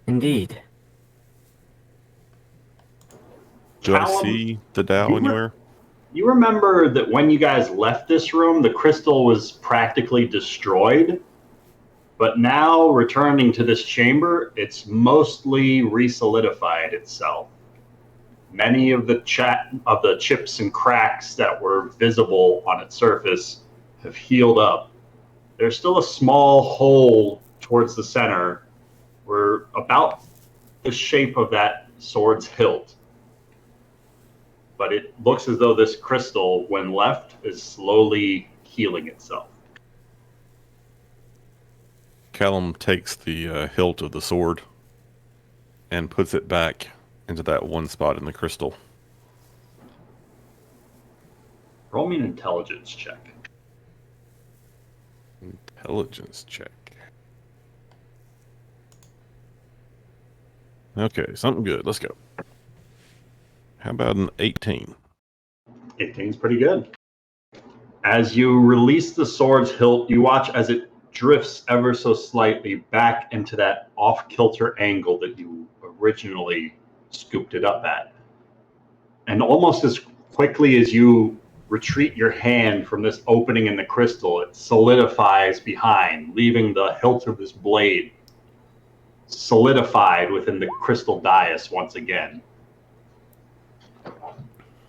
Indeed. Do I see the Tao anywhere? You remember that when you guys left this room, the crystal was practically destroyed, but now returning to this chamber, it's mostly re-solidified itself. Many of the chips and cracks that were visible on its surface have healed up. There's still a small hole towards the center where about the shape of that sword's hilt. But it looks as though this crystal, when left, is slowly healing itself. Callum takes the hilt of the sword and puts it back into that one spot in the crystal. Roll me an intelligence check. Intelligence check. Okay, something good. Let's go. How about an 18? 18's pretty good. As you release the sword's hilt, you watch as it drifts ever so slightly back into that off-kilter angle that you originally scooped it up at. And almost as quickly as you retreat your hand from this opening in the crystal, it solidifies behind, leaving the hilt of this blade solidified within the crystal dais once again.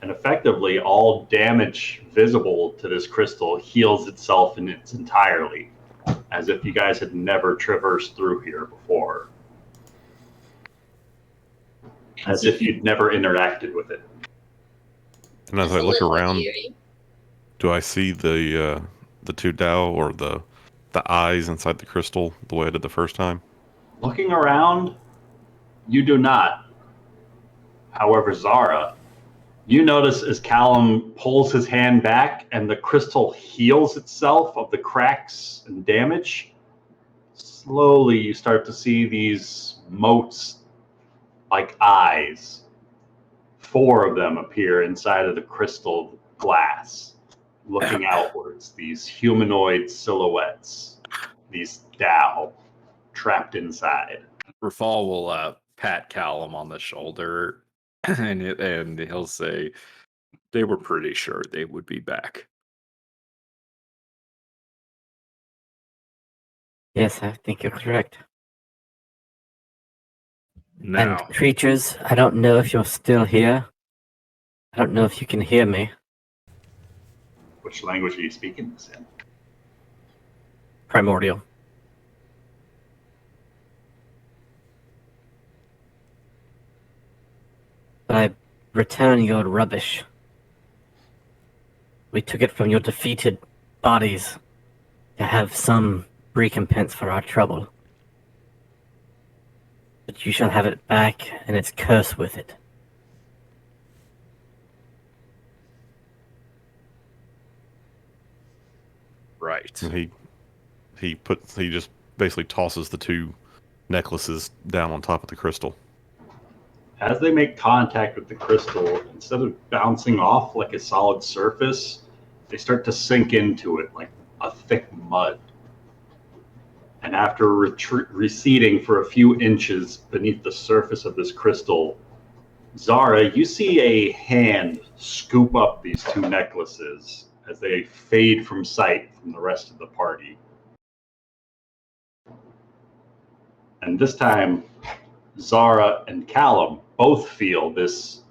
And effectively, all damage visible to this crystal heals itself in its entirety, as if you guys had never traversed through here before. As if you'd never interacted with it. And as I look around, do I see the two Tao or the eyes inside the crystal the way I did the first time? Looking around, you do not. However, Zara, you notice as Callum pulls his hand back and the crystal heals itself of the cracks and damage, slowly you start to see these motes like eyes. 4 of them appear inside of the crystal glass, looking outwards, these humanoid silhouettes, these Tao trapped inside. Rafal will pat Callum on the shoulder and he'll say, they were pretty sure they would be back. Yes, I think you're correct. Now, And creatures, I don't know if you're still here. I don't know if you can hear me. Which language are you speaking this in? Primordial. I return your rubbish. We took it from your defeated bodies to have some recompense for our trouble. But you shall have it back, and its curse with it. Right. And he just basically tosses the two necklaces down on top of the crystal. As they make contact with the crystal, instead of bouncing off like a solid surface, they start to sink into it like a thick mud. And after receding for a few inches beneath the surface of this crystal, Zara, you see a hand scoop up these two necklaces as they fade from sight from the rest of the party. And this time, Zara and Callum both feel this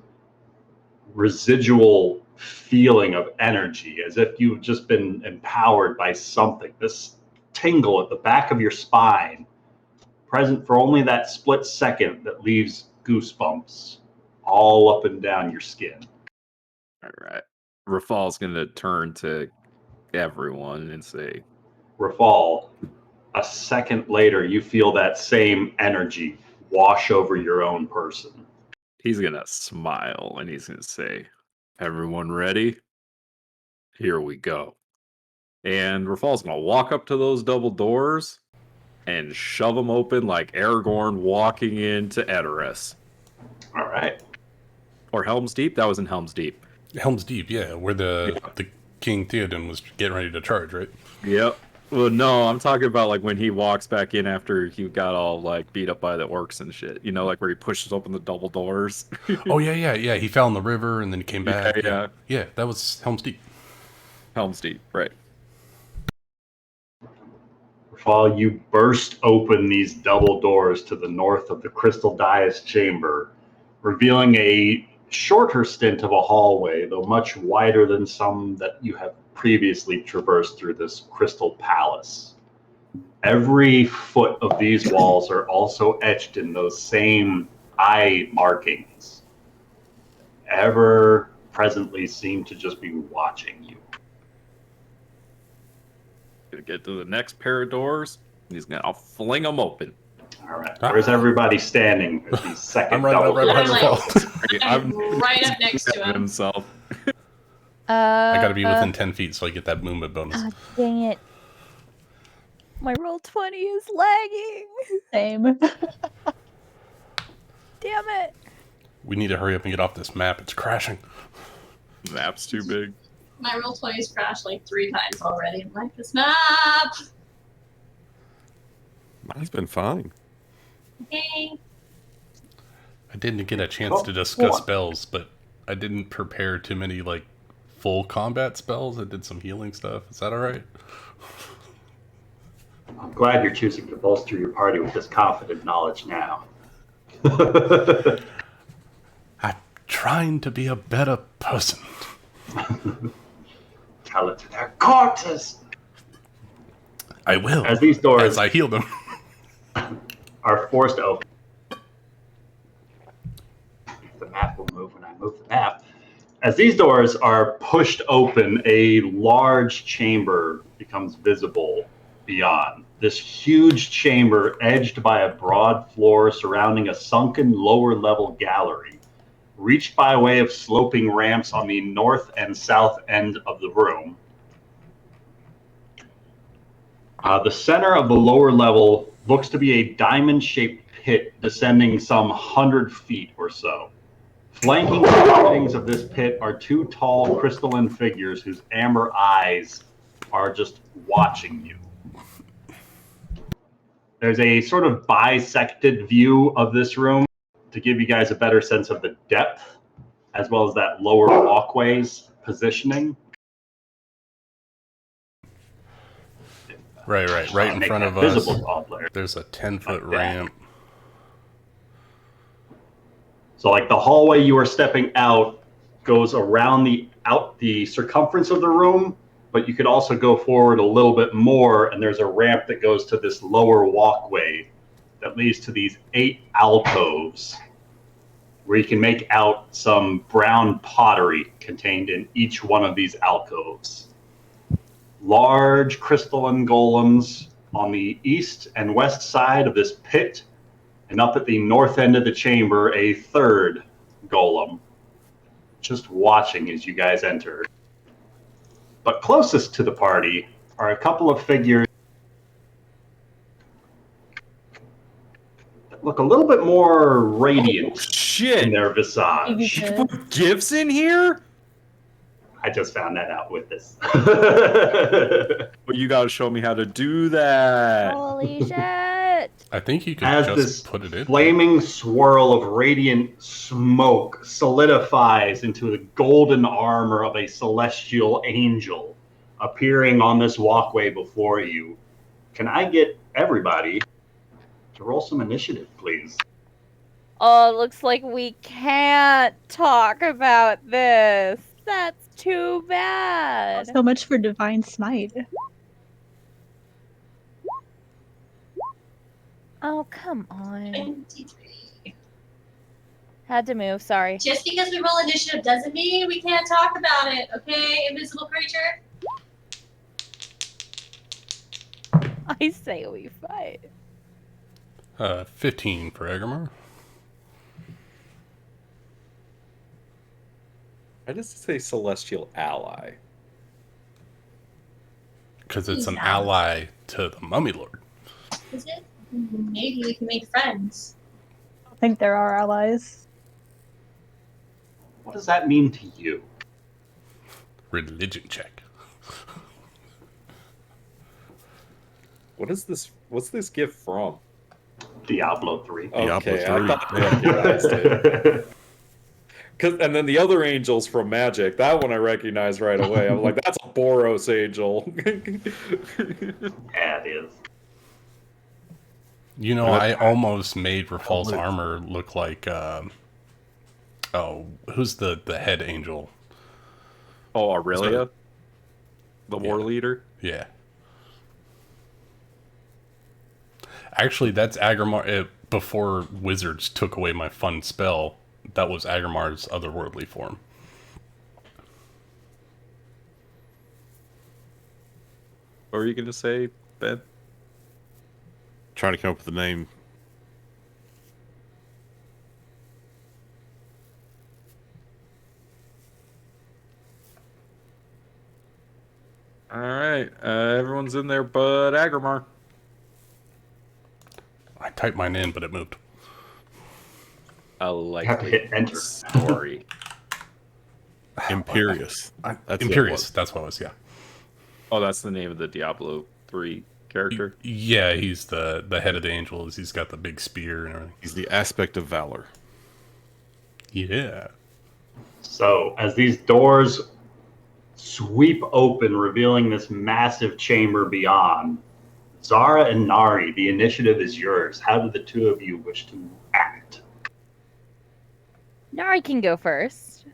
residual feeling of energy, as if you've just been empowered by something. This tingle at the back of your spine, present for only that split second, that leaves goosebumps all up and down your skin. All right. Rafal's going to turn to everyone and say, Rafal, a second later, you feel that same energy wash over your own person. He's going to smile and he's going to say, everyone ready? Here we go. And Rafal's going to walk up to those double doors and shove them open like Aragorn walking into Edoras. All right. Or Helm's Deep? That was in Helm's Deep. Helm's Deep, yeah, where the King Theoden was getting ready to charge, right? Yep. Well, no, I'm talking about like when he walks back in after he got all like beat up by the orcs and shit. You know, like where he pushes open the double doors. Oh yeah. He fell in the river and then he came back. Yeah, that was Helm's Deep. Helm's Deep, right. While you burst open these double doors to the north of the Crystal Dais chamber, revealing a shorter stint of a hallway, though much wider than some that you have previously traversed through this crystal palace. Every foot of these walls are also etched in those same eye markings. Ever presently seem to just be watching you. Gonna get to the next pair of doors, and he's gonna fling them open. All right. Where's everybody standing at these second I'm right double right behind doors? I'm right up next to him. Himself. I gotta be within 10 feet so I get that movement bonus. Dang it. My roll 20 is lagging. Same. Damn it. We need to hurry up and get off this map. It's crashing. The map's too big. My roll 20's crashed like 3 times already. I'm like, this map! Mine's been fine. Okay. I didn't get a chance to discuss spells, but I didn't prepare too many like full combat spells. I did some healing stuff. Is that all right? I'm glad you're choosing to bolster your party with this confident knowledge now. I'm trying to be a better person. Tell it to their corpses. I will. As these doors as I heal them are forced open. The map will move when I move the map. As these doors are pushed open, a large chamber becomes visible beyond. This huge chamber, edged by a broad floor surrounding a sunken lower level gallery, reached by way of sloping ramps on the north and south end of the room. The center of the lower level looks to be a diamond-shaped pit descending some 100 feet or so. Flanking the openings of this pit are 2 tall crystalline figures whose amber eyes are just watching you. There's a sort of bisected view of this room to give you guys a better sense of the depth, as well as that lower walkway's positioning. Right in front of us. There's a 10-foot ramp. So like the hallway you are stepping out goes around the circumference of the room, but you could also go forward a little bit more, and there's a ramp that goes to this lower walkway that leads to these 8 alcoves, where you can make out some brown pottery contained in each one of these alcoves. Large crystalline golems on the east and west side of this pit, and up at the north end of the chamber, a third golem, just watching as you guys enter. But closest to the party are a couple of figures that look a little bit more radiant in their visage. You put gifts in here? I just found that out with this. But you gotta show me how to do that. Holy shit! I think you could As just this put it in. flaming swirl of radiant smoke solidifies into the golden armor of a celestial angel appearing on this walkway before you, can I get everybody to roll some initiative, please? Oh, it looks like we can't talk about this. That's too bad. So much for Divine Smite. Oh, come on. 23. Had to move, sorry. Just because we roll initiative doesn't mean we can't talk about it, okay, invisible creature? I say we fight. 15 for Aggramar. Why does it say celestial ally? Because it's an ally to the Mummy Lord. Is it? Maybe we can make friends. I think there are allies. What does that mean to you? Religion check. What is this? What's this gift from? Diablo 3. Okay, Diablo 3. I thought I recognized it. And then the other angel's from Magic. That one I recognized right away. I'm like, that's a Boros angel. Yeah, it is. You know, I almost made Rafal's armor look like, who's the head angel? Oh, Aurelia? The war leader? Yeah. Actually, that's Aggramar. Before wizards took away my fun spell, that was Aggramar's otherworldly form. What were you going to say, Ben? Trying to come up with a name. All right. Everyone's in there but Aggramar. I typed mine in, but it moved. A likely Have to hit enter. story. Imperious. That's Imperious. That's what it was, yeah. Oh, that's the name of the Diablo 3 character? Yeah, he's the head of the angels. He's got the big spear and everything. He's the aspect of valor. Yeah. So, as these doors sweep open, revealing this massive chamber beyond, Zara and Nari, the initiative is yours. How do the two of you wish to act? Nari can go first.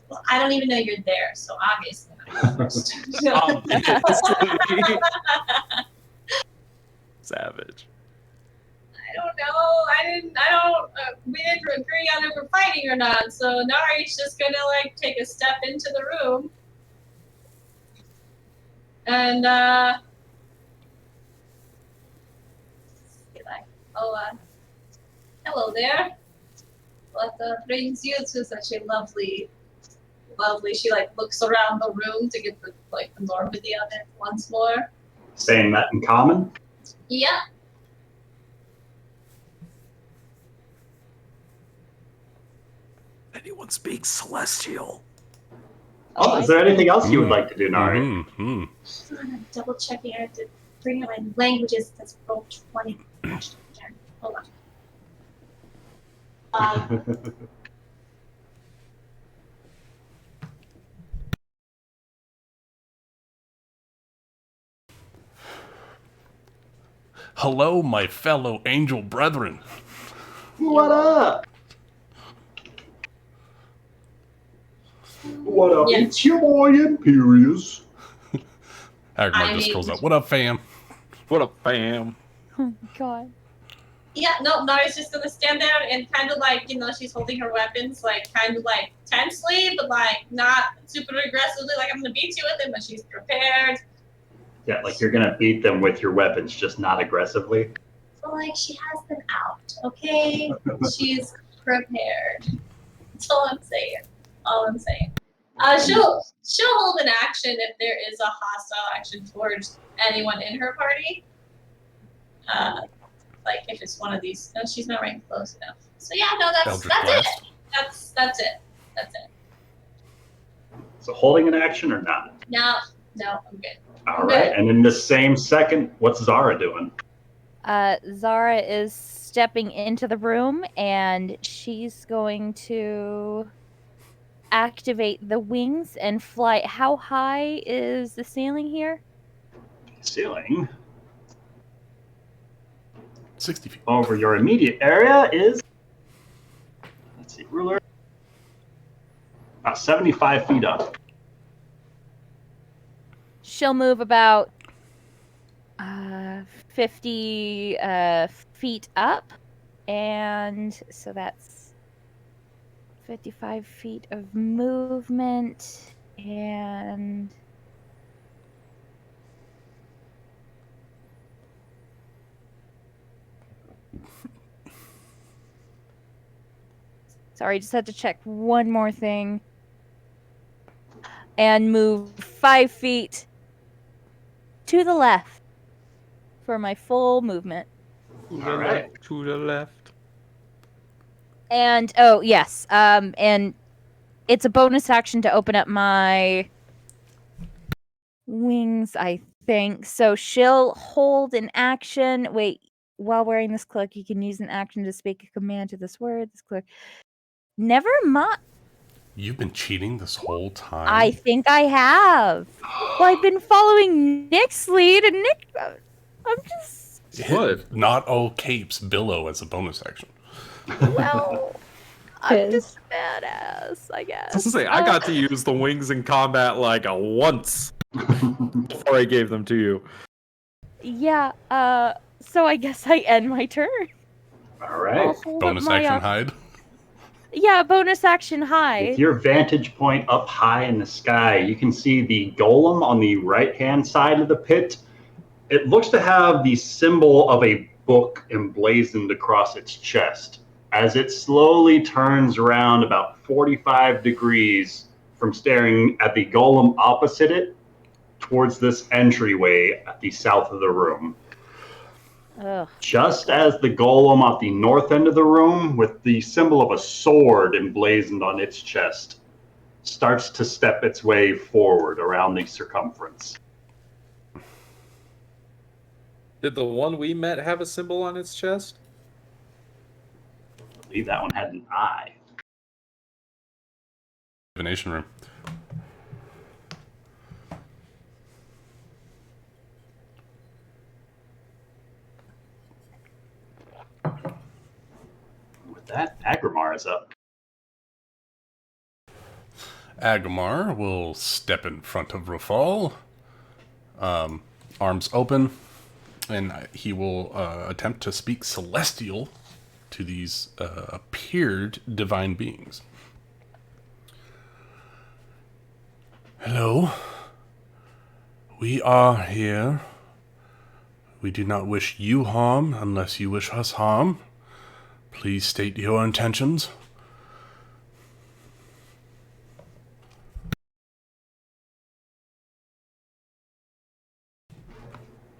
Well, I don't even know you're there, so obviously I'm first. Savage. I don't know. We didn't agree on if we're fighting or not, so Nari's just gonna, like, take a step into the room. And, be like, hello there. What brings you to such a lovely, she, like, looks around the room to get the enormity of it once more. Saying that in common? Yeah. Anyone speaks celestial? Oh, is there anything else you would like to do, Nari? Mm-hmm. Just double checking. I have to bring up my languages. That's roll 20. Hold on. Hello, my fellow angel brethren. What up? What up? Yeah. It's your boy Imperious. Aggramar just scrolls up. What up, fam? What up, fam? Oh my god. Yeah, no, Nari's just gonna stand there and kind of like, she's holding her weapons, like, kind of like tensely, but like not super aggressively, like I'm gonna beat you with it, but she's prepared. Yeah, like you're gonna beat them with your weapons, just not aggressively. So like she has them out, okay? She's prepared. That's all I'm saying. She'll hold an action if there is a hostile action towards anyone in her party. Like if it's one of these. No, she's not right close enough. So yeah, no, that's it. That's it. So holding an action or not? No, I'm good. All right, and in the same second, what's Zara doing? Zara is stepping into the room, and she's going to activate the wings and fly. How high is the ceiling here? Ceiling? 60 feet. Over your immediate area is, let's see, ruler, about 75 feet up. She'll move about 50 feet up, and so that's 55 feet of movement, and sorry, just had to check one more thing, and move 5 feet to the left for my full movement. All right. To the left. And yes, and it's a bonus action to open up my wings, I think. So she'll hold an action. Wait, while wearing this cloak, you can use an action to speak a command to this word. This cloak. Never mind. You've been cheating this whole time? I think I have. Well, I've been following Nick's lead, and Nick, I'm just... What? Not all capes billow as a bonus action. Well, I'm just a badass, I guess. I was gonna say, I got to use the wings in combat like once before I gave them to you. Yeah, so I guess I end my turn. All right. Bonus action hide? Yeah, bonus action hide. With your vantage point up high in the sky, you can see the golem on the right-hand side of the pit. It looks to have the symbol of a book emblazoned across its chest as it slowly turns around about 45 degrees from staring at the golem opposite it towards this entryway at the south of the room. Ugh. Just as the golem at the north end of the room, with the symbol of a sword emblazoned on its chest, starts to step its way forward around the circumference. Did the one we met have a symbol on its chest? I believe that one had an eye. Divination room. With that, Aggramar is up. Aggramar will step in front of Rafal, arms open, and he will attempt to speak Celestial to these appeared divine beings. Hello. We are here. We do not wish you harm unless you wish us harm. Please state your intentions.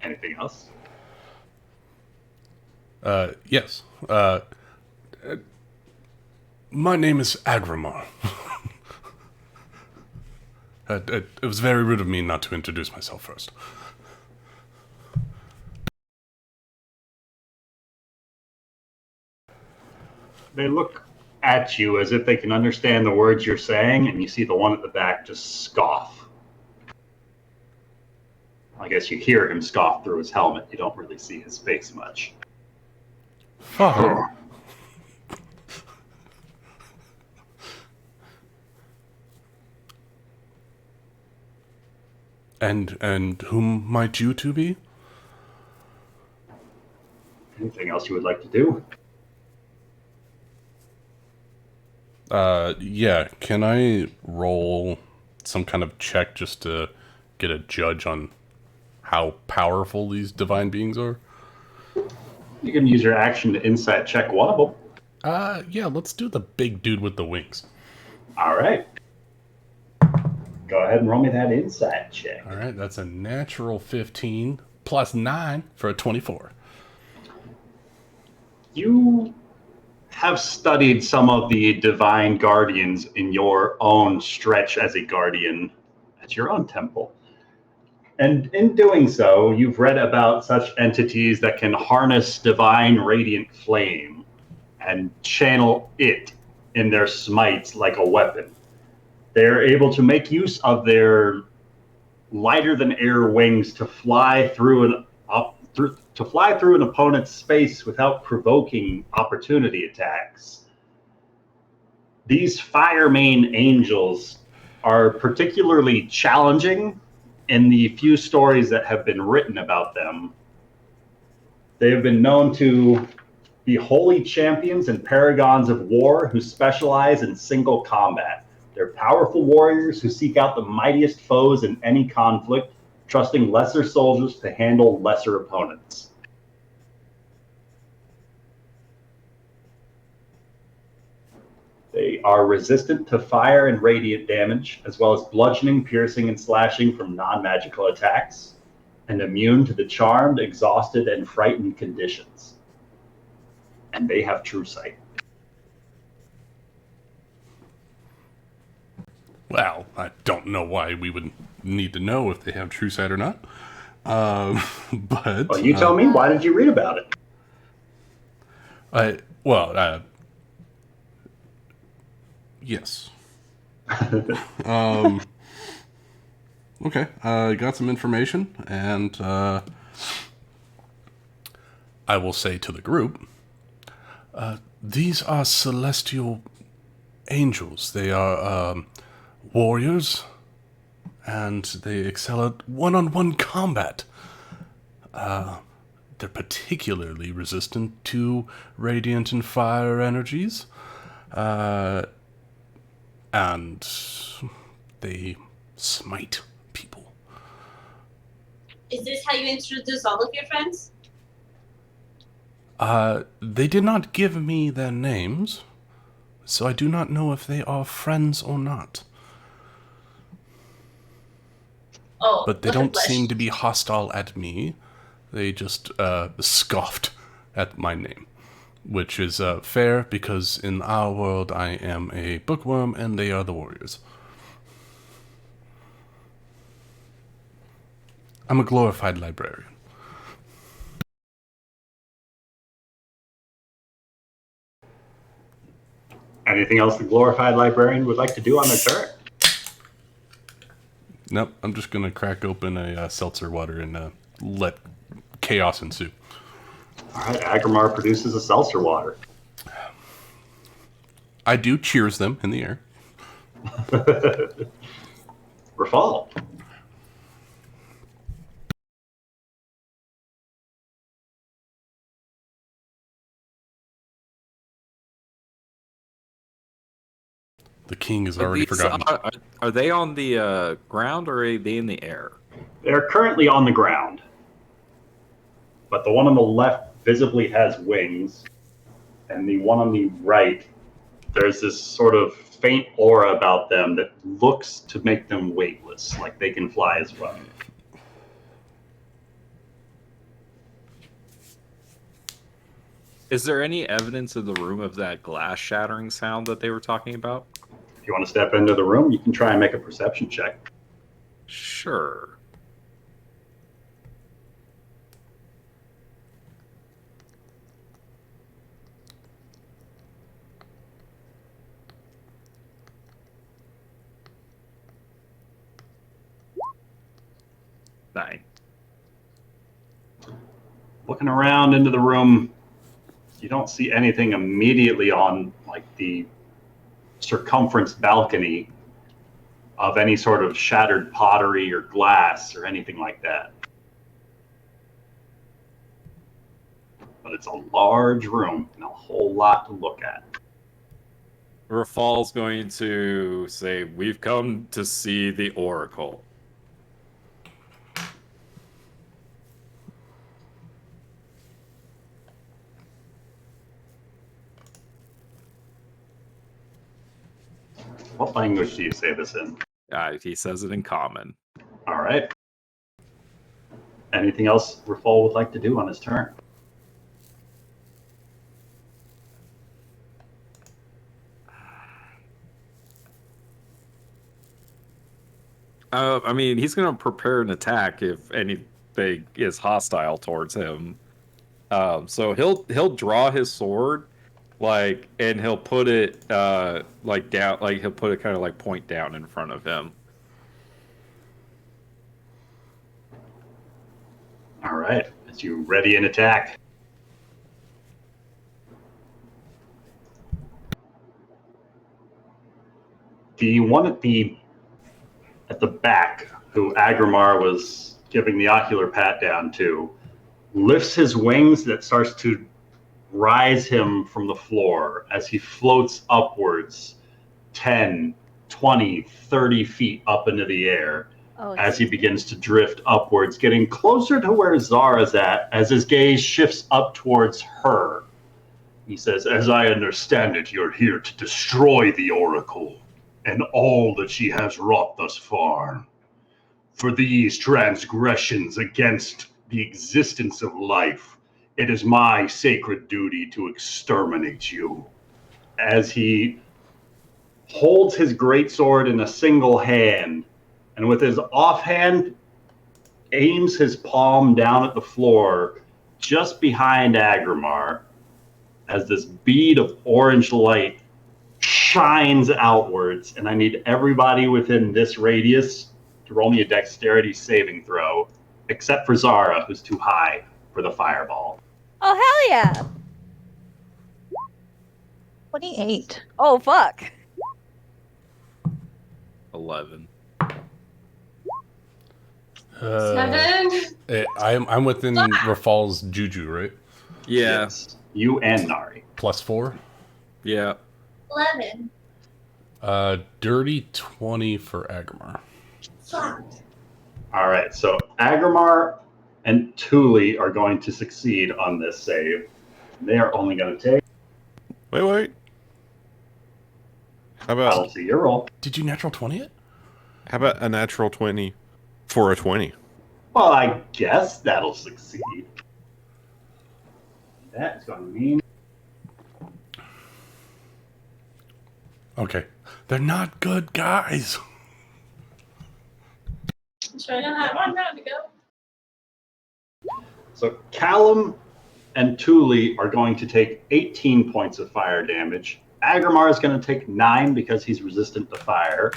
Anything else? Yes. My name is Aggramar. It was very rude of me not to introduce myself first. They look at you as if they can understand the words you're saying, and you see the one at the back just scoff. I guess you hear him scoff through his helmet. You don't really see his face much. Father. And whom might you two be? Anything else you would like to do? Yeah. Can I roll some kind of check just to get a judge on how powerful these divine beings are? You can use your action to insight check one of them. Yeah, let's do the big dude with the wings. All right. Go ahead and roll me that insight check. All right, that's a natural 15 plus 9 for a 24. You have studied some of the divine guardians in your own stretch as a guardian at your own temple. And in doing so, you've read about such entities that can harness divine radiant flame and channel it in their smites like a weapon. They're able to make use of their lighter-than-air wings to fly through an opponent's space without provoking opportunity attacks. These fire main angels are particularly challenging in the few stories that have been written about them. They have been known to be holy champions and paragons of war who specialize in single combat. They're powerful warriors who seek out the mightiest foes in any conflict, trusting lesser soldiers to handle lesser opponents. They are resistant to fire and radiant damage, as well as bludgeoning, piercing, and slashing from non-magical attacks, and immune to the charmed, exhausted, and frightened conditions. And they have true sight. Well, I don't know why we would need to know if they have true sight or not. But well, you tell me. Why did you read about it? Yes. Okay. I got some information, and I will say to the group, these are celestial angels. They are warriors, and they excel at one-on-one combat. They're particularly resistant to radiant and fire energies, and they smite people. Is this how you introduce all of your friends? They did not give me their names, so I do not know if they are friends or not. Oh, but they don't seem to be hostile at me. They just scoffed at my name, which is fair because in our world I am a bookworm and they are the warriors. I'm a glorified librarian. Anything else the glorified librarian would like to do on their turn? Nope, I'm just going to crack open a seltzer water and let chaos ensue. All right, Aggramar produces a seltzer water. I do cheers them in the air. Rafal. The king is already forgotten. Are they on the ground or are they in the air? They're currently on the ground. But the one on the left visibly has wings. And the one on the right, there's this sort of faint aura about them that looks to make them weightless, like they can fly as well. Is there any evidence in the room of that glass shattering sound that they were talking about? If you want to step into the room, you can try and make a perception check. Sure. Nine. Looking around into the room, you don't see anything immediately on like the circumference balcony, of any sort of shattered pottery or glass or anything like that. But it's a large room and a whole lot to look at. Rafal's going to say, "We've come to see the Oracle." What language do you say this in? He says it in common. All right. Anything else Rafal would like to do on his turn? I mean, he's going to prepare an attack if anything is hostile towards him. So he'll draw his sword, and he'll put it down, he'll put it kind of point down in front of him. All right. As you ready an attack. The one at the back, who Aggramar was giving the ocular pat down to, lifts his wings that starts to rise him from the floor as he floats upwards 10, 20, 30 feet up into the air as he begins to drift upwards, getting closer to where Zara's at as his gaze shifts up towards her. He says, "As I understand it, you're here to destroy the Oracle and all that she has wrought thus far. For these transgressions against the existence of life, it is my sacred duty to exterminate you." As he holds his greatsword in a single hand, and with his offhand aims his palm down at the floor just behind Aggramar, as this bead of orange light shines outwards, and I need everybody within this radius to roll me a dexterity saving throw, except for Zara, who's too high for the fireball. Oh, hell yeah! 28. Oh, fuck. 11. 7. I'm within Rafal's juju, right? Yeah. Yes. You and Nari. +4? Yeah. 11. Dirty 20 for Aggramar. Fuck. All right, so Aggramar and Thule are going to succeed on this save. They are only going to take... Wait. How about... I'll see your roll. Did you natural 20 it? How about a natural 20 for a 20? Well, I guess that'll succeed. That's going to mean... Okay. They're not good guys. So I don't have 1 round to go. So Callum and Thule are going to take 18 points of fire damage. Aggramar is going to take 9 because he's resistant to fire.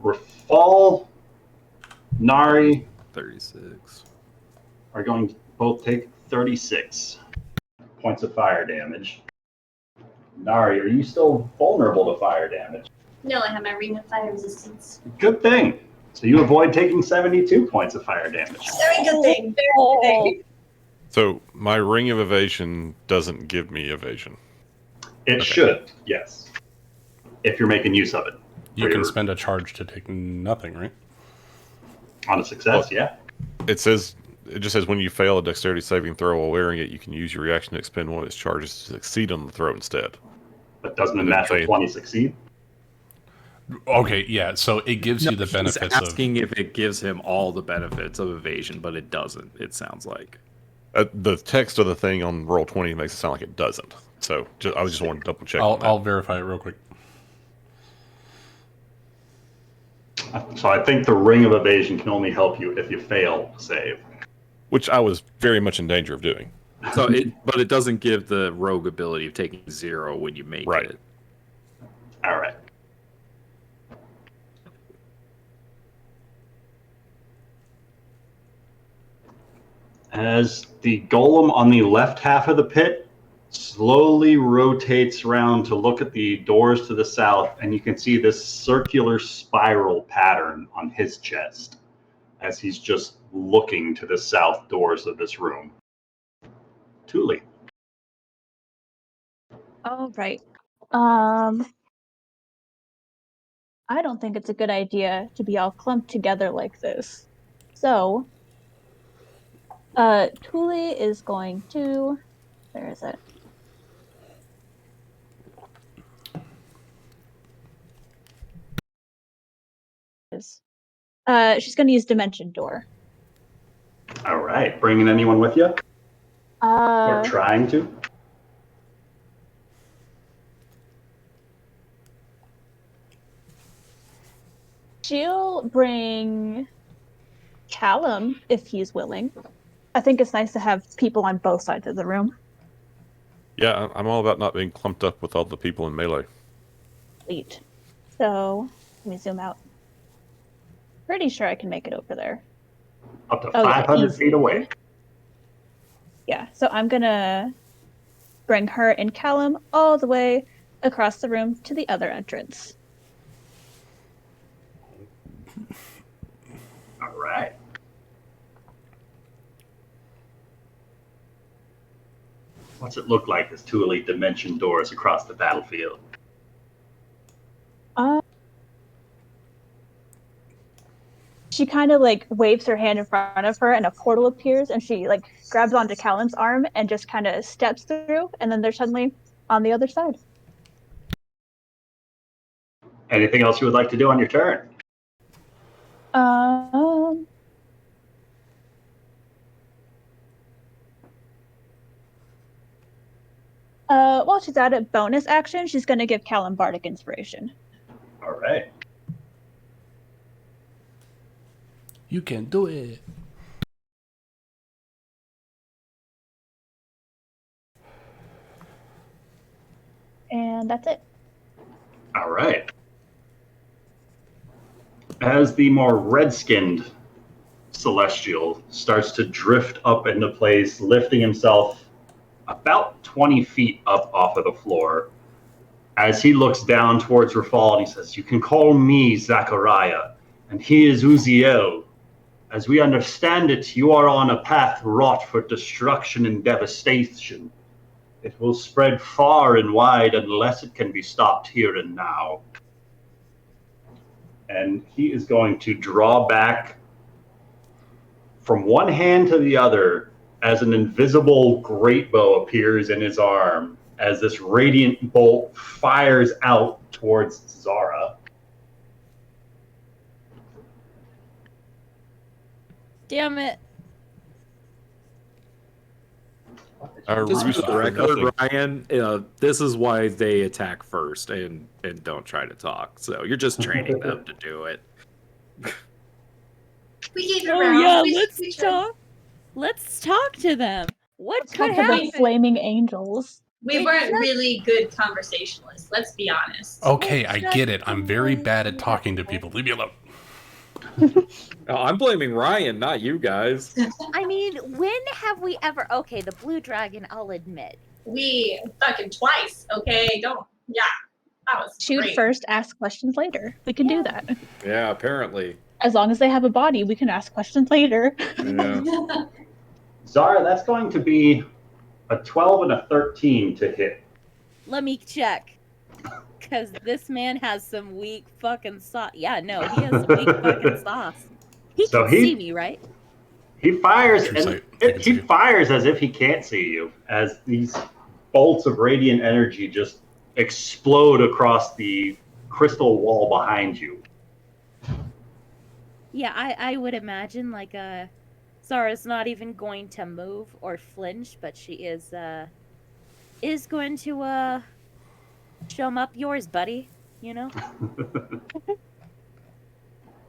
Rafal, Nari, 36. are going to both take 36 points of fire damage. Nari, are you still vulnerable to fire damage? No, I have my ring of fire resistance. Good thing. So you avoid taking 72 points of fire damage. Very good thing. Very good thing. So my ring of evasion doesn't give me evasion. It should, yes. If you're making use of it. You can spend a charge to take nothing, right? On a success, yeah. It just says when you fail a dexterity saving throw while wearing it, you can use your reaction to expend one of its charges to succeed on the throw instead. But doesn't a natural 20 succeed? Okay, yeah. So it gives you the benefits He's asking if it gives him all the benefits of evasion, but it doesn't. It sounds like the text of the thing on Roll20 makes it sound like it doesn't. So I just want to double check. I'll verify it real quick. So I think the ring of evasion can only help you if you fail to save. Which I was very much in danger of doing. but it doesn't give the rogue ability of taking 0 when you make it. All right. As the golem on the left half of the pit slowly rotates around to look at the doors to the south, and you can see this circular spiral pattern on his chest as he's just looking to the south doors of this room. Thule. All right. I don't think it's a good idea to be all clumped together like this. So, Thule is going to... Where is it? She's going to use Dimension Door. All right. Bringing anyone with you? Or trying to? She'll bring Callum if he's willing. I think it's nice to have people on both sides of the room. Yeah, I'm all about not being clumped up with all the people in melee. Sweet. So, let me zoom out. Pretty sure I can make it over there. Up to 500 feet away. Yeah, so I'm gonna bring her and Callum all the way across the room to the other entrance. All right. What's it look like as Thule dimension doors across the battlefield? She kind of like waves her hand in front of her and a portal appears and she like grabs onto Callum's arm and just kind of steps through and then they're suddenly on the other side. Anything else you would like to do on your turn? While she's at it, bonus action, she's going to give Callum Bardic Inspiration. All right. You can do it. And that's it. All right. As the more red-skinned celestial starts to drift up into place, lifting himself about 20 feet up off of the floor, as he looks down towards Rafal and he says, "You can call me Zachariah, and he is Uziel. As we understand it, you are on a path wrought for destruction and devastation. It will spread far and wide unless it can be stopped here and now." And he is going to draw back from one hand to the other as an invisible great bow appears in his arm as this radiant bolt fires out towards Zara. Damn it. Just for the record, Ryan, this is why they attack first and don't try to talk. So you're just training them to do it. We gave it Oh yeah, let's talk. Let's talk to them. What could happen? Flaming angels. We weren't really good conversationalists, let's be honest. Okay, I get it. I'm very bad at talking to people. Leave me alone. I'm blaming Ryan, not you guys. I mean, when have we ever... Okay, the blue dragon, I'll admit. We fucking twice, okay? Don't... Yeah, that was Shoot great. first, ask questions later. We can do that. Yeah, apparently. As long as they have a body, we can ask questions later. Yeah. Zara, that's going to be a 12 and a 13 to hit. Let me check. Because this man has some weak fucking sauce. Yeah, no, he has some weak fucking sauce. He can see me, right? He fires, and he fires as if he can't see you, as these bolts of radiant energy just explode across the crystal wall behind you. Yeah, I would imagine, like, Zara's not even going to move or flinch, but she is going to, show him up yours, buddy, you know?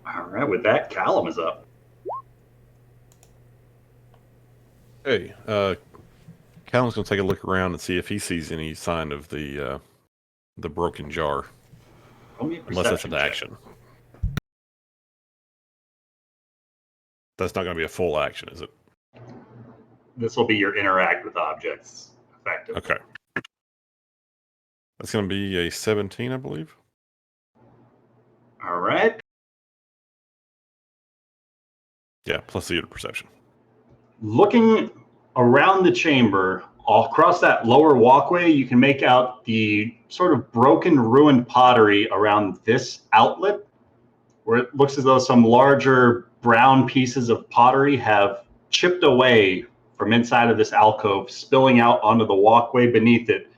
All right, with that, Callum is up. Hey, Callum's going to take a look around and see if he sees any sign of the broken jar. Unless that's an action. That's not going to be a full action, is it? This will be your interact with objects, effectively. Okay. That's going to be a 17, I believe. All right. Yeah, plus the perception. Looking around the chamber, all across that lower walkway, you can make out the sort of broken, ruined pottery around this outlet, where it looks as though some larger brown pieces of pottery have chipped away from inside of this alcove, spilling out onto the walkway beneath it,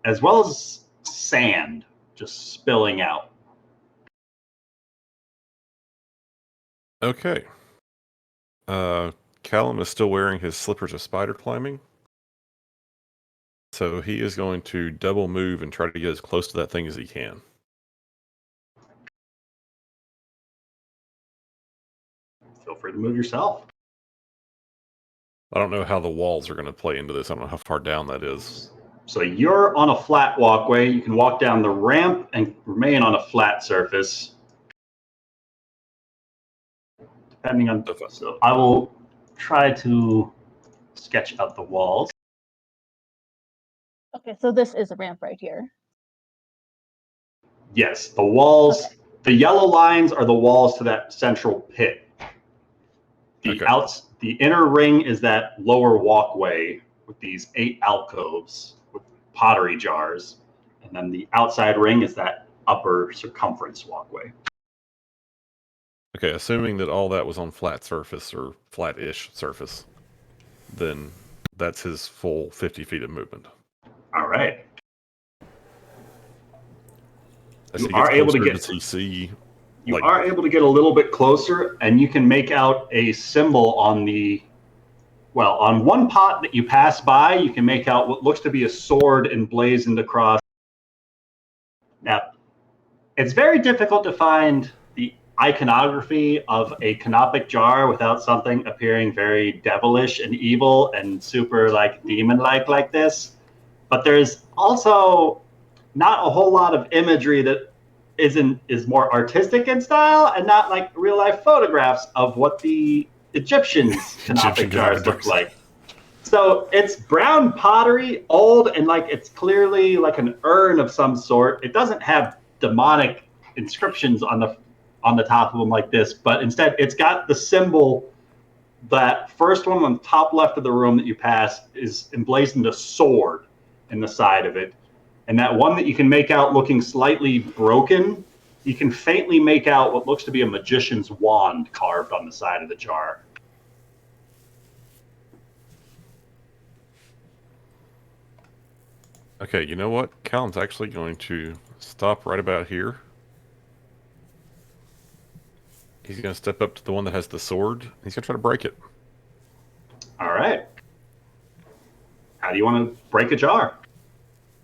as well as sand just spilling out. Okay. Callum is still wearing his slippers of spider climbing. So he is going to double move and try to get as close to that thing as he can. Feel free to move yourself. I don't know how the walls are going to play into this. I don't know how far down that is. So you're on a flat walkway. You can walk down the ramp and remain on a flat surface. Depending on... So I will try to sketch out the walls. Okay, so this is a ramp right here. Yes, the walls, okay. The yellow lines are the walls to that central pit. The inner ring is that lower walkway with these 8 alcoves with pottery jars. And then the outside ring is that upper circumference walkway. Okay, assuming that all that was on flat surface or flat-ish surface, then that's his full 50 feet of movement. All right. As you are able to get CC. You are able to get a little bit closer, and you can make out a symbol on on one pot that you pass by. You can make out what looks to be a sword emblazoned across. Now, it's very difficult to find the iconography of a canopic jar without something appearing very devilish and evil and super demon-like like this. But there's also not a whole lot of imagery that is more artistic in style and not like real life photographs of what the Egyptians canopic jars look like. So it's brown pottery, old, and it's clearly like an urn of some sort. It doesn't have demonic inscriptions on the top of them like this, but instead it's got the symbol. That first one on the top left of the room that you pass is emblazoned a sword in the side of it. And that one that you can make out looking slightly broken, you can faintly make out what looks to be a magician's wand carved on the side of the jar. Okay, you know what? Callum's actually going to stop right about here. He's going to step up to the one that has the sword. He's going to try to break it. All right. How do you want to break a jar?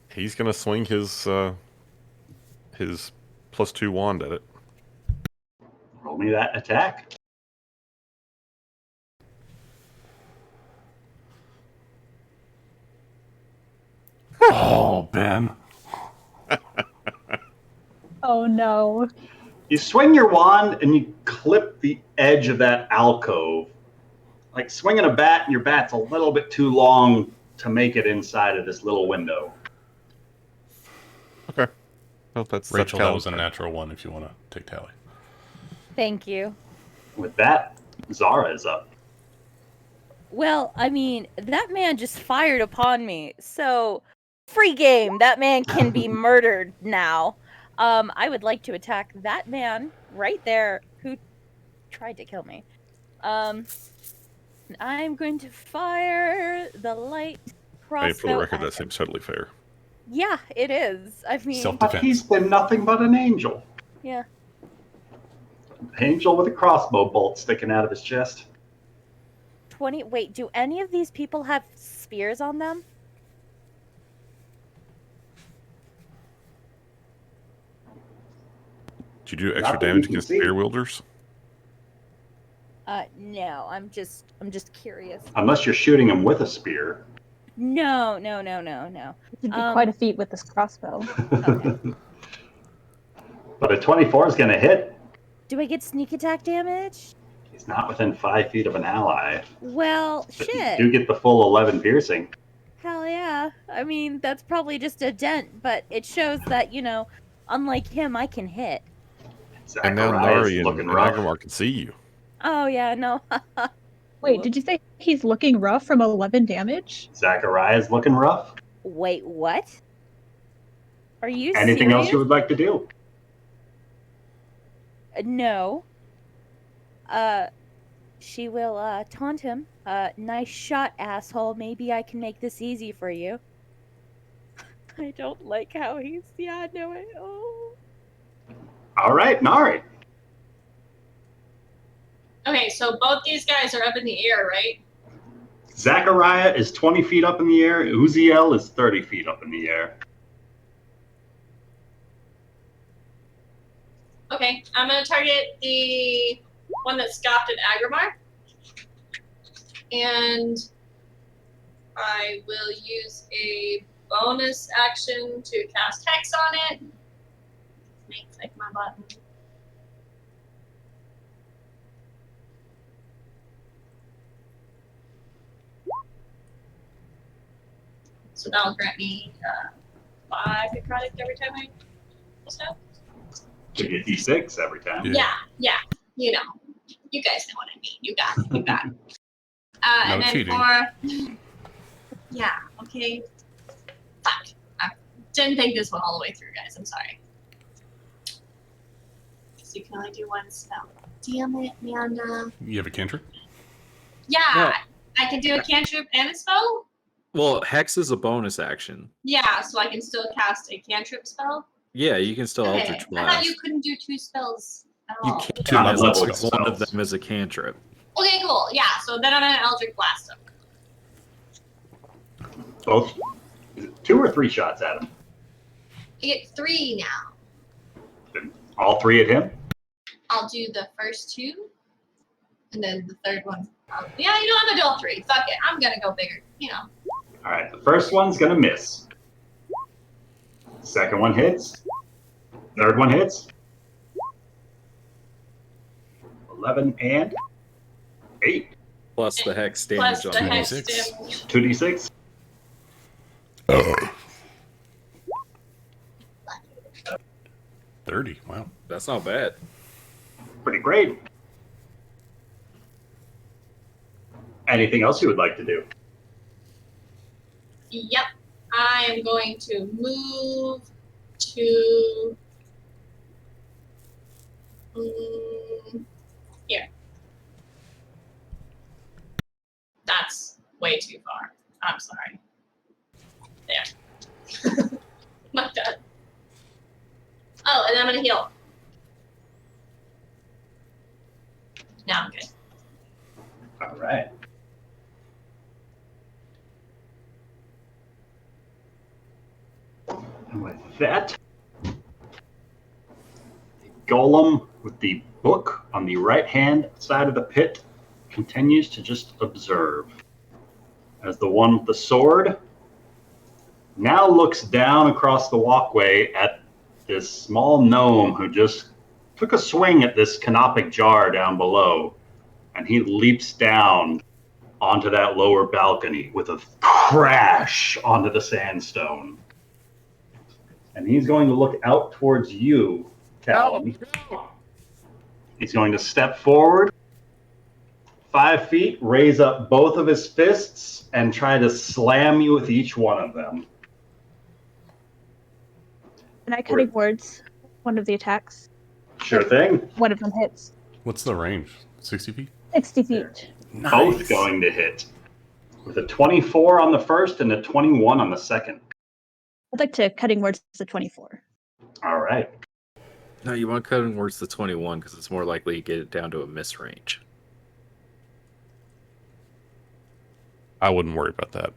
He's going to swing his +2 wand at it. Roll me that attack. Oh, Ben. Oh, no. You swing your wand and you clip the edge of that alcove. Like swinging a bat, and your bat's a little bit too long to make it inside of this little window. Okay. Well, Rachel, that was a natural one if you want to take tally. Thank you. With that, Zara is up. Well, I mean, that man just fired upon me. So, free game. That man can be murdered now. I would like to attack that man right there who tried to kill me. I'm going to fire the light crossbow. Hey, for the record, that seems totally fair. Yeah, it is. I mean, but he's been nothing but an angel. Yeah. Angel with a crossbow bolt sticking out of his chest. 20. Wait, do any of these people have spears on them? Did you do extra damage against spear wielders? No. I'm just curious. Unless you're shooting him with a spear. No. It'd be quite a feat with this crossbow. Okay. But a 24 is going to hit. Do I get sneak attack damage? He's not within 5 feet of an ally. Well, shit. You do get the full 11 piercing. Hell yeah. I mean, that's probably just a dent, but it shows that, unlike him, I can hit. And now Zachariah's Nari and looking rough. Aggramar can see you. Oh, yeah, no. Wait, did you say he's looking rough from 11 damage? Zachariah's looking rough. Wait, what? Are you Anything serious? else you would like to do? No. She will, taunt him. Nice shot, asshole. Maybe I can make this easy for you. I don't like how he's... Yeah, no, oh. All right, Nari. Okay, so both these guys are up in the air, right? Zachariah is 20 feet up in the air. Uziel is 30 feet up in the air. Okay, I'm going to target the one that scoffed at Aggramar. And I will use a bonus action to cast Hex on it. Makes like my button. So that'll grant me 5 necrotic every time I step. You get D6 every time. Yeah. You know. You guys know what I mean. You got it. No and then cheating. Yeah, okay. Fuck. I didn't think this one all the way through, guys. I'm sorry. So you can only do one spell. Damn it, Amanda. You have a cantrip? Yeah, No. I can do a cantrip and a spell? Well, Hex is a bonus action. Yeah, so I can still cast a cantrip spell? Yeah, you can still Eldritch I thought Blast. you couldn't do 2 spells at You all. can't Two unless level one of spells. them is a cantrip. Okay, cool. Yeah, so then I'm going to Eldritch Blast him. Both. Is it 2 or 3 shots at him? I get 3 now. Then all 3 at him? I'll do the first 2, and then the third one. I'm gonna do all 3. Fuck it, I'm gonna go bigger. All right, the first one's going to miss. Second one hits. Third one hits. 11 and 8. Plus the Hex Plus damage on the Hex 26. damage. 2d6. Oh. 30. Wow. That's not bad. Pretty great. Anything else you would like to do? Yep, I am going to move to here. That's way too far. I'm sorry. There. My God. Oh, and I'm gonna heal. Now I'm good. All right. And with that, the golem with the book on the right-hand side of the pit continues to just observe as the one with the sword now looks down across the walkway at this small gnome who just took a swing at this canopic jar down below, and he leaps down onto that lower balcony with a crash onto the sandstone. And he's going to look out towards you, Callum. He's going to step forward 5 feet, raise up both of his fists, and try to slam you with each one of them. Can I cutting words one of the attacks? Sure thing. One of them hits. What's the range? 60 feet? 60 feet. Nice. Both going to hit. With a 24 on the first and a 21 on the second. I'd like to cutting words the 24. All right. No, you want cutting words to 21 because it's more likely to get it down to a miss range. I wouldn't worry about that.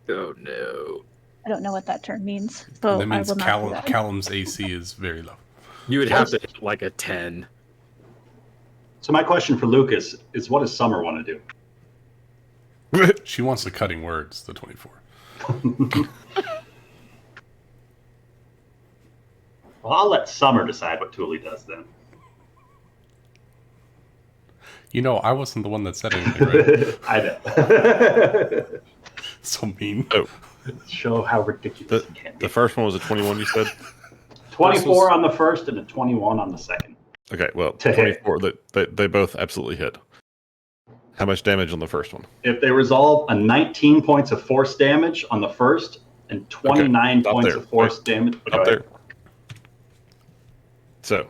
Oh no. I don't know what that term means, so That means I will not do that. Callum's AC is very low. You would have to hit like a 10. So my question for Lucas is, what does Summer want to do? She wants the cutting words, the 24. Well, I'll let Summer decide what Thule does then. You know, I wasn't the one that said anything, right? I know. So mean. Oh, Show how ridiculous it can be. The first one was a 21, you said? 24 on the first and a 21 on the second. Okay, well, To 24, they both absolutely hit. How much damage on the first one? If they resolve, a 19 points of force damage on the first and 29 points of force damage. Up there. So,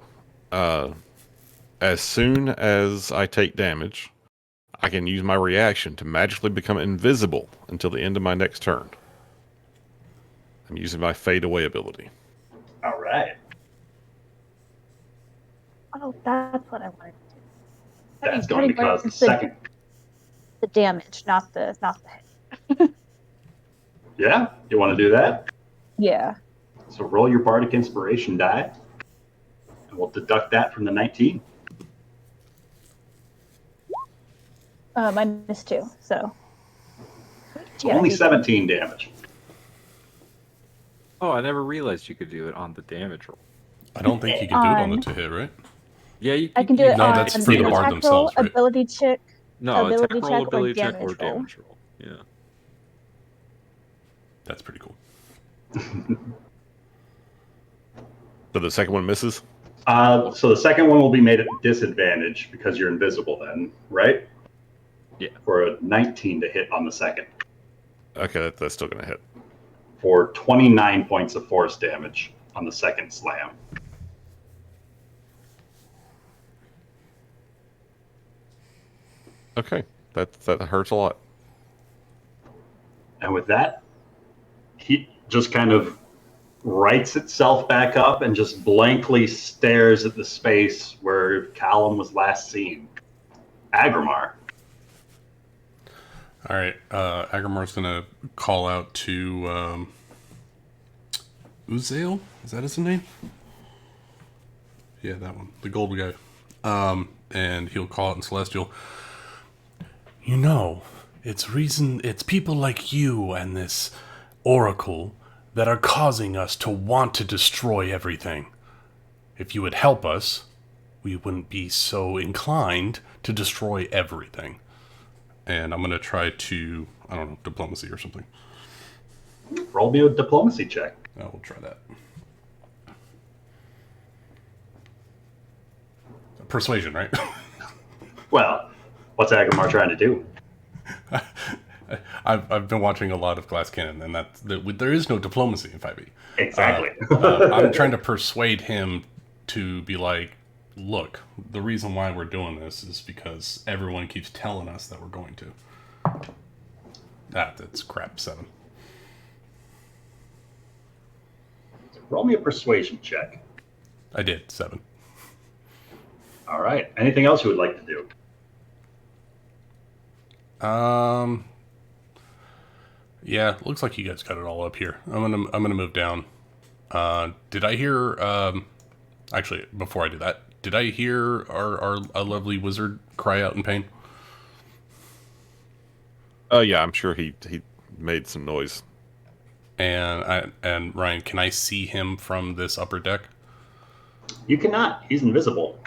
as soon as I take damage, I can use my reaction to magically become invisible until the end of my next turn. I'm using my fade away ability. All right. Oh, that's what I wanted to do. That's going to cause the second. The damage, not the hit. Yeah, you want to do that? Yeah. So roll your bardic inspiration die, and we'll deduct that from the 19. -2, so. Only 17 damage. Oh, I never realized you could do it on the damage roll. I don't think you can do it on the to hit, right? Yeah, I can do it on that's for the bard attack themselves, roll, right? ability check. No, ability attack roll, check, ability check, or or damage roll. Yeah. That's pretty cool. So the second one misses? So the second one will be made at disadvantage because you're invisible then, right? Yeah. For a 19 to hit on the second. Okay, that's still going to hit. For 29 points of force damage on the second slam. Okay, that hurts a lot. And with that, he just kind of rights itself back up and just blankly stares at the space where Callum was last seen. Aggramar. All right, Aggramar's gonna call out to Uzael. Is that his name? Yeah, that one, the gold guy. And he'll call out in Celestial. You know, it's people like you and this Oracle that are causing us to want to destroy everything. If you would help us, we wouldn't be so inclined to destroy everything. And I'm going to try to, I don't know, diplomacy or something. Roll me a diplomacy check. I will try that. Persuasion, right? Well, what's Aggramar trying to do? I've been watching a lot of Glass Cannon, and there is no diplomacy in 5e. Exactly. I'm trying to persuade him to be like, look, the reason why we're doing this is because everyone keeps telling us that we're going to. That's crap. 7. Roll me a persuasion check. I did. 7. All right. Anything else you would like to do? Yeah, looks like you guys got it all up here. I'm gonna move down. Did I hear? Actually, before I do that, did I hear our lovely wizard cry out in pain? Oh yeah, I'm sure he made some noise. And Ryan, can I see him from this upper deck? You cannot. He's invisible.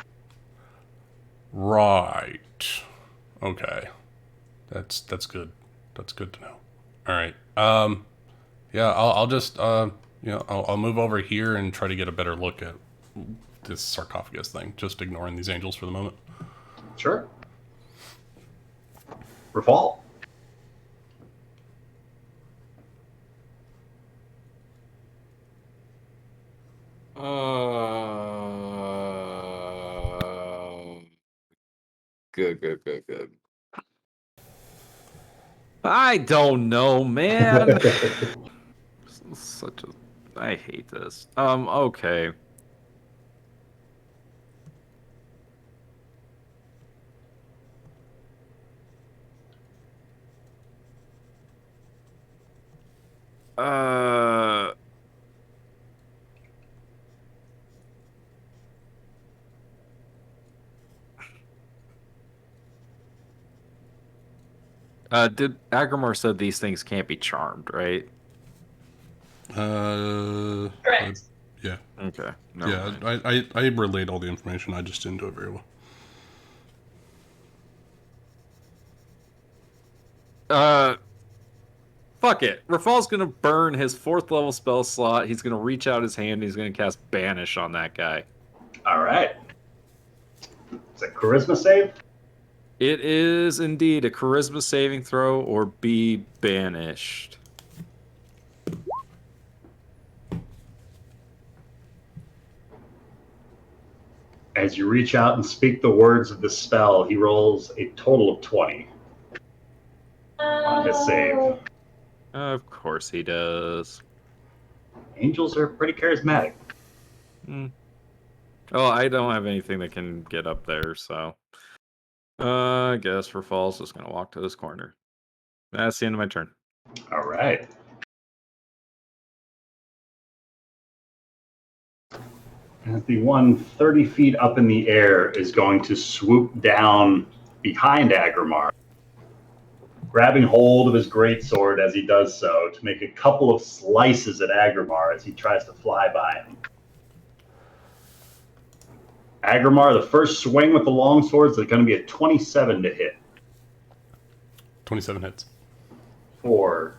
Right. Okay. That's good. That's good to know. All right. Yeah, I'll just I'll move over here and try to get a better look at this sarcophagus thing. Just ignoring these angels for the moment. Sure. Rafal. Good. I don't know, man. I hate this. Okay. Did Aggramar said these things can't be charmed, right? Correct. Yeah. Okay. I relayed all the information. I just didn't do it very well. fuck it. Rafal's gonna burn his 4th level spell slot. He's gonna reach out his hand. And he's gonna cast Banish on that guy. All right. Is it Charisma save? It is indeed a Charisma saving throw or be banished. As you reach out and speak the words of the spell, he rolls a total of 20 on his save. Of course he does. Angels are pretty charismatic. Oh, I don't have anything that can get up there, so I guess Rafal's just gonna walk to this corner. That's the end of my turn. All right. And the one 30 feet up in the air is going to swoop down behind Aggramar, grabbing hold of his greatsword as he does so to make a couple of slices at Aggramar as he tries to fly by him. Aggramar, the first swing with the longsword is going to be a 27 to hit. 27 hits. For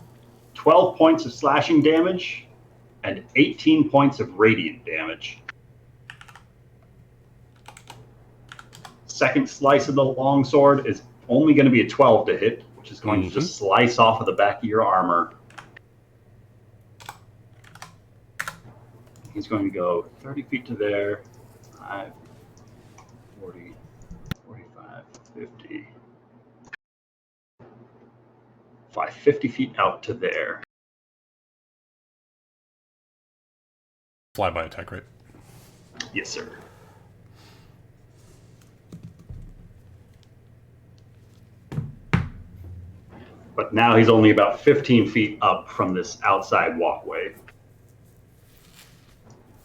12 points of slashing damage and 18 points of radiant damage. Second slice of the longsword is only going to be a 12 to hit, which is going to just slice off of the back of your armor. He's going to go 30 feet to there, 5, 40, 45, 50. Fly 50 feet out to there. Flyby attack, right? Yes, sir. But now he's only about 15 feet up from this outside walkway.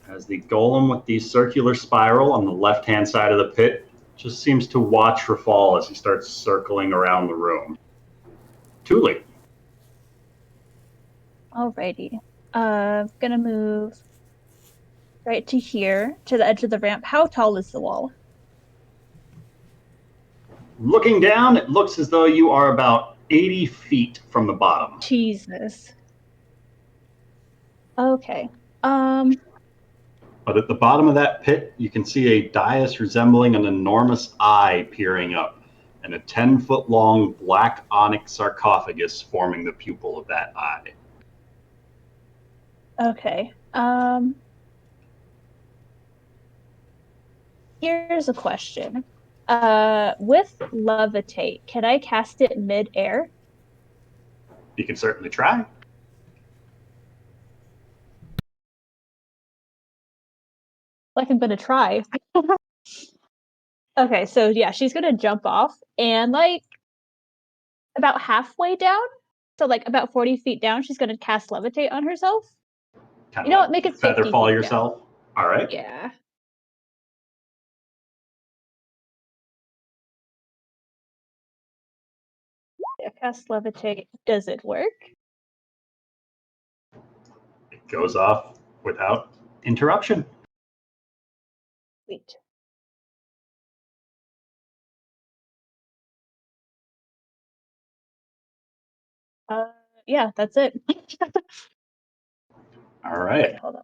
As the golem with the circular spiral on the left-hand side of the pit just seems to watch Rafal as he starts circling around the room. Tuli. Alrighty. Gonna move right to here, to the edge of the ramp. How tall is the wall? Looking down, it looks as though you are about 80 feet from the bottom. Jesus. Okay. But at the bottom of that pit, you can see a dais resembling an enormous eye peering up, and a 10-foot-long black onyx sarcophagus forming the pupil of that eye. Okay. Here's a question. With levitate, can I cast it mid-air? You can certainly try. Like I'm gonna try. Okay, so yeah, she's gonna jump off and like about halfway down, so like about 40 feet down, she's gonna cast levitate on herself. Kind you know of what? Make it feather 50 fall feet yourself. Down. All right. Yeah. Yeah, cast levitate. Does it work? It goes off without interruption. Sweet. Yeah, that's it. All right. Wait, hold on.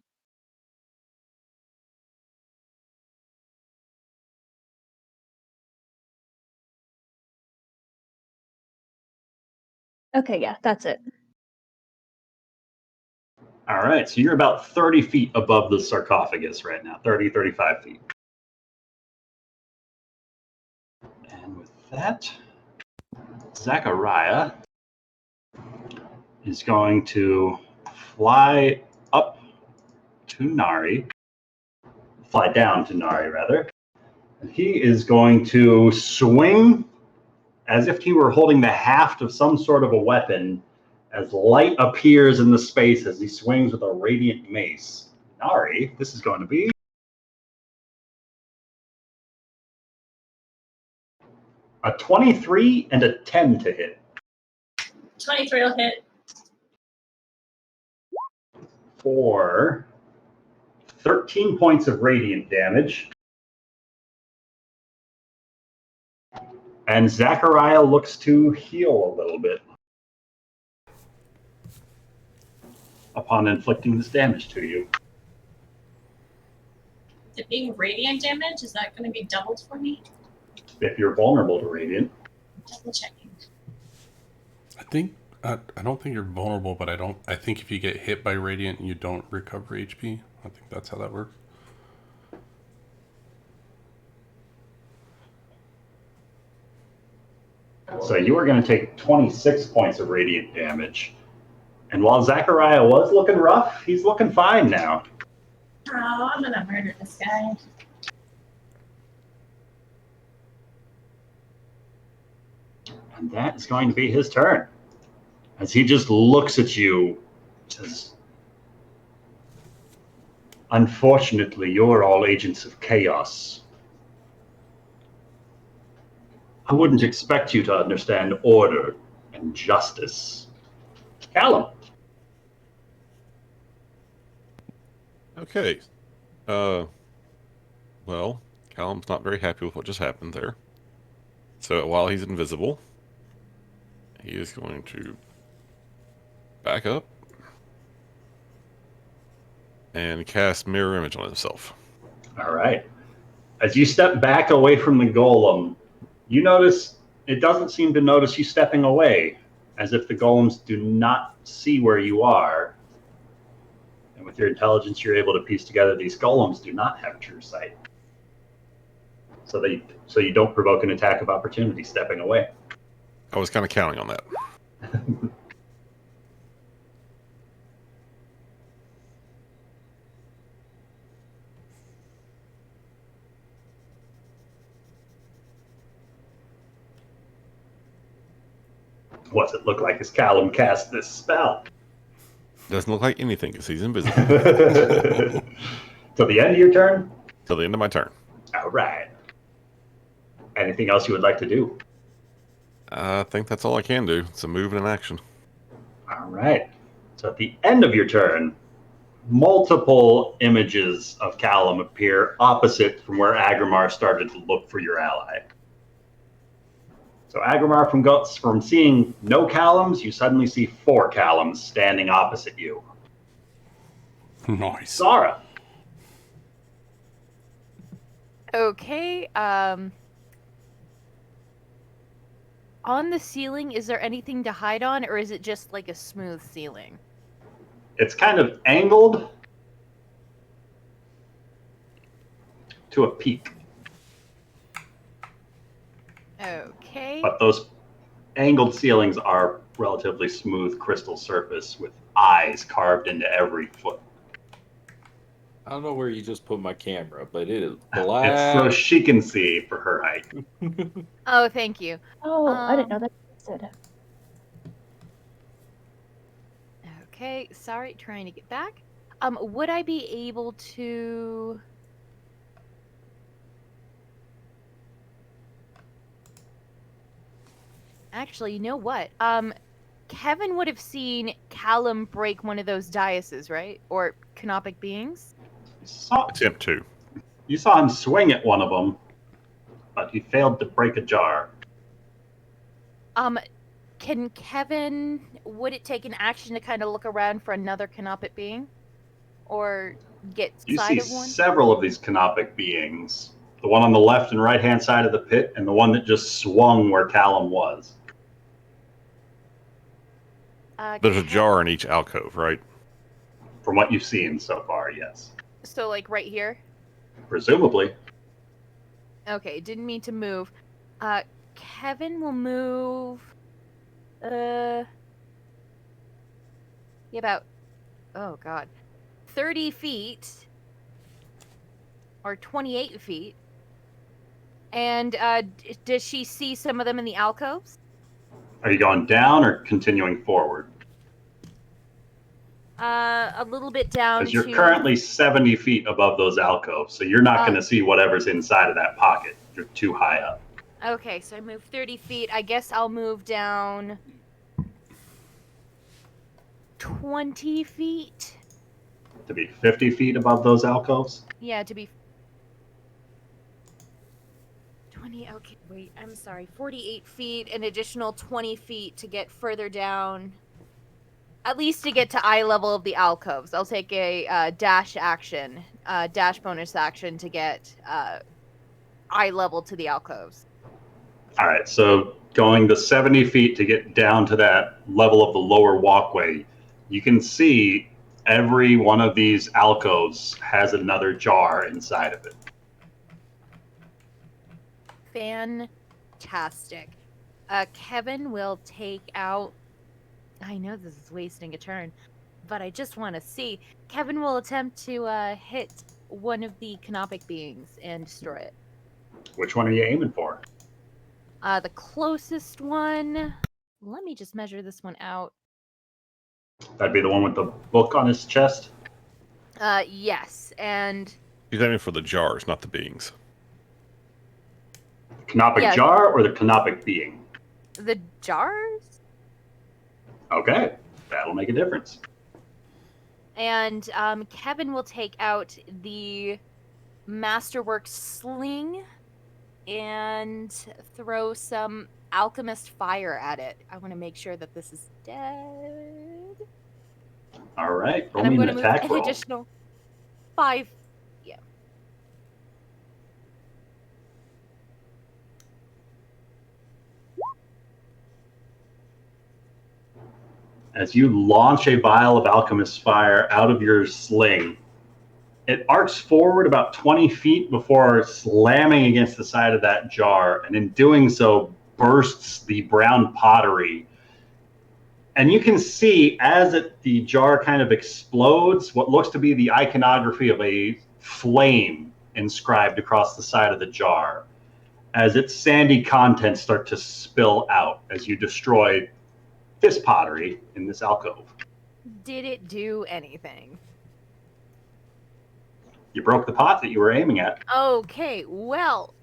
Okay, yeah, that's it. All right, so you're about 30 feet above the sarcophagus right now, 30, 35 feet. And with that, Zachariah is going to fly up to Nari, fly down to Nari, rather. And he is going to swing as if he were holding the haft of some sort of a weapon as light appears in the space as he swings with a radiant mace. Nari, this is going to be a 23 and a 10 to hit. 23 will hit. For 13 points of radiant damage. And Zachariah looks to heal a little bit. upon inflicting this damage to you. It being radiant damage, is that going to be doubled for me? If you're vulnerable to radiant. Double checking. I don't think you're vulnerable, but I think if you get hit by radiant, you don't recover HP. I think that's how that works. So you are going to take 26 points of radiant damage. And while Zachariah was looking rough, he's looking fine now. Oh, I'm going to murder this guy. And that is going to be his turn. As he just looks at you, says, unfortunately, you're all agents of chaos. I wouldn't expect you to understand order and justice. Callum. Okay. Well, Callum's not very happy with what just happened there. So while he's invisible, he is going to back up and cast Mirror Image on himself. All right. As you step back away from the golem, you notice it doesn't seem to notice you stepping away, as if the golems do not see where you are. And with your intelligence, you're able to piece together these golems do not have true sight. So you don't provoke an attack of opportunity stepping away. I was kind of counting on that. What's it look like as Callum casts this spell? Doesn't look like anything because he's invisible. Till the end of your turn? Till the end of my turn. All right. Anything else you would like to do? I think that's all I can do. It's a move and an action. All right. So at the end of your turn, multiple images of Callum appear opposite from where Aggramar started to look for your ally. So Aggramar, from seeing no Callums, you suddenly see 4 Callums standing opposite you. Nice. Zara. Okay, on the ceiling, is there anything to hide on, or is it just like a smooth ceiling? It's kind of angled to a peak. Okay. But those angled ceilings are relatively smooth crystal surface with eyes carved into every foot. I don't know where you just put my camera, but it is black. It's so she can see for her height. Oh, thank you. Oh, I didn't know that existed. Okay, sorry, trying to get back. Would I be able to... Actually, you know what? Kevin would have seen Callum break one of those daises, right? Or canopic beings? Attempt to. You saw him swing at one of them, but he failed to break a jar. Can Kevin... Would it take an action to kind of look around for another canopic being? Or get sight of one? You see several of these canopic beings. The one on the left and right-hand side of the pit, and the one that just swung where Callum was. There's a jar in each alcove, right? From what you've seen so far, yes. So, like, right here? Presumably. Okay, didn't mean to move. Kevin will move... Yeah, about... Oh, God. 30 feet. Or 28 feet. And, does she see some of them in the alcoves? Are you going down or continuing forward? A little bit down. Because you're currently 70 feet above those alcoves, so you're not going to see whatever's inside of that pocket. You're too high up. Okay, so I move 30 feet. I guess I'll move down 20 feet. To be 50 feet above those alcoves? Yeah, to be 20. Okay, wait, I'm sorry. 48 feet, an additional 20 feet to get further down. at least to get to eye level of the alcoves. I'll take a dash bonus action to get eye level to the alcoves. All right, so going the 70 feet to get down to that level of the lower walkway, you can see every one of these alcoves has another jar inside of it. Fantastic. Kevin will take out... I know this is wasting a turn, but I just want to see. Kevin will attempt to hit one of the canopic beings and destroy it. Which one are you aiming for? The closest one... Let me just measure this one out. That'd be the one with the book on his chest? Yes, and... He's aiming for the jars, not the beings. Canopic jar or the canopic being? The jars? Okay, that'll make a difference. And Kevin will take out the Masterwork sling and throw some alchemist fire at it. I want to make sure that this is dead. All right, roll and I'm me going an to attack move an roll. additional 5. Yeah. As you launch a vial of alchemist fire out of your sling, it arcs forward about 20 feet before slamming against the side of that jar, and in doing so bursts the brown pottery. And you can see as the jar kind of explodes what looks to be the iconography of a flame inscribed across the side of the jar as its sandy contents start to spill out as you destroy this pottery in this alcove. Did it do anything? You broke the pot that you were aiming at. Okay, well,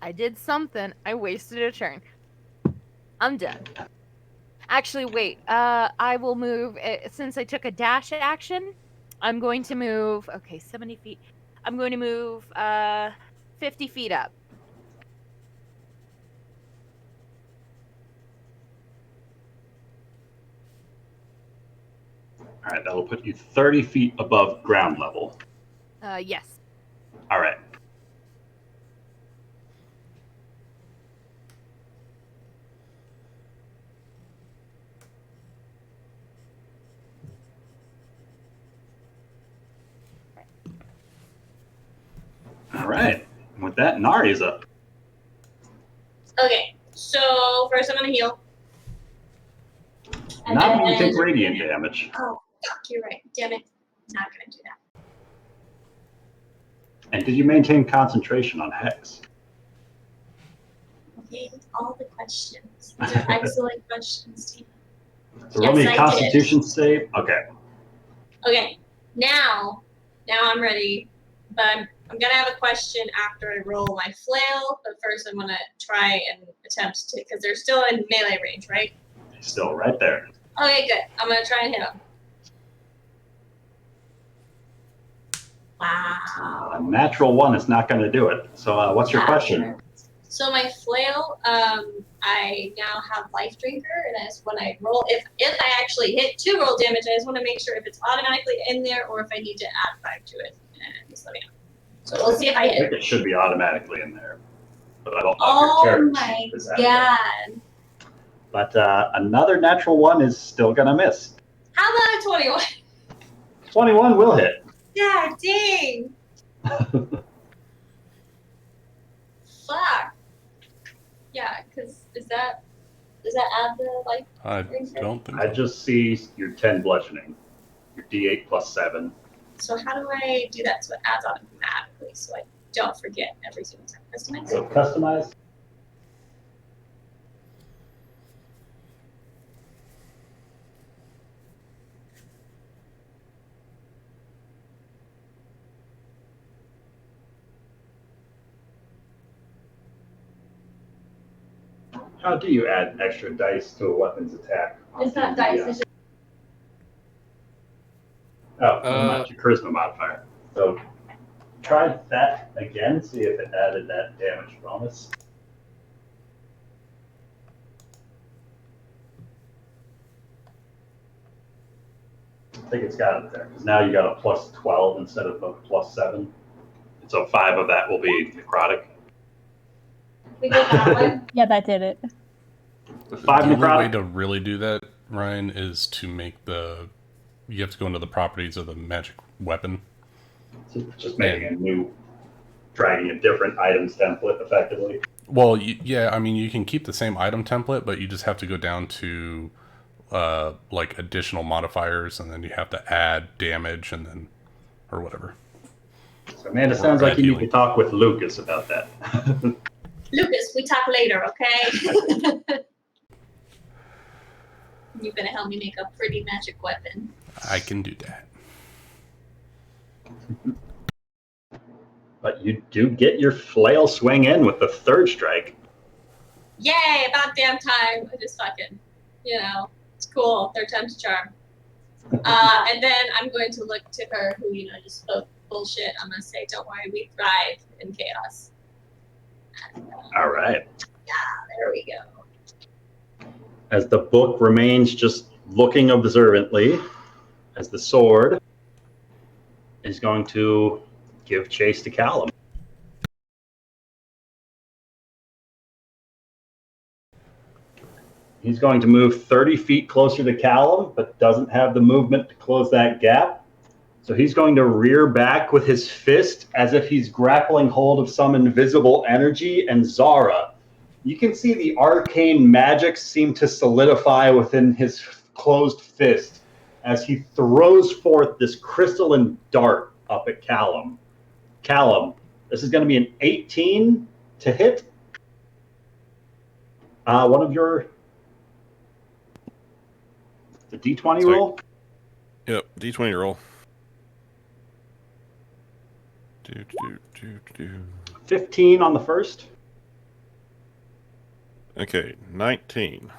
I did something. I wasted a turn. I'm done. Actually, wait. I will move, since I took a dash action, I'm going to move, 70 feet. I'm going to move 50 feet up. All right, that will put you 30 feet above ground level. Yes. All right. All right. With that, Nari's up. Okay, so first I'm gonna heal. Not when you take radiant damage. Oh, fuck, you're right. Damn it. Not gonna do that. And did you maintain concentration on Hex? Okay, all the questions. These are excellent questions, Steve. So roll me a Constitution save. Okay. Okay, now I'm ready. But I'm gonna have a question after I roll my flail. But first, I'm gonna try and attempt to, because they're still in melee range, right? Still right there. Okay, good. I'm gonna try and hit them. Wow. A natural one is not going to do it. So what's your question? So my flail, I now have life drinker, and as when I roll, if I actually hit 2 roll damage, I just want to make sure if it's automatically in there or if I need to add 5 to it. And just let me know. So we'll see if I hit. I think it should be automatically in there, but I don't know Oh if your my character is that god! way. But another natural one is still going to miss. How about a 21? 21 will hit. God dang! Fuck. Yeah, because does that add the life? I don't think I just see your 10 bludgeoning, your D8 plus 7. So how do I do that so it adds automatically so I don't forget every single time? Customize? So customize. How do you add extra dice to a weapon's attack? It's not dice, it's just... Oh, never mind, your charisma modifier. So try that again, see if it added that damage bonus. I think it's got it there. Because now you got a plus 12 instead of a plus 7. So 5 of that will be necrotic. We go that way. Yeah, that did it. 5 the necrotic. only way to really do that, Ryan, is to make the... You have to go into the properties of the magic weapon. Just making dragging a different items template, effectively. Well, yeah, I mean, you can keep the same item template, but you just have to go down to, like, additional modifiers, and then you have to add damage, and then... Or whatever. So, Amanda, sounds like you need to talk with Lucas about that. Lucas, we talk later, okay? You're gonna help me make a pretty magic weapon. I can do that. But you do get your flail swing in with the 3rd strike. Yay, about damn time. I just fucking, it's cool. 3rd time's a charm. And then I'm going to look to her who, just spoke bullshit. I'm going to say, don't worry, we thrive in chaos. And, all right. Yeah, there we go. As the book remains just looking observantly, as the sword is going to give chase to Callum. He's going to move 30 feet closer to Callum, but doesn't have the movement to close that gap. So he's going to rear back with his fist as if he's grappling hold of some invisible energy. And Zara, you can see the arcane magic seem to solidify within his closed fist as he throws forth this crystalline dart up at Callum. Callum, this is going to be an 18 to hit. One of your... The D20 roll? Yep, D20 roll. 15 on the first. Okay, 19.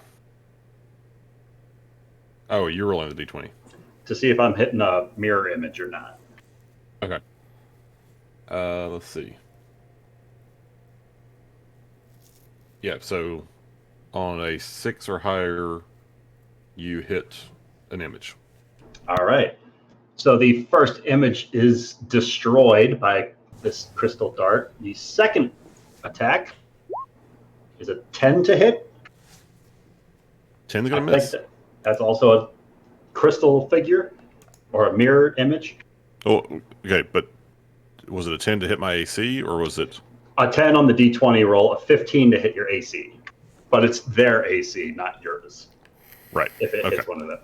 Oh, you're rolling the D20. To see if I'm hitting a mirror image or not. Okay. Let's see. Yeah, so on a 6 or higher, you hit an image. All right. So the first image is destroyed by this crystal dart. The second attack is a 10 to hit. 10's going to miss. That's also a crystal figure or a mirror image. Oh, okay, but was it a 10 to hit my AC, or was it... A 10 on the D20 roll, a 15 to hit your AC. But it's their AC, not yours. Right. If it hits one of them.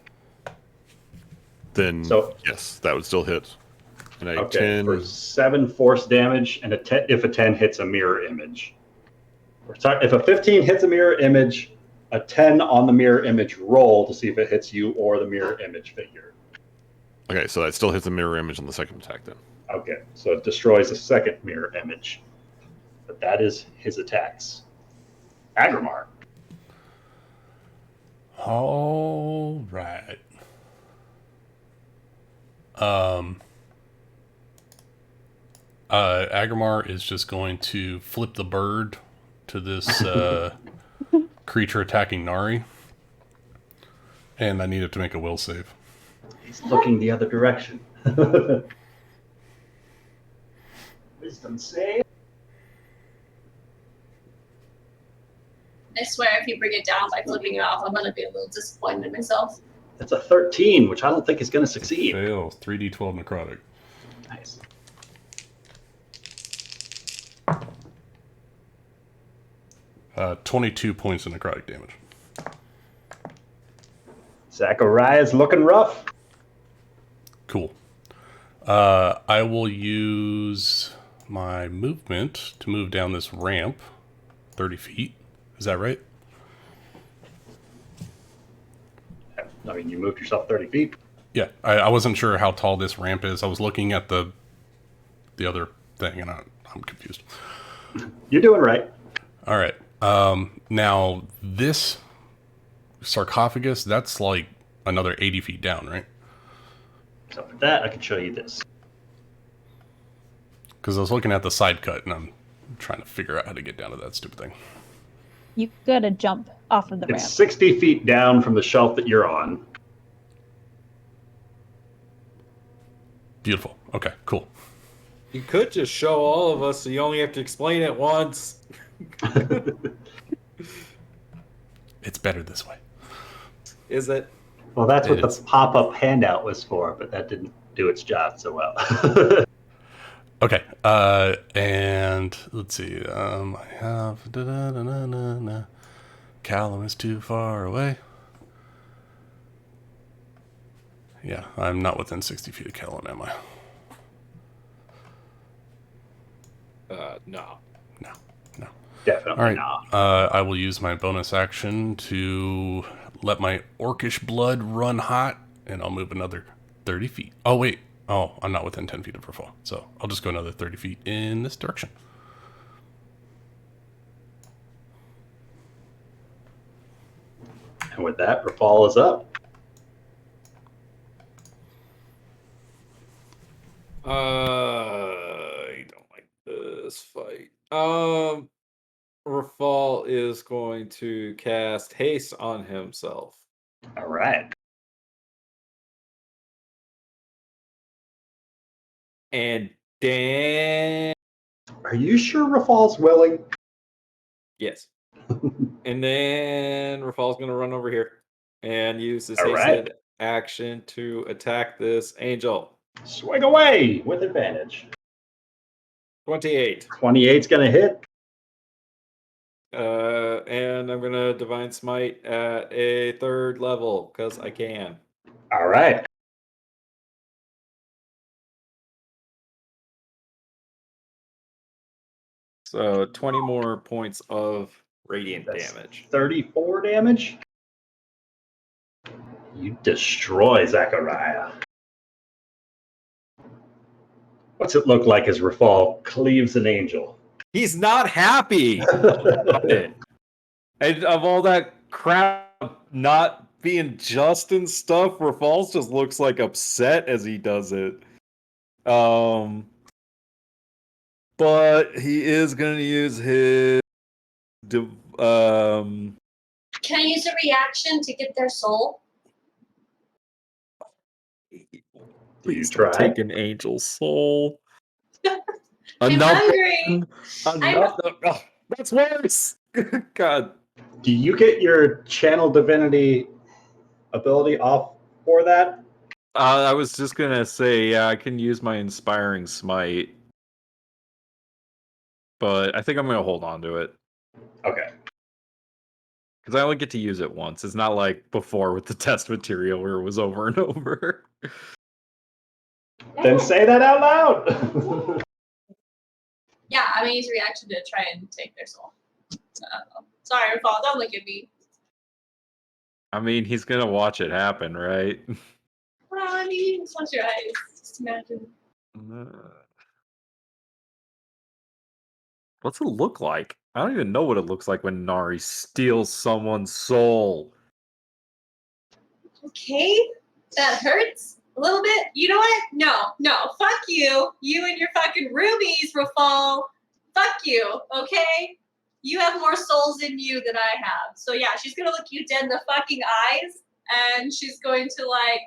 Then, yes, that would still hit. And a 10... For 7 force damage, and if a 10 hits a mirror image. If a 15 hits a mirror image, a 10 on the mirror image roll to see if it hits you or the mirror image figure. Okay, so that still hits a mirror image on the second attack then. Okay, so it destroys the second mirror image. But that is his attacks. Aggramar. All right. Aggramar is just going to flip the bird to this creature attacking Nari. And I need it to make a will save. He's looking the other direction. Wisdom save. I swear, if you bring it down by flipping it off, I'm going to be a little disappointed in myself. That's a 13, which I don't think is going to succeed. Fails. 3d12 necrotic. Nice. Uh, 22 points of necrotic damage. Zachariah's looking rough. Cool. I will use my movement to move down this ramp 30 feet. Is that right? I mean, you moved yourself 30 feet. Yeah, I wasn't sure how tall this ramp is. I was looking at the other thing, and I'm confused. You're doing right. All right. Now, this sarcophagus, that's like another 80 feet down, right? So for that, I can show you this. Because I was looking at the side cut, and I'm trying to figure out how to get down to that stupid thing. You gotta jump off of the ramp. It's 60 feet down from the shelf that you're on. Beautiful. Okay, cool. You could just show all of us, so you only have to explain it once. It's better this way. Is it? Well, that's what the pop-up handout was for, but that didn't do its job so well. Okay, and let's see. I have Callum is too far away. Yeah, I'm not within 60 feet of Callum, am I? No. No. Definitely All right. not. I will use my bonus action to let my orcish blood run hot, and I'll move another 30 feet. Oh, wait. Oh, I'm not within 10 feet of Rafal, so I'll just go another 30 feet in this direction. And with that, Rafal is up. I don't like this fight. Rafal is going to cast haste on himself. All right. And then... Are you sure Rafal's willing? Yes. And then Rafal's going to run over here and use his All hasted action to attack this angel. Swing away with advantage. 28. 28's going to hit. And I'm going to Divine Smite at a 3rd level, because I can. All right. So 20 more points of radiant That's damage. 34 damage. You destroy Zachariah. What's it look like as Rafal cleaves an angel? He's not happy about it. And of all that crap not being just and stuff, Rafal just looks like upset as he does it. But he is going to use his Can I use a reaction to get their soul? Please try. take an angel's soul. I'm hungry. Oh, that's worse. God. Do you get your channel divinity ability off for that? I was just going to say, yeah, I can use my inspiring smite. But I think I'm going to hold on to it. Okay. Because I only get to use it once. It's not like before with the test material where it was over and over. Then say that out loud. Yeah, I'm gonna use a reaction to try and take their soul. Sorry, Rafal, don't look at me. I mean, he's going to watch it happen, right? Well, I mean, close your eyes. Just imagine. What's it look like? I don't even know what it looks like when Nari steals someone's soul. Okay, that hurts a little bit. You know what? No, fuck you. You and your fucking rubies, Rafal. Fuck you, okay? You have more souls in you than I have. So yeah, she's gonna look you dead in the fucking eyes, and she's going to like,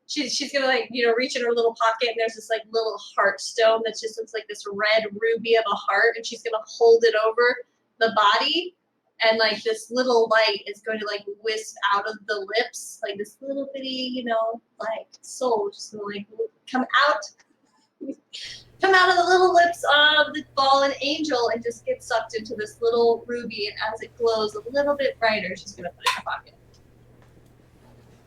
she's gonna like, you know, reach in her little pocket, and there's this like little heart stone that just looks like this red ruby of a heart, and she's gonna hold it over the body. And like this little light is going to like wisp out of the lips, like this little bitty, you know, like soul just gonna like come out of the little lips of the fallen angel and just get sucked into this little ruby. And as it glows a little bit brighter, she's gonna put it in her pocket.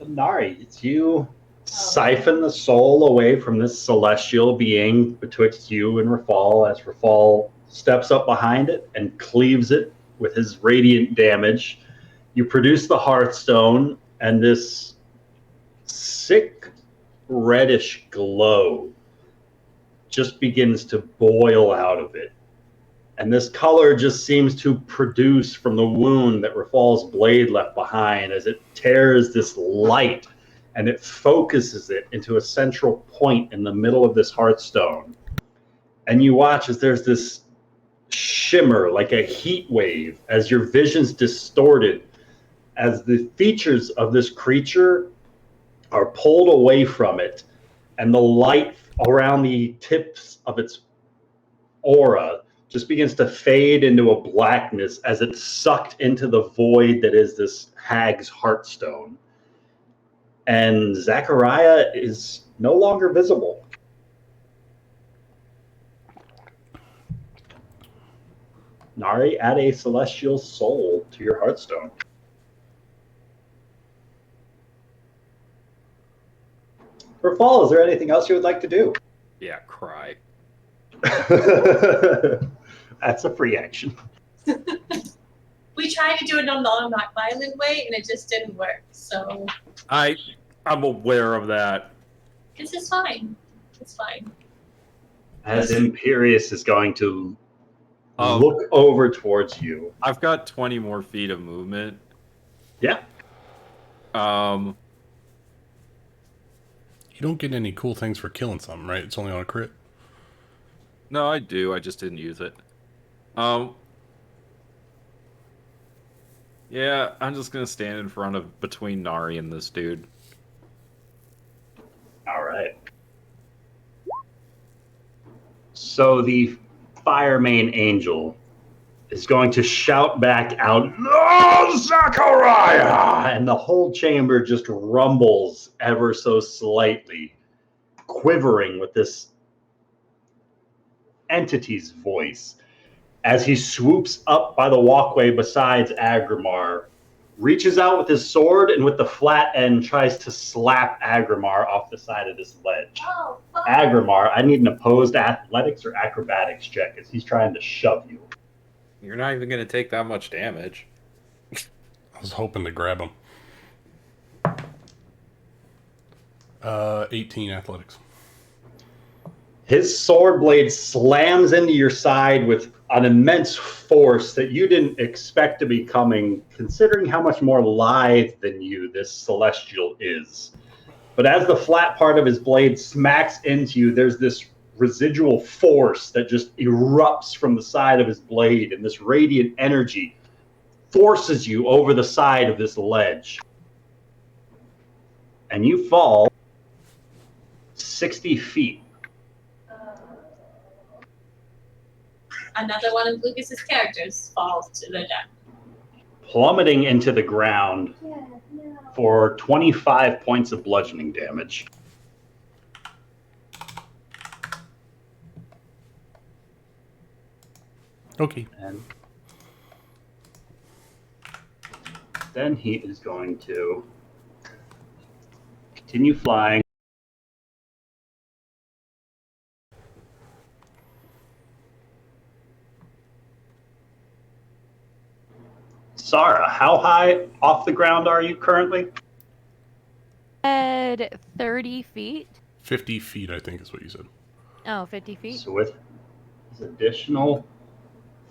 Nari, it's you siphon the soul away from this celestial being betwixt you and Rafal as Rafal steps up behind it and cleaves it with his radiant damage. You produce the Hearthstone, and this sick reddish glow just begins to boil out of it. And this color just seems to produce from the wound that Rafal's blade left behind as it tears this light and it focuses it into a central point in the middle of this Hearthstone. And you watch as there's this shimmer like a heat wave as your vision's distorted as the features of this creature are pulled away from it and the light around the tips of its aura just begins to fade into a blackness as it's sucked into the void that is this hag's heartstone. And Zachariah is no longer visible. Nari, add a celestial soul to your heartstone. For Fall, is there anything else you would like to do? Yeah, cry. That's a free action. We tried to do it in a non-violent way, and it just didn't work. So I'm aware of that. this is fine. It's fine. As Imperious is going to look over towards you. I've got 20 more feet of movement. Yeah. You don't get any cool things for killing something, right? It's only on a crit. No, I do. I just didn't use it. Yeah, I'm just gonna stand in front of between Nari and this dude. All right. So the Fire Main Angel is going to shout back out, "No, Zachariah!" And the whole chamber just rumbles ever so slightly, quivering with this entity's voice as he swoops up by the walkway beside Aggramar, reaches out with his sword, and with the flat end tries to slap Aggramar off the side of this ledge. Oh, Aggramar, I need an opposed athletics or acrobatics check as he's trying to shove you. You're not even gonna take that much damage. I was hoping to grab him. 18 athletics. His sword blade slams into your side with an immense force that you didn't expect to be coming, considering how much more lithe than you this celestial is. But as the flat part of his blade smacks into you, there's this residual force that just erupts from the side of his blade, and this radiant energy forces you over the side of this ledge. And you fall 60 feet. Another one of Lucas's characters falls to their death. Plummeting into the ground for 25 points of bludgeoning damage. Okay. And then he is going to continue flying. Sarah, how high off the ground are you currently? At 30 feet. 50 feet, I think is what you said. Oh, 50 feet. So with his additional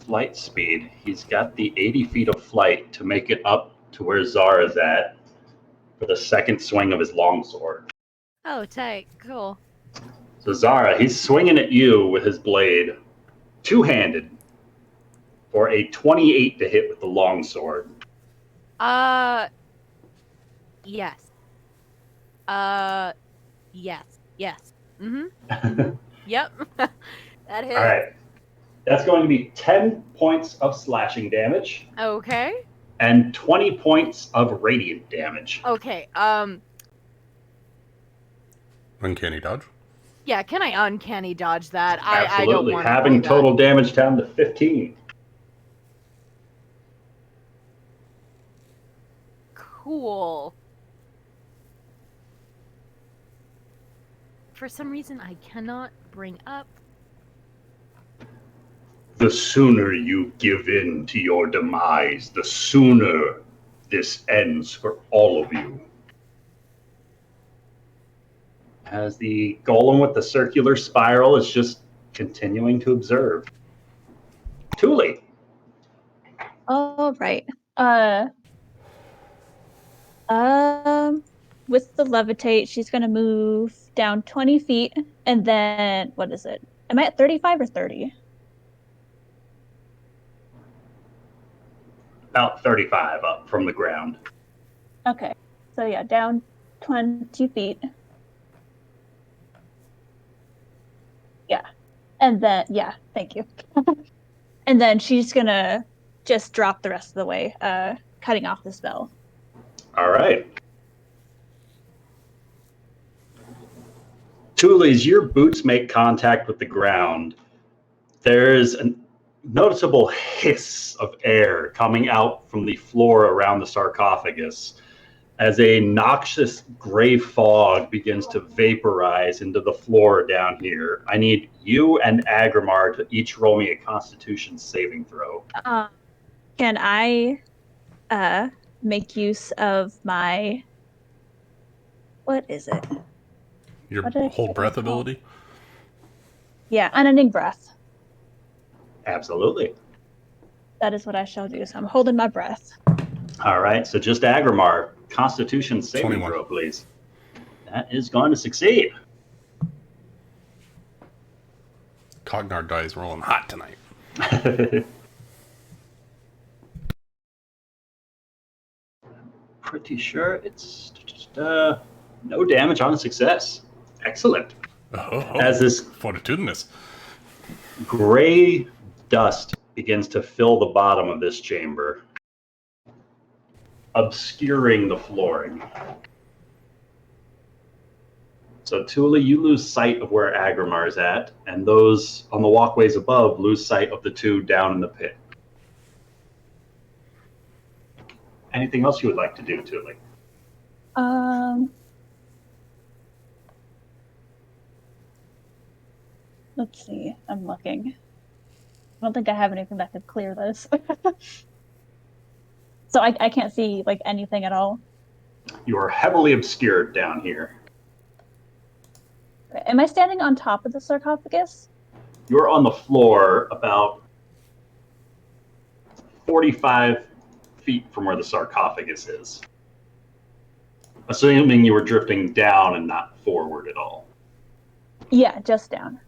flight speed, he's got the 80 feet of flight to make it up to where Zara's at for the second swing of his longsword. Oh, tight. Cool. So Zara, he's swinging at you with his blade, two-handed, for a 28 to hit with the longsword. Yes. Yes. Mm-hmm. Yep. That hit. All right. That's going to be 10 points of slashing damage. Okay. And 20 points of radiant damage. Okay. Uncanny dodge? Yeah, can I uncanny dodge that? Absolutely. I don't want to having total damage down to 15. Cool. For some reason, I cannot bring up. The sooner you give in to your demise, the sooner this ends for all of you. As the golem with the circular spiral is just continuing to observe. Thule. All right. With the levitate, she's gonna move down 20 feet, and then what is it? Am I at 35 or 30? About 35 up from the ground. Okay, so yeah, down 20 feet. And then, yeah, thank you. And then she's gonna just drop the rest of the way, cutting off the spell. All right. Tula, as your boots make contact with the ground, there's a noticeable hiss of air coming out from the floor around the sarcophagus as a noxious gray fog begins to vaporize into the floor down here. I need you and Aggramar to each roll me a Constitution saving throw. Can I make use of my... What is it? Your hold breath ability? Yeah, unending breath. Absolutely. That is what I shall do. So I'm holding my breath. All right, so just Aggramar, Constitution saving 21. throw, please. That is going to succeed. Cognar die is rolling hot tonight. Pretty sure it's just, no damage on a success. Excellent. As this fortitudinous gray dust begins to fill the bottom of this chamber, obscuring the flooring. So Tula, you lose sight of where Aggramar is at, and those on the walkways above lose sight of the two down in the pit. Anything else you would like to do, Tula? Let's see. I'm looking. I don't think I have anything that could clear this. So I can't see like anything at all. You are heavily obscured down here. Am I standing on top of the sarcophagus? You're on the floor about 45 feet from where the sarcophagus is. Assuming you were drifting down and not forward at all. Yeah, just down.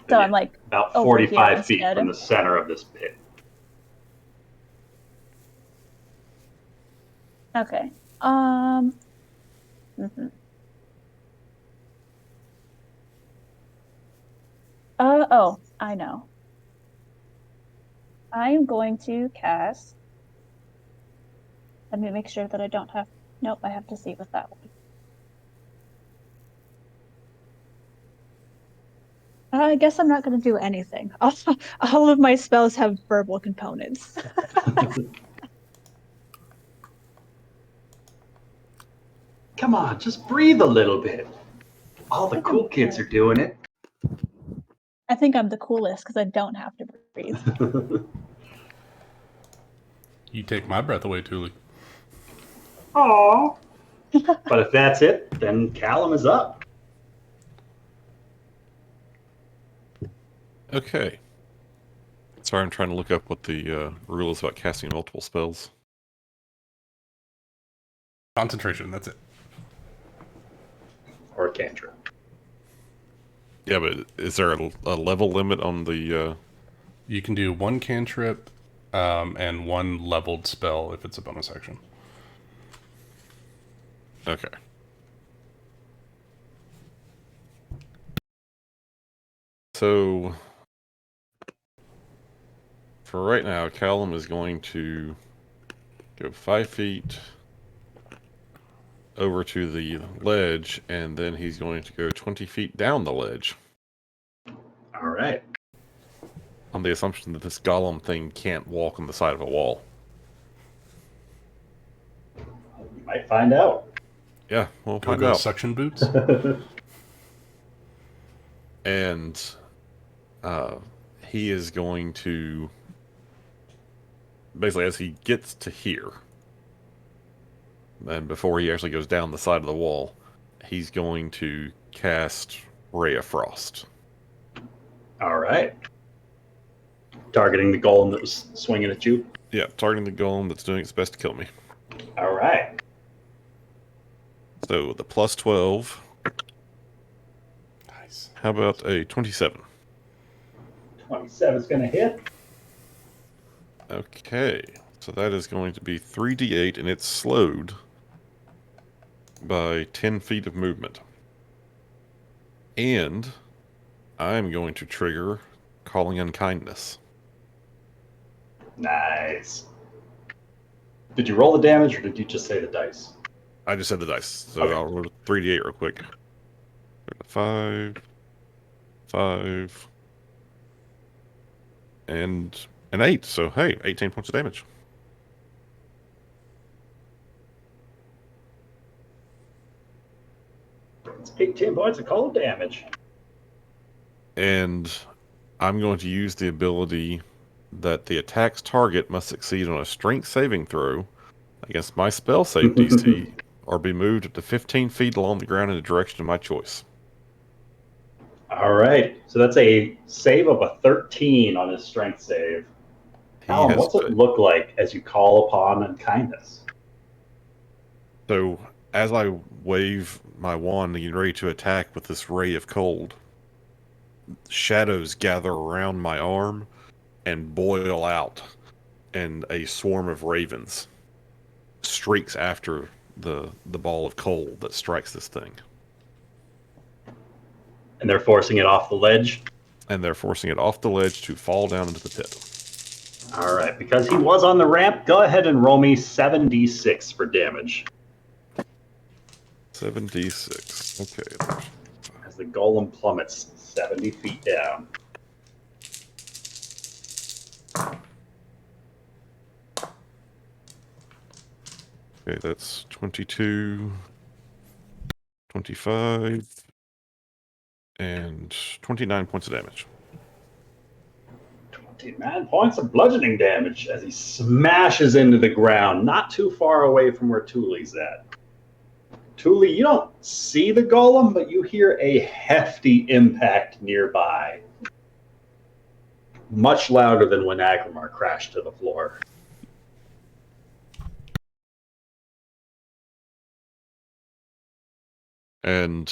So yeah, I'm like about 45 feet from the center of this pit. Okay. Oh, I know. I'm going to cast. Let me make sure that I don't have. Nope, I have to see with that one. I guess I'm not going to do anything. All of my spells have verbal components. Come on, just breathe a little bit. All the cool kids are doing it. I think I'm the coolest because I don't have to breathe. You take my breath away, Tuli. Aww. But if that's it, then Callum is up. Okay. Sorry, I'm trying to look up what the rule is about casting multiple spells. Concentration, that's it. Or cantrip. Yeah, but is there a level limit on the... You can do one cantrip and one leveled spell if it's a bonus action. Okay. So, for right now, Callum is going to go 5 feet over to the ledge, and then he's going to go 20 feet down the ledge. All right. On the assumption that this golem thing can't walk on the side of a wall. You might find out. Yeah, we'll find go out. Suction boots. And he is going to basically, as he gets to here, and before he actually goes down the side of the wall, he's going to cast Ray of Frost. All right. Targeting the golem that was swinging at you? Yeah, targeting the golem that's doing its best to kill me. All right. So the plus 12. Nice. How about a 27? 27 is going to hit. Okay. So that is going to be 3d8, and it's slowed by 10 feet of movement. And I'm going to trigger calling unkindness. Nice. Did you roll the damage, or did you just say the dice? I just said the dice, so Okay. I'll roll 3d8 real quick. 5, 5, and an 8. So, hey, 18 points of damage. It's 18 points of cold damage. And I'm going to use the ability that the attack's target must succeed on a strength saving throw against my spell save DC or be moved up to 15 feet along the ground in the direction of my choice. All right. So that's a save of a 13 on his strength save. Alan, what's it look like as you call upon unkindness? So, as I wave my wand and get ready to attack with this ray of cold, shadows gather around my arm and boil out, and a swarm of ravens streaks after the ball of cold that strikes this thing. And they're forcing it off the ledge? And they're forcing it off the ledge to fall down into the pit. All right. Because he was on the ramp, go ahead and roll me 7d6 for damage. 7d6. Okay. As the golem plummets 70 feet down. Okay, that's 22, 25, and 29 points of damage. 29 points of bludgeoning damage as he smashes into the ground, not too far away from where Thule's at. Thule, you don't see the golem, but you hear a hefty impact nearby. Much louder than when Aggramar crashed to the floor. And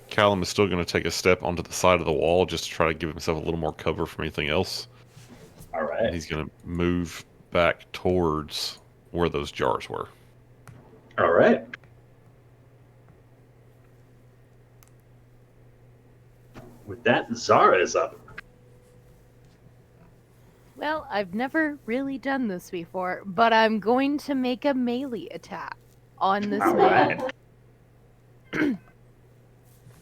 Callum is still going to take a step onto the side of the wall just to try to give himself a little more cover from anything else. All right. And he's going to move back towards where those jars were. All right. With that, Zara is up. Well, I've never really done this before, but I'm going to make a melee attack on this man. Right.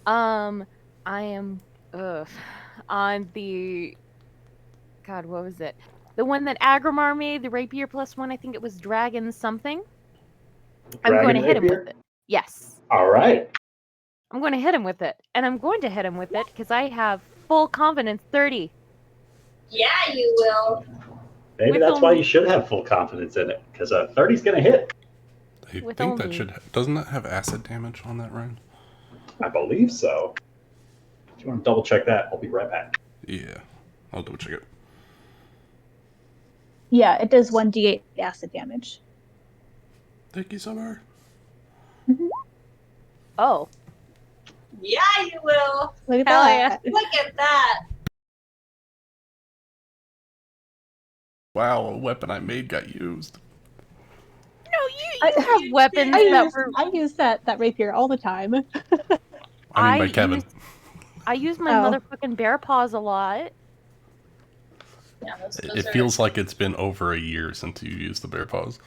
I am on the God, what was it? The one that Aggramar made, the rapier +1, I think it was dragon something. I'm going to hit him with it. Yes. All right. I'm going to hit him with it. And I'm going to hit him with it because I have full confidence 30. Yeah, you will. Maybe that's why you should have full confidence in it, because 30's going to hit. I think that should... Doesn't that have acid damage on that round? I believe so. If you want to double check that, I'll be right back. Yeah, I'll double check it. Yeah, it does 1d8 acid damage. Thank you, Summer. Oh. Yeah, you will. Look at Hell that. yeah. Look at that. Wow, a weapon I made got used. No, you have weapons I use that rapier all the time. I mean by Kevin. I use my motherfucking bear paws a lot. Yeah, It feels like it's been over a year since you used the bear paws.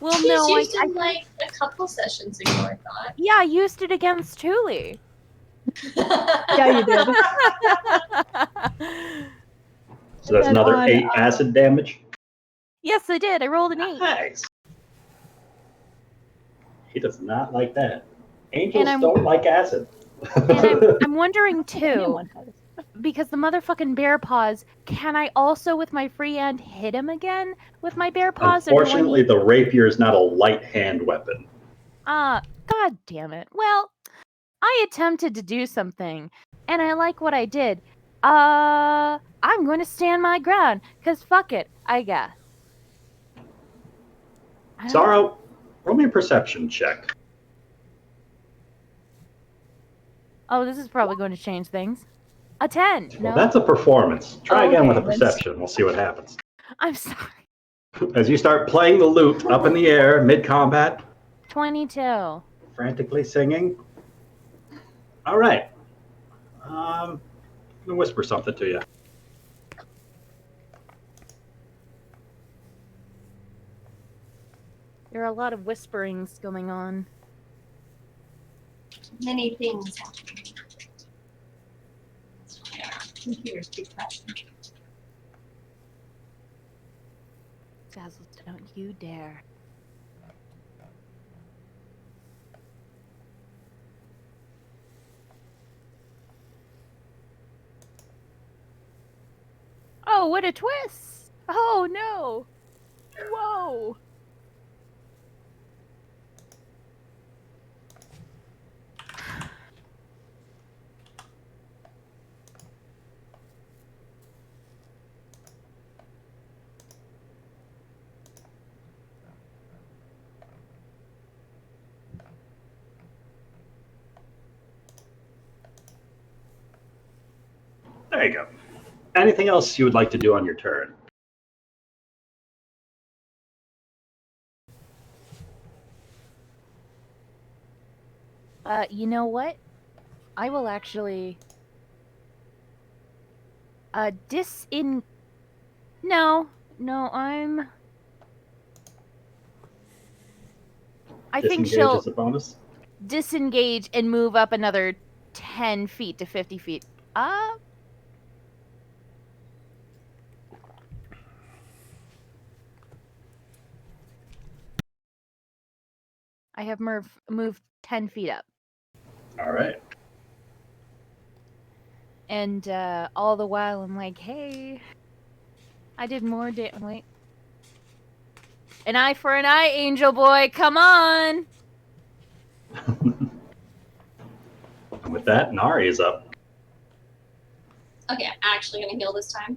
Well, You no, used it like a couple sessions ago, I thought. Yeah, I used it against Thule. Yeah, you did. So that's another 8 acid damage? Yes, I did. I rolled an 8. Nice. He does not like that. Angels don't like acid. And I'm wondering, too, because the motherfucking bear paws, can I also, with my free hand, hit him again with my bear paws? Unfortunately, the rapier is not a light hand weapon. God damn it. Well, I attempted to do something, and I like what I did. I'm going to stand my ground, because fuck it, I guess. Zara, roll me a perception check. Oh, this is probably going to change things. A 10. Well, No? that's a performance. Try again with a perception. We'll see what happens. I'm sorry. As you start playing the lute up in the air, mid-combat, 22. frantically singing. All right. I'm going to whisper something to you. There are a lot of whisperings going on. Many things happening. Yeah, computers keep crashing. Dazzle, don't you dare. Oh, what a twist! Oh, no! Whoa! There you go. Anything else you would like to do on your turn? You know what? I will actually... No, I think she'll as a bonus? disengage and move up another 10 feet to 50 feet. I have moved 10 feet up. All right. And all the while I'm like, hey, I did more wait. An eye for an eye, Angel Boy, come on! And with that, Nari is up. Okay, I'm actually going to heal this time.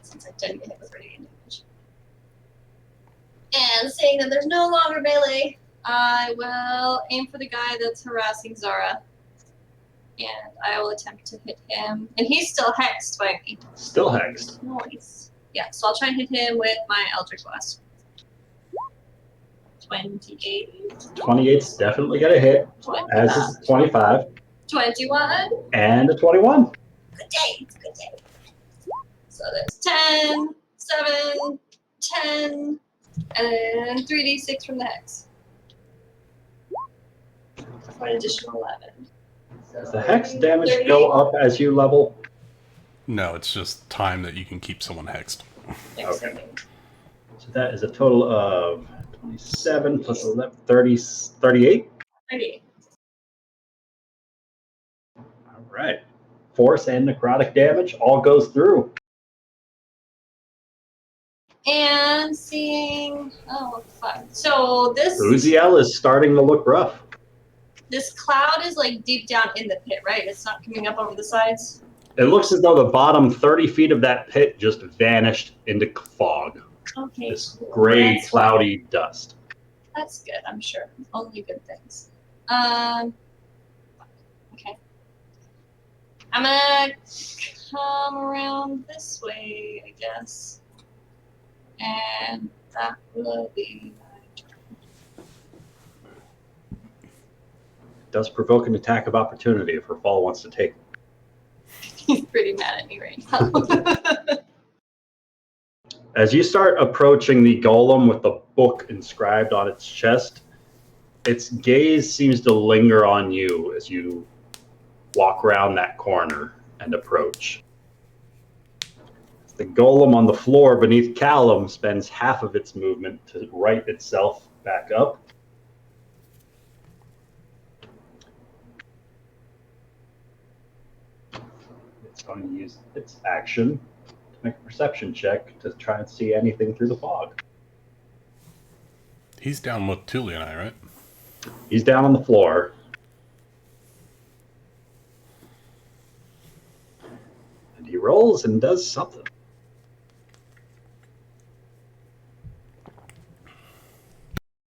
Since I didn't get hit with radiant damage. And seeing that there's no longer melee, I will aim for the guy that's harassing Zara. And I will attempt to hit him. And he's still hexed by me. Still hexed. Nice. Yeah, so I'll try and hit him with my Eldritch Blast. 28. 28's definitely got a hit. 20. As is 25. 21. And a 21. Good day. Good day. So that's 10, 7, 10, and 3d6 from the hex. For an additional 11. Does the hex damage go up as you level? No, it's just time that you can keep someone hexed. Okay. So that is a total of 27 plus 11, 30, 38? 38. All right. Force and necrotic damage all goes through. And seeing, oh fuck. So this Uziel is starting to look rough. This cloud is like deep down in the pit, right? It's not coming up over the sides. It looks as though the bottom 30 feet of that pit just vanished into fog. Okay. This gray, cloudy dust. That's good, I'm sure. Only good things. Okay. I'm gonna come around this way, I guess. And that will be my turn. Does provoke an attack of opportunity if her fall wants to take it. He's pretty mad at me right now. As you start approaching the golem with the book inscribed on its chest, its gaze seems to linger on you as you walk around that corner and approach. The golem on the floor beneath Callum spends half of its movement to right itself back up. It's going to use its action to make a perception check to try and see anything through the fog. He's down with Tully and I, right? He's down on the floor. And he rolls and does something.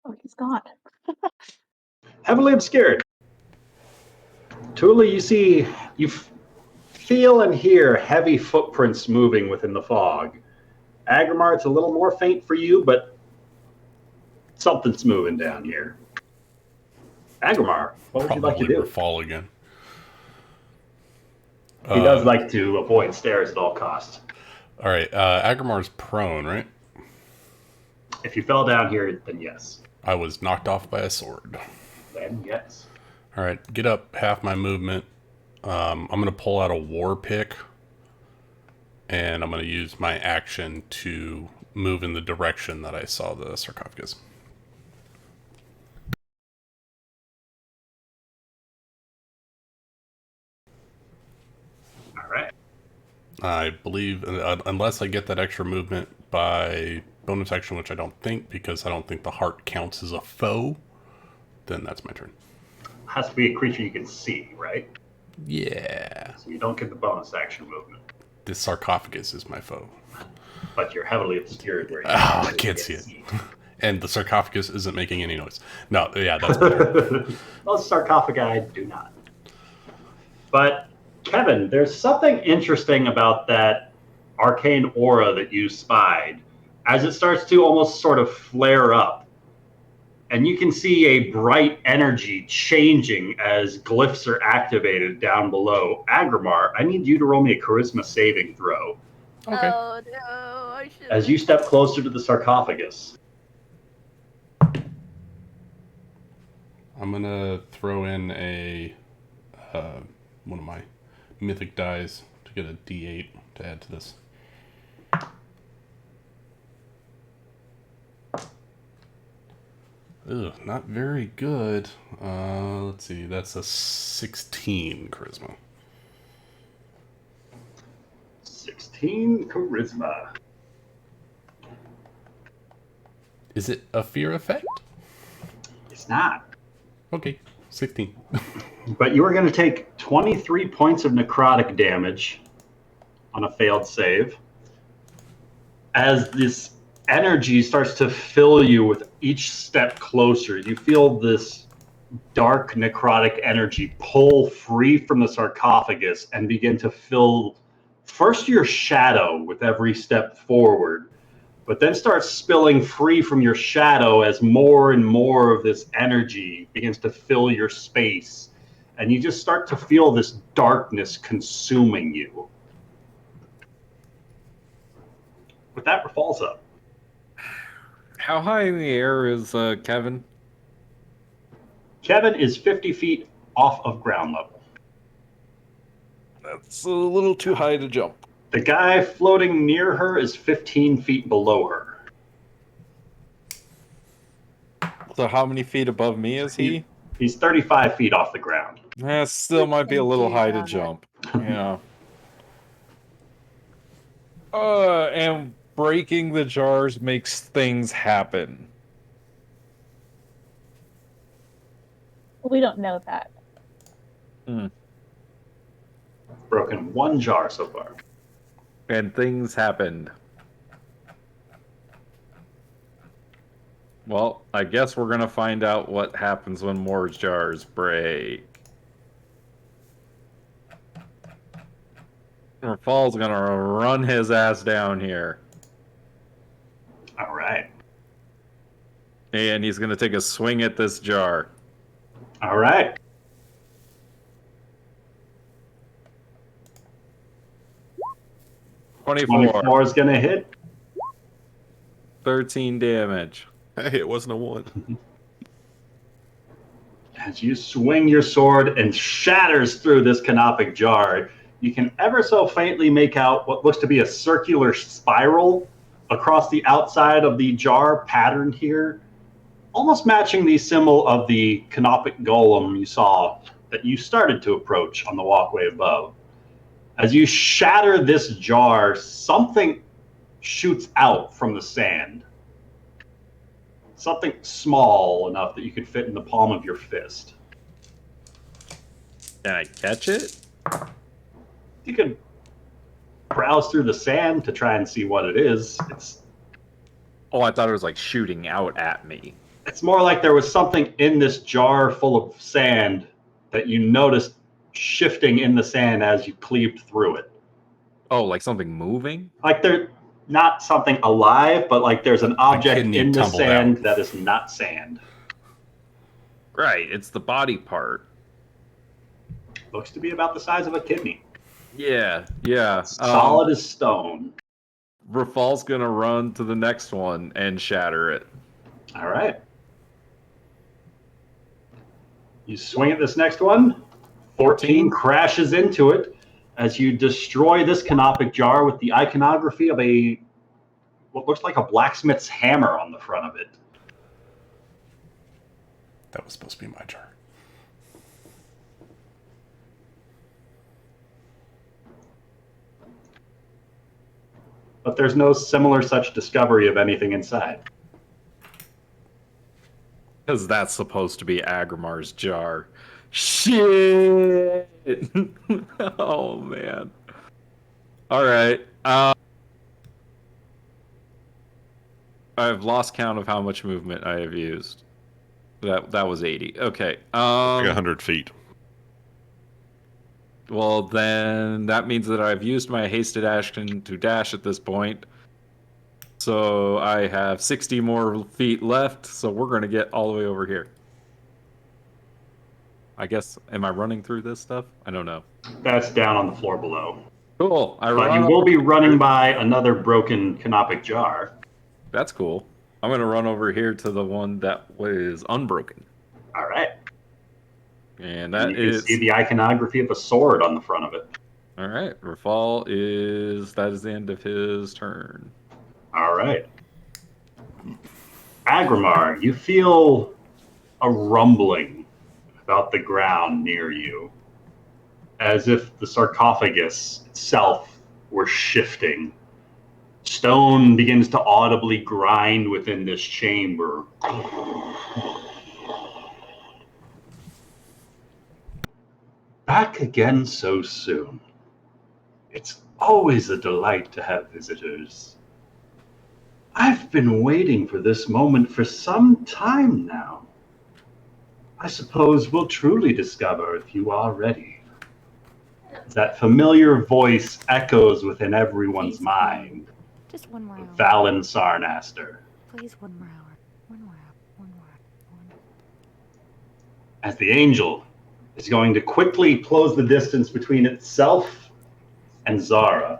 Oh, he's gone. Heavily obscured. Tula, you feel and hear heavy footprints moving within the fog. Aggramar, it's a little more faint for you, but something's moving down here. Aggramar, what would you like to do? Fall again. He does like to avoid stairs at all costs. All right, Aggramar's prone, right? If you fell down here, then yes. I was knocked off by a sword. Then yes. All right, get up half my movement. I'm going to pull out a war pick, and I'm going to use my action to move in the direction that I saw the sarcophagus. All right. I believe, unless I get that extra movement by bonus action, which I don't think, because I don't think the heart counts as a foe, then that's my turn. Has to be a creature you can see, right? Yeah. So you don't get the bonus action movement. This sarcophagus is my foe. But you're heavily obscured where you I can't see it. And the sarcophagus isn't making any noise. No, yeah, that's my turn. Most sarcophagi do not. But, Kevin, there's something interesting about that arcane aura that you spied as it starts to almost sort of flare up. And you can see a bright energy changing as glyphs are activated down below. Aggramar, I need you to roll me a charisma saving throw. Okay. Oh no, I should. As you step closer to the sarcophagus. I'm going to throw in a one of my mythic dice to get a D8 to add to this. Ugh, not very good. Let's see, that's a 16 charisma. 16 charisma. Is it a fear effect? It's not. Okay, 16. But you are going to take 23 points of necrotic damage on a failed save. As this energy starts to fill you with each step closer, you feel this dark necrotic energy pull free from the sarcophagus and begin to fill first your shadow with every step forward, but then starts spilling free from your shadow as more and more of this energy begins to fill your space. And you just start to feel this darkness consuming you. With that, falls up. How high in the air is Kevin? Kevin is 50 feet off of ground level. That's a little too high to jump. The guy floating near her is 15 feet below her. So how many feet above me is he? He's 35 feet off the ground. That still might be a little high to jump. Yeah. And breaking the jars makes things happen. We don't know that. Broken one jar so far. And things happened. Well, I guess we're gonna find out what happens when more jars break. Fall's gonna run his ass down here. All right. And he's gonna take a swing at this jar. All right. Twenty-four is gonna hit. 13 damage. Hey, it wasn't a 1. As you swing your sword and shatters through this canopic jar, you can ever so faintly make out what looks to be a circular spiral across the outside of the jar patterned here, almost matching the symbol of the canopic golem you saw that you started to approach on the walkway above. As you shatter this jar, something shoots out from the sand. Something small enough that you could fit in the palm of your fist. Can I catch it? You can browse through the sand to try and see what it is. Oh, I thought it was like shooting out at me. It's more like there was something in this jar full of sand that you noticed shifting in the sand as you cleaved through it. Oh, like something moving? Like they're not something alive, but like there's an object in the sand that is not sand. Right, it's the body part. Looks to be about the size of a kidney. Yeah. Solid as stone. Rafal's gonna run to the next one and shatter it. All right. You swing at this next one. 14 crashes into it as you destroy this canopic jar with the iconography of what looks like a blacksmith's hammer on the front of it. That was supposed to be my jar. But there's no similar such discovery of anything inside. Because that's supposed to be Aggramar's jar. Shit! Oh, man. All right. I've lost count of how much movement I have used. That was 80. Okay. Like 100 feet. Well, then that means that I've used my hasted action to dash at this point. So I have 60 more feet left, so we're going to get all the way over here. I guess, am I running through this stuff? I don't know. That's down on the floor below. Cool. But you will be running by another broken canopic jar. That's cool. I'm going to run over here to the one that was unbroken. All right. And that you is... can see the iconography of a sword on the front of it. All right. Rafal that is the end of his turn. All right. Aggramar, you feel a rumbling about the ground near you, as if the sarcophagus itself were shifting. Stone begins to audibly grind within this chamber. Back again so soon. It's always a delight to have visitors. I've been waiting for this moment for some time now. I suppose we'll truly discover if you are ready. That familiar voice echoes within everyone's mind. Just one more hour. Valen Sarnaster. Please, one more hour. One more hour. One more hour. As the angel is going to quickly close the distance between itself and Zara.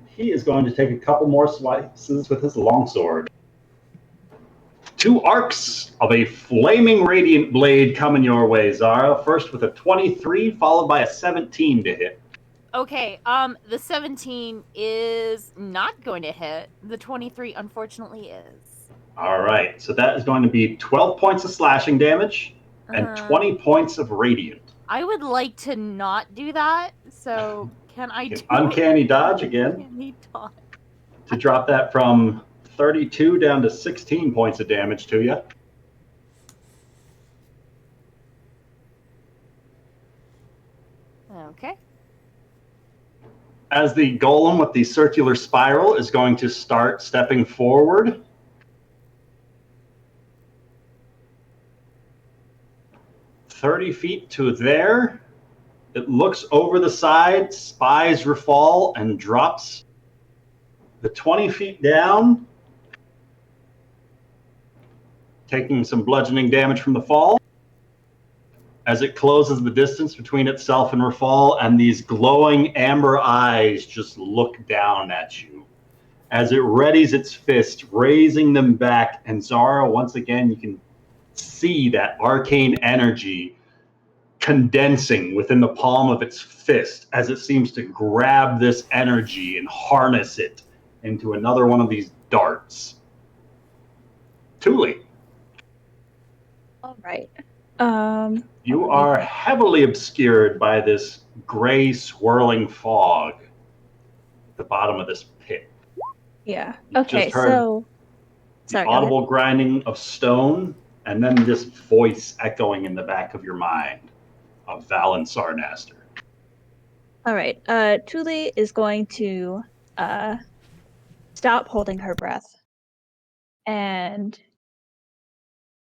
He is going to take a couple more slices with his longsword. 2 arcs of a flaming radiant blade coming your way, Zara. First with a 23, followed by a 17 to hit. Okay, the 17 is not going to hit. The 23, unfortunately, is. All right, so that is going to be 12 points of slashing damage and 20 points of radiant. I would like to not do that, so can I do Uncanny dodge again. Uncanny dodge. To drop that from 32 down to 16 points of damage to you. Okay. As the golem with the circular spiral is going to start stepping forward. "30 feet to there. It looks over the side, spies Rafal, and drops the 20 feet down, taking some bludgeoning damage from the fall. As it closes the distance between itself and Rafal, and these glowing amber eyes just look down at you. As it readies its fist, raising them back, and Zara, once again, you can see that arcane energy condensing within the palm of its fist as it seems to grab this energy and harness it into another one of these darts. Thule. All right. You are heavily obscured by this gray swirling fog at the bottom of this pit. Yeah. You Okay, just heard so... the audible grinding of stone, and then this voice echoing in the back of your mind of Valen Sarnaster. All right. Thule is going to stop holding her breath. And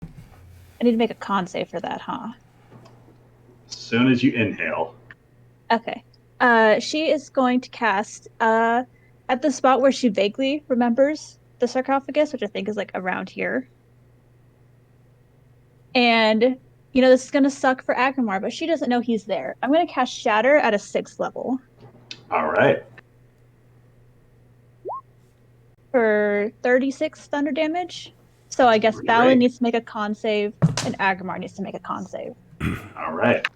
I need to make a con save for that, huh? As soon as you inhale. Okay. She is going to cast at the spot where she vaguely remembers the sarcophagus, which I think is like around here. And, you know, this is going to suck for Aggramar, but she doesn't know he's there. I'm going to cast Shatter at a 6th level. All right. for 36 thunder damage. So I guess Balin needs to make a con save, and Aggramar needs to make a con save. All right.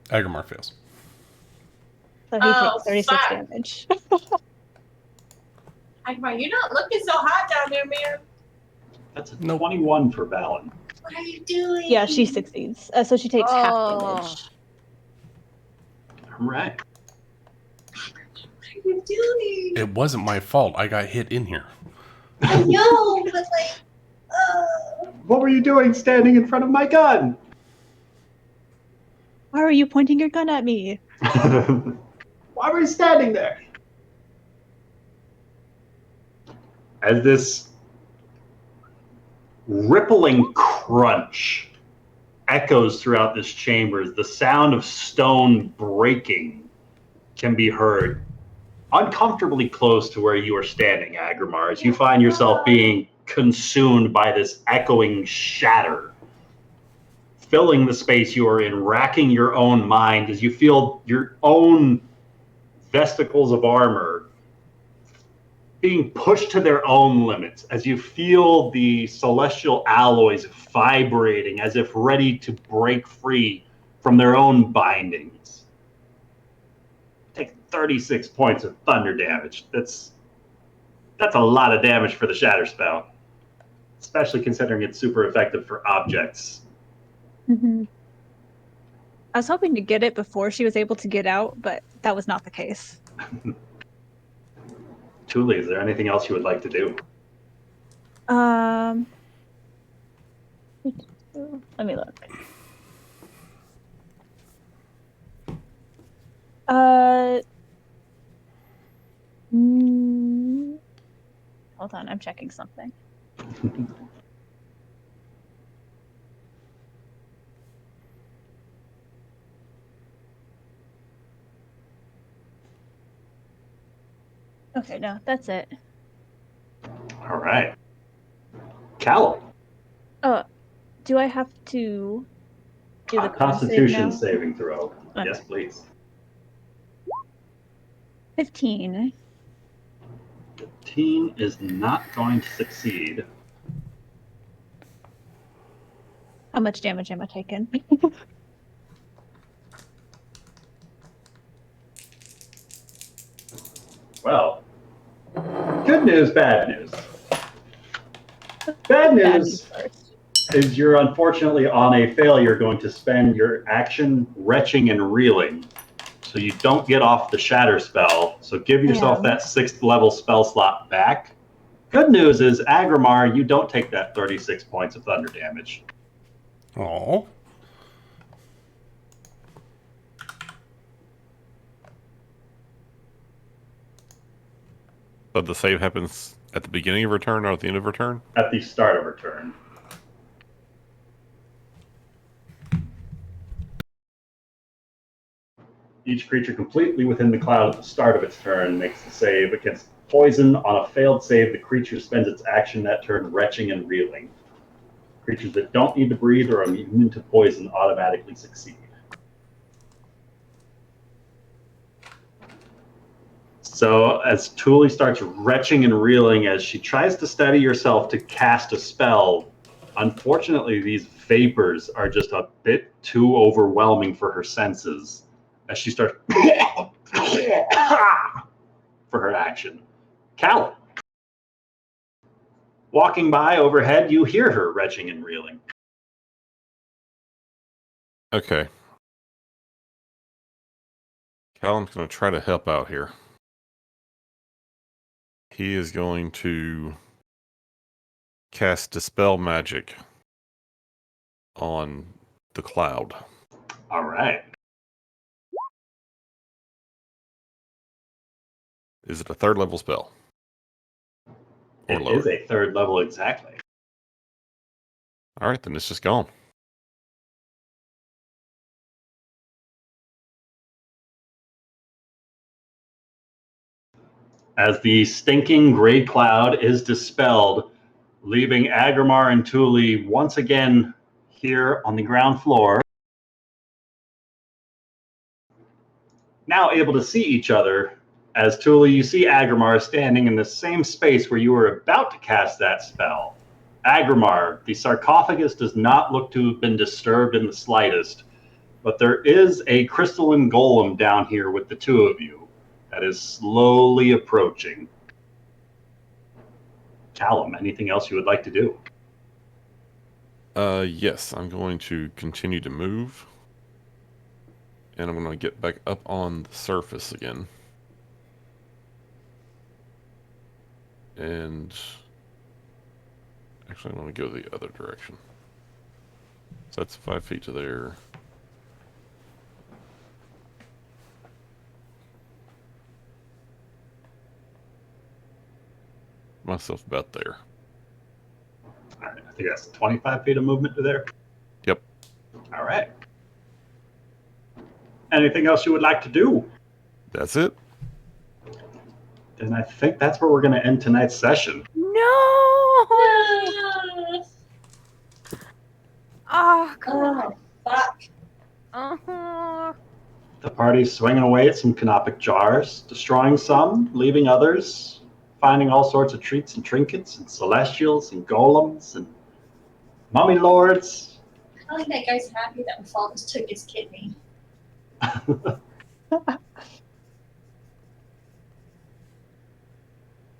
Aggramar fails. So he takes 36 damage. Aggramar, you're not looking so hot down there, man. That's a 21 for Balin. What are you doing? Yeah, she succeeds. So she takes half damage. All right. What are you doing? It wasn't my fault. I got hit in here. I know, but What were you doing standing in front of my gun? Why are you pointing your gun at me? Why were you standing there? As this rippling crunch echoes throughout this chamber, the sound of stone breaking can be heard uncomfortably close to where you are standing, Aggramar, as you find yourself being consumed by this echoing shatter, filling the space you are in, racking your own mind as you feel your own vesticles of armor being pushed to their own limits, as you feel the celestial alloys vibrating as if ready to break free from their own bindings. Take 36 points of thunder damage. That's a lot of damage for the shatter spell, especially considering it's super effective for objects. Mm-hmm. I was hoping to get it before she was able to get out, but that was not the case. Tuli, is there anything else you would like to do? Let me look. Hold on, I'm checking something. Okay, no, that's it. All right. Callum. Do I have to do the Constitution saving throw? Okay. Yes, please. 15. 15 is not going to succeed. How much damage am I taking? Well, good news, bad news. Bad news is you're unfortunately on a failure going to spend your action retching and reeling. So you don't get off the shatter spell. So give yourself that 6th level spell slot back. Good news is, Aggramar, you don't take that 36 points of thunder damage. Aww. So the save happens at the beginning of her turn, not at the end of her turn? At the start of her turn. Each creature completely within the cloud at the start of its turn makes the save against poison. On a failed save, the creature spends its action that turn retching and reeling. Creatures that don't need to breathe or are immune to poison automatically succeed. So as Tuli starts retching and reeling as she tries to steady herself to cast a spell, unfortunately these vapors are just a bit too overwhelming for her senses as she starts for her action. Callum. Walking by overhead, you hear her retching and reeling. Okay. Callum's going to try to help out here. He is going to cast Dispel Magic on the cloud. All right. Is it a 3rd level spell? Or It lower? is a 3rd level exactly. All right, then it's just gone. As the stinking gray cloud is dispelled, leaving Aggramar and Tuli once again here on the ground floor, now able to see each other As Tula, you see Aggramar standing in the same space where you were about to cast that spell. Aggramar, the sarcophagus does not look to have been disturbed in the slightest, but there is a crystalline golem down here with the two of you that is slowly approaching. Callum, anything else you would like to do? Yes, I'm going to continue to move. And I'm going to get back up on the surface again. And actually, I'm going to go the other direction. So that's 5 feet to there. Myself about there. All right, I think that's 25 feet of movement to there. Yep. All right. Anything else you would like to do? That's it. Then I think that's where we're going to end tonight's session. No! Oh, God. Fuck. Uh-huh. The party's swinging away at some canopic jars, destroying some, leaving others, finding all sorts of treats and trinkets and celestials and golems and mummy lords. I think that guy's happy that Falcons took his kidney.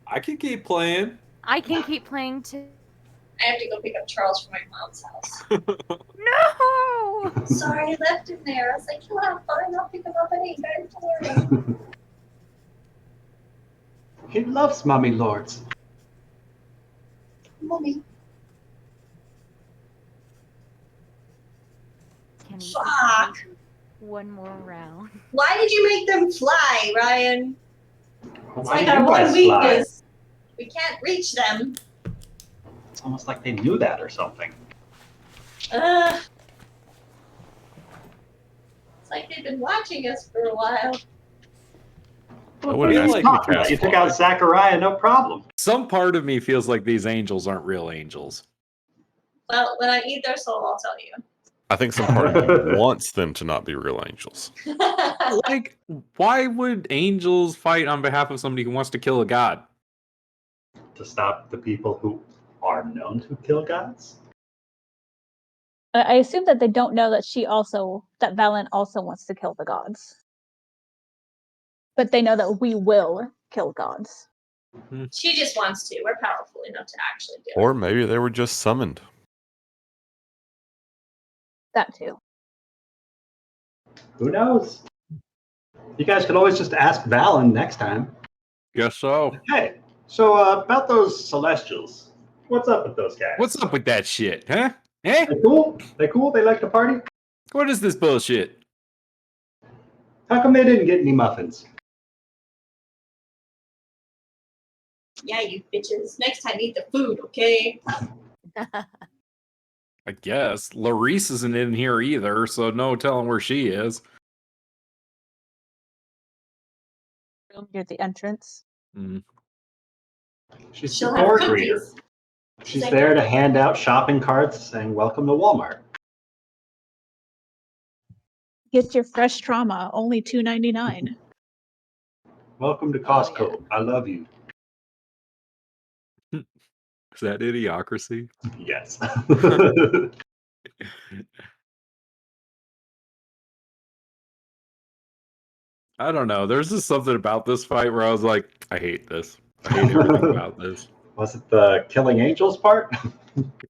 I can keep playing. I can keep playing too. I have to go pick up Charles from my mom's house. No! Sorry, I left him there. I was like, you'll have fun. I'll pick him up at 8 tomorrow. He loves mummy lords. Mommy. Can we Fuck. one more round? Why did you make them fly, Ryan? It's Why like do our you one guys fly? weakness. We can't reach them. It's almost like they knew that or something. It's like they've been watching us for a while. I would have like asked you to cast You took fly. out Zachariah, no problem. Some part of me feels like these angels aren't real angels. Well, when I eat their soul, I'll tell you. I think some part of you wants them to not be real angels. Like, why would angels fight on behalf of somebody who wants to kill a god? To stop the people who are known to kill gods? I assume that they don't know that that Valen also wants to kill the gods. But they know that we will kill gods. She just wants to. We're powerful enough to actually do it. Or maybe they were just summoned. That too. Who knows? You guys could always just ask Valen next time. Guess so. Hey, so about those Celestials, what's up with those guys? What's up with that shit, huh? Eh? They cool? They cool? They like to party? What is this bullshit? How come they didn't get any muffins? Yeah, you bitches. Next time, eat the food, okay? I guess. Larice isn't in here either, so no telling where she is. Room near the entrance. She's She'll the have board cookies. reader. She's like, there to hand out shopping carts saying, welcome to Walmart. Get your fresh trauma, only $2.99. Welcome to Costco. I love you. Is that Idiocracy? Yes. I don't know. There's just something about this fight where I was like, I hate this. I hate everything about this. Was it the killing angels part?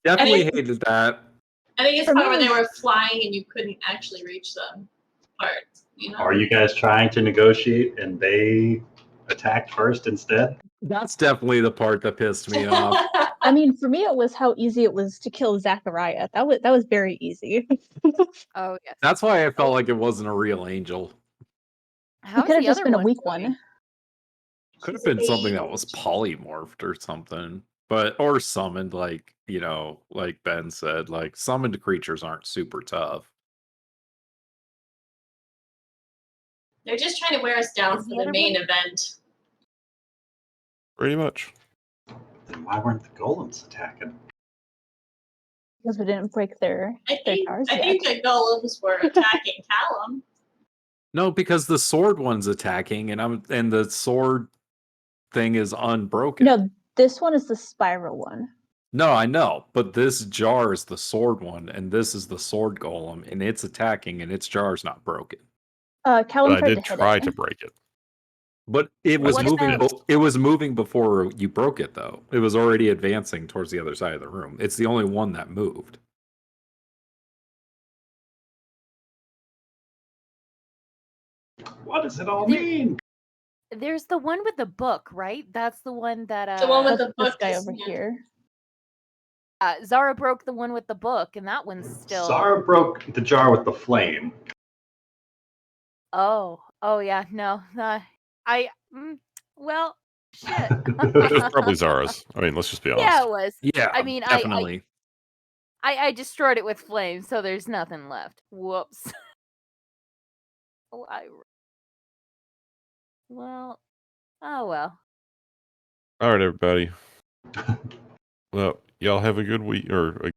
Definitely hated that. I think it's For part me, where they were flying and you couldn't actually reach them. Part, you know? Are you guys trying to negotiate and they attacked first instead? That's definitely the part that pissed me off. I mean, for me, it was how easy it was to kill Zachariah. That was very easy. Oh, yes. That's why I felt like it wasn't a real angel. How It could have the just other been a one weak doing? one. Could have been something that was polymorphed or something. Or summoned, like, like Ben said, like summoned creatures aren't super tough. They're just trying to wear us down for the main event. Pretty much. Then why weren't the golems attacking? Because we didn't break their I think jars the golems were attacking Callum. No, because the sword one's attacking, and the sword thing is unbroken. No, this one is the spiral one. No, I know, but this jar is the sword one, and this is the sword golem, and it's attacking, and its jar's not broken. Callum But I did try to break it. But it was What moving. about- It was moving before you broke it, though. It was already advancing towards the other side of the room. It's the only one that moved. What does it all mean? There's the one with the book, right? That's the one that The one with That's the book. this guy over here. Zara broke the one with the book, and that one's still. Zara broke the jar with the flame. Oh yeah, no, well, shit. It was probably Zara's. I mean, let's just be honest. Yeah, it was. Yeah, I mean, definitely. I destroyed it with flames, so there's nothing left. Whoops. Oh, well, oh well. All right, everybody. Well, y'all have a good week or a